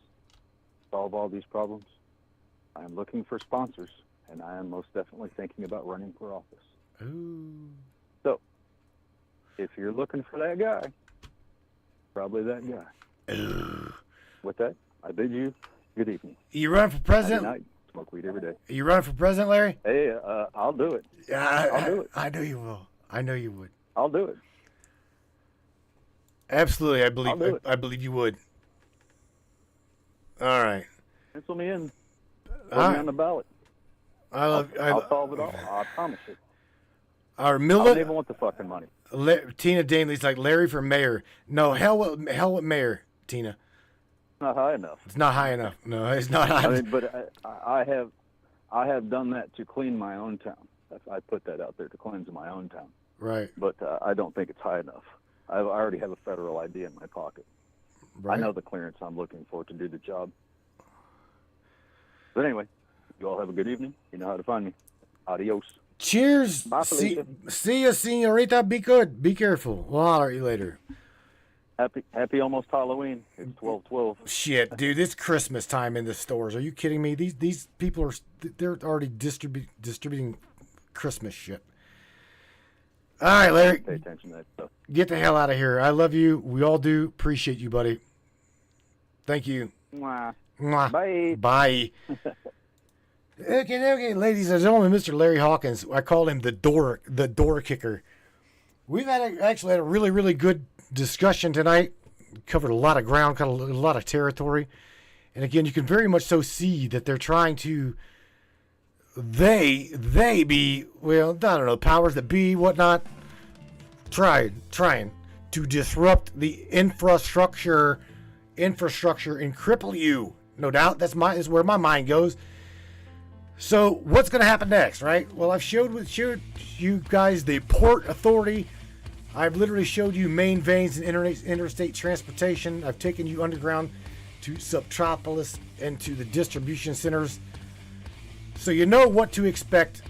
solve all these problems, I am looking for sponsors, and I am most definitely thinking about running for office. Ooh. So, if you're looking for that guy, probably that guy. Ooh. With that, I bid you good evening. You running for president? Night. Smoke weed every day. You running for president, Larry? Hey, I'll do it. Yeah, I'll do it. I know you will. I know you would. I'll do it. Absolutely, I'll do it. I believe you would. All right. Pencil me in. Put All me right. on the ballot. I'll solve it all. I promise you. Our I don't Milla, even want the fucking money. Tina Danley's like Larry for mayor. No, hell with mayor, Tina. It's not high enough. It's not high enough. No, it's not high I enough. mean, but I have done that to clean my own town. I put that out there to cleanse my own town. Right. But I don't think it's high enough. I already have a federal ID in my pocket. Right. I know the clearance I'm looking for to do the job. But anyway, you all have a good evening. You know how to find me. Adios. Cheers. Bye, Felicia. See ya, senorita. Be good. Be careful. We'll holler at you later. Happy almost Halloween. It's 12/12. Shit, dude, it's Christmas time in the stores. Are you kidding me? These people they're already distributing Christmas shit. All right, Larry. Pay attention to that stuff. Get the hell out of here. I love you. We all do. Appreciate you, buddy. Thank you. Mwah. Mwah. Bye. Bye. Okay, ladies and gentlemen, Mr. Larry Hawkins. I call him the door kicker. We've actually had a really, really good discussion tonight. Covered a lot of ground, covered a lot of territory. And again, you can very much so see that they're trying to, they be, well, I don't know, powers that be, whatnot, trying to disrupt the infrastructure and cripple you. No doubt, that's where my mind goes. So what's going to happen next, right? Well, I've showed you guys the Port Authority. I've literally showed you main veins and interstate transportation. I've taken you underground to Subtropolis and to the distribution centers. So you know what to expect.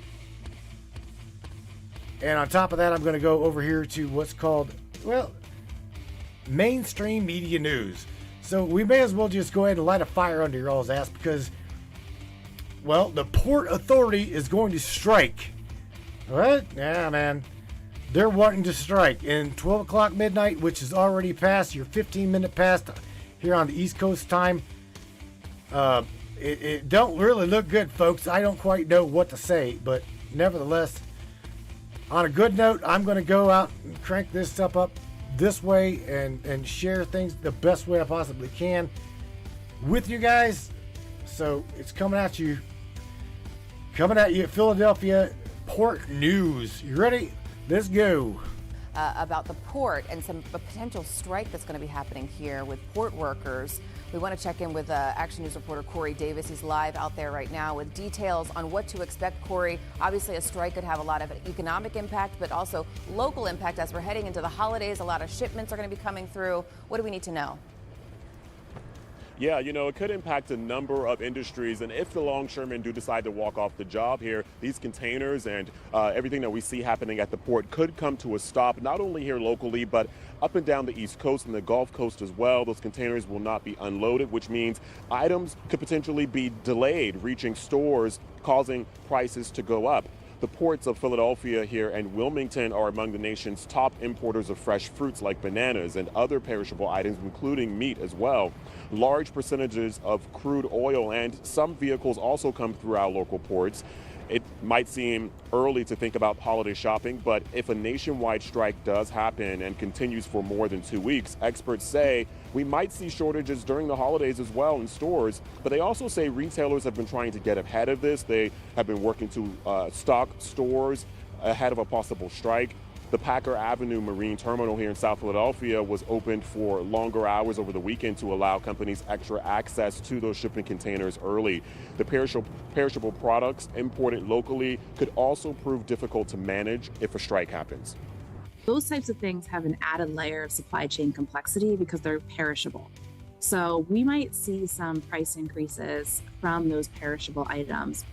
And on top of that, I'm going to go over here to what's called, well, mainstream media news. So we may as well just go ahead and light a fire under your all's ass because, well, the Port Authority is going to strike. All right? Yeah, man. They're wanting to strike in 12 o'clock midnight, which is already past your 15-minute past here on the East Coast time. It don't really look good, folks. I don't quite know what to say, but nevertheless, on a good note, I'm going to go out and crank this stuff up this way and share things the best way I possibly can with you guys. So it's coming at you at Philadelphia Port News. You ready? Let's go. About the port and a potential strike that's going to be happening here with port workers. We want to check in with Action News reporter Corey Davis. He's live out there right now with details on what to expect. Corey, obviously a strike could have a lot of economic impact, but also local impact as we're heading into the holidays. A lot of shipments are going to be coming through. What do we need to know? Yeah, it could impact a number of industries. And if the longshoremen do decide to walk off the job here, these containers and everything that we see happening at the port could come to a stop, not only here locally, but up and down the East Coast and the Gulf Coast as well. Those containers will not be unloaded, which means items could potentially be delayed reaching stores, causing prices to go up. The ports of Philadelphia here and Wilmington are among the nation's top importers of fresh fruits like bananas and other perishable items, including meat as well. Large percentages of crude oil and some vehicles also come through our local ports. It might seem early to think about holiday shopping, but if a nationwide strike does happen and continues for more than 2 weeks, experts say we might see shortages during the holidays as well in stores. But they also say retailers have been trying to get ahead of this. They have been working to stock stores ahead of a possible strike. The Packer Avenue Marine Terminal here in South Philadelphia was opened for longer hours over the weekend to allow companies extra access to those shipping containers early. The perishable products imported locally could also prove difficult to manage if a strike happens. Those types of things have an added layer of supply chain complexity because they're perishable. So we might see some price increases from those perishable items.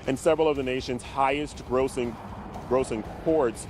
And several of the nation's highest grossing ports,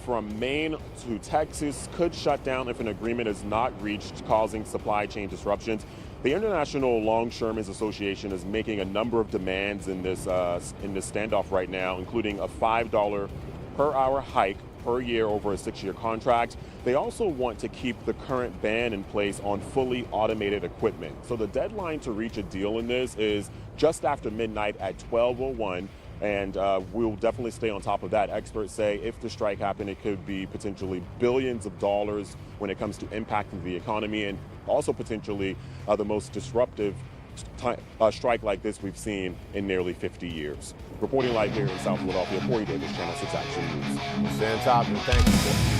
from Maine to Texas, could shut down if an agreement is not reached, causing supply chain disruptions. The International Longshoremen's Association is making a number of demands in this standoff right now, including a $5 per hour hike per year over a 6-year contract. They also want to keep the current ban in place on fully automated equipment. So the deadline to reach a deal in this is just after midnight at 12:01. And we'll definitely stay on top of that. Experts say if the strike happened, it could be potentially billions of dollars when it comes to impacting the economy, and also potentially the most disruptive strike like this we've seen in nearly 50 years. Reporting live here in South Philadelphia, Corey Davis, Channel 6 Action News. We'll stay on top of it. Thank you.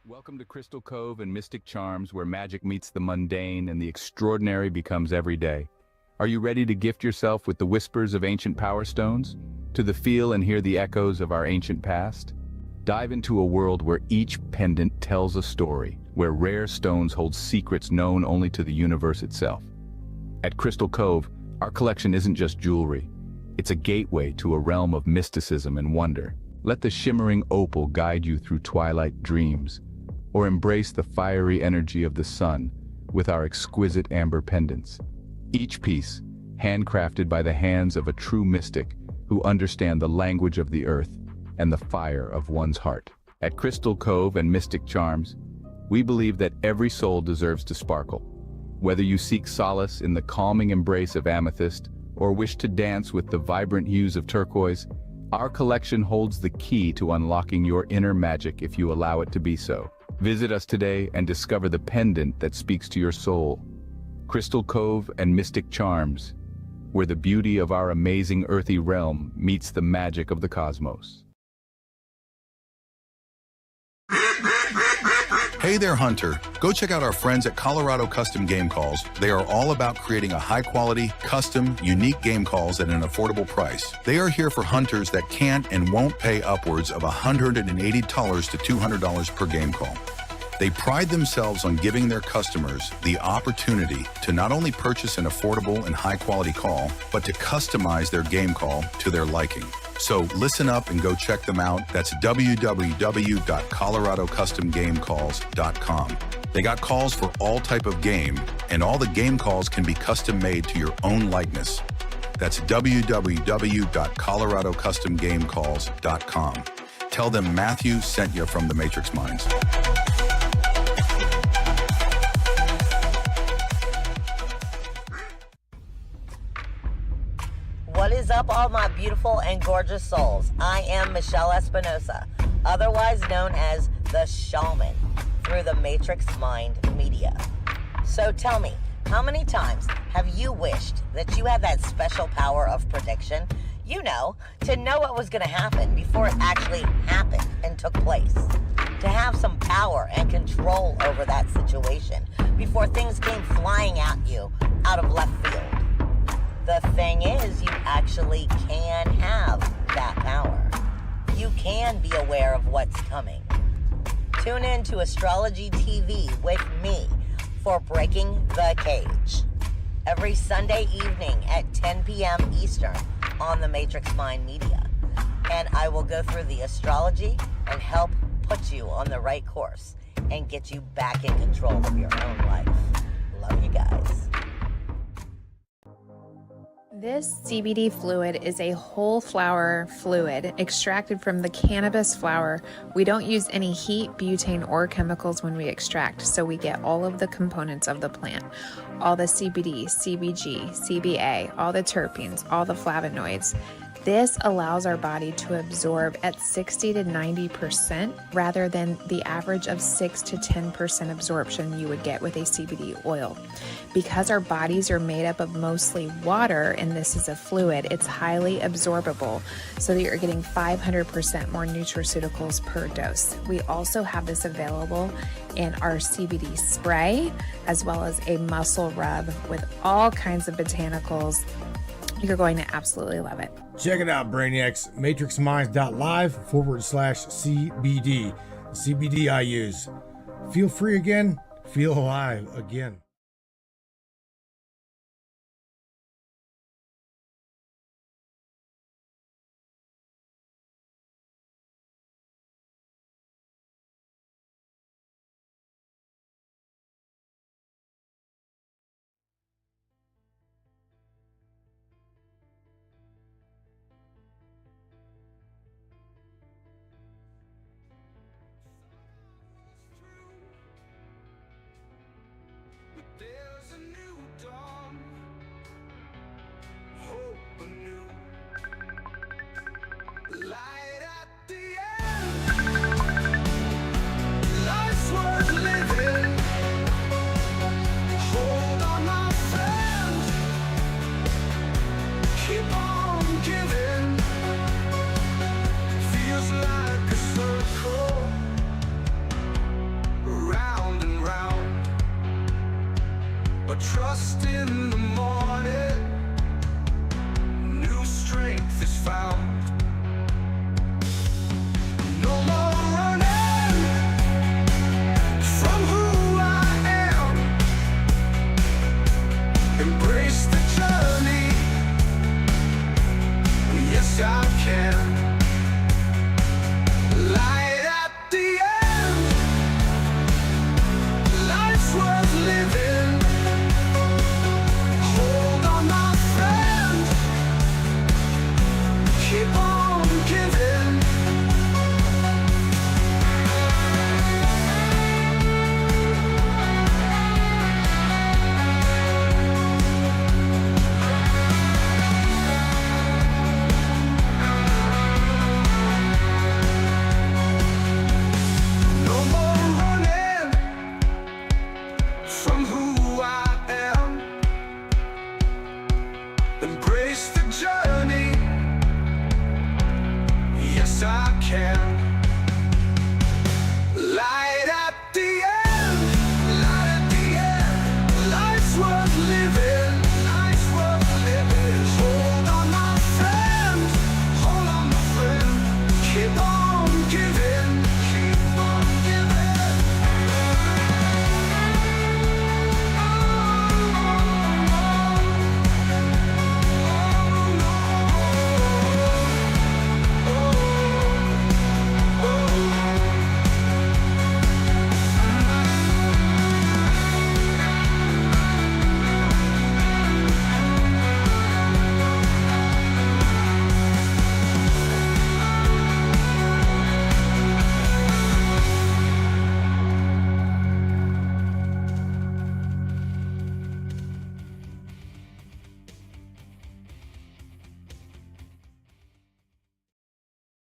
Welcome to Crystal Cove and Mystic Charms, where magic meets the mundane and the extraordinary becomes everyday. Are you ready to gift yourself with the whispers of ancient power stones? To the feel and hear the echoes of our ancient past? Dive into a world where each pendant tells a story, where rare stones hold secrets known only to the universe itself. At Crystal Cove, our collection isn't just jewelry. It's a gateway to a realm of mysticism and wonder. Let the shimmering opal guide you through twilight dreams, or embrace the fiery energy of the sun with our exquisite amber pendants. Each piece, handcrafted by the hands of a true mystic who understand the language of the earth and the fire of one's heart. At Crystal Cove and Mystic Charms, we believe that every soul deserves to sparkle. Whether you seek solace in the calming embrace of amethyst or wish to dance with the vibrant hues of turquoise, our collection holds the key to unlocking your inner magic if you allow it to be so. Visit us today and discover the pendant that speaks to your soul. Crystal Cove and Mystic Charms, where the beauty of our amazing earthy realm meets the magic of the cosmos. Hey there, Hunter. Go check out our friends at Colorado Custom Game Calls. They are all about creating a high-quality, custom, unique game calls at an affordable price. They are here for hunters that can't and won't pay upwards of $180 to $200 per game call. They pride themselves on giving their customers the opportunity to not only purchase an affordable and high-quality call, but to customize their game call to their liking. So listen up and go check them out. That's www.coloradocustomgamecalls.com. They got calls for all type of game, and all the game calls can be custom made to your own likeness. That's www.coloradocustomgamecalls.com. Tell them Matthew sent you from the Matrix Minds. What is up, all my beautiful and gorgeous souls? I am Michelle Espinosa, otherwise known as the Shaman, through the Matrix Mind Media. So tell me, how many times have you wished that you had that special power of prediction? You know, to know what was going to happen before it actually happened and took place. To have some power and control over that situation before things came flying at you out of left field. The thing is, you actually can have that power. You can be aware of what's coming. Tune in to Astrology TV with me for Breaking the Cage. Every Sunday evening at 10 p.m. Eastern on the Matrix Mind Media. And I will go through the astrology and help put you on the right course and get you back in control of your own life. Love you guys. This CBD fluid is a whole flower fluid extracted from the cannabis flower. We don't use any heat, butane, or chemicals when we extract, so we get all of the components of the plant. All the CBD, CBG, CBA, all the terpenes, all the flavonoids. This allows our body to absorb at 60 to 90% rather than the average of 6 to 10% absorption you would get with a CBD oil. Because our bodies are made up of mostly water and this is a fluid, it's highly absorbable so that you're getting 500% more nutraceuticals per dose. We also have this available in our CBD spray as well as a muscle rub with all kinds of botanicals. You're going to absolutely love it. Check it out, Brainiacs. MatrixMinds.live/CBD. CBD I use. Feel free again. Feel alive again. There's a new dawn, hope anew, light at the end, life's worth living, hold on my friend, keep on giving, feels like a circle, round and round. But trust in the morning, new strength is found. No more running from who I am. Embrace the journey, Mr. Judge.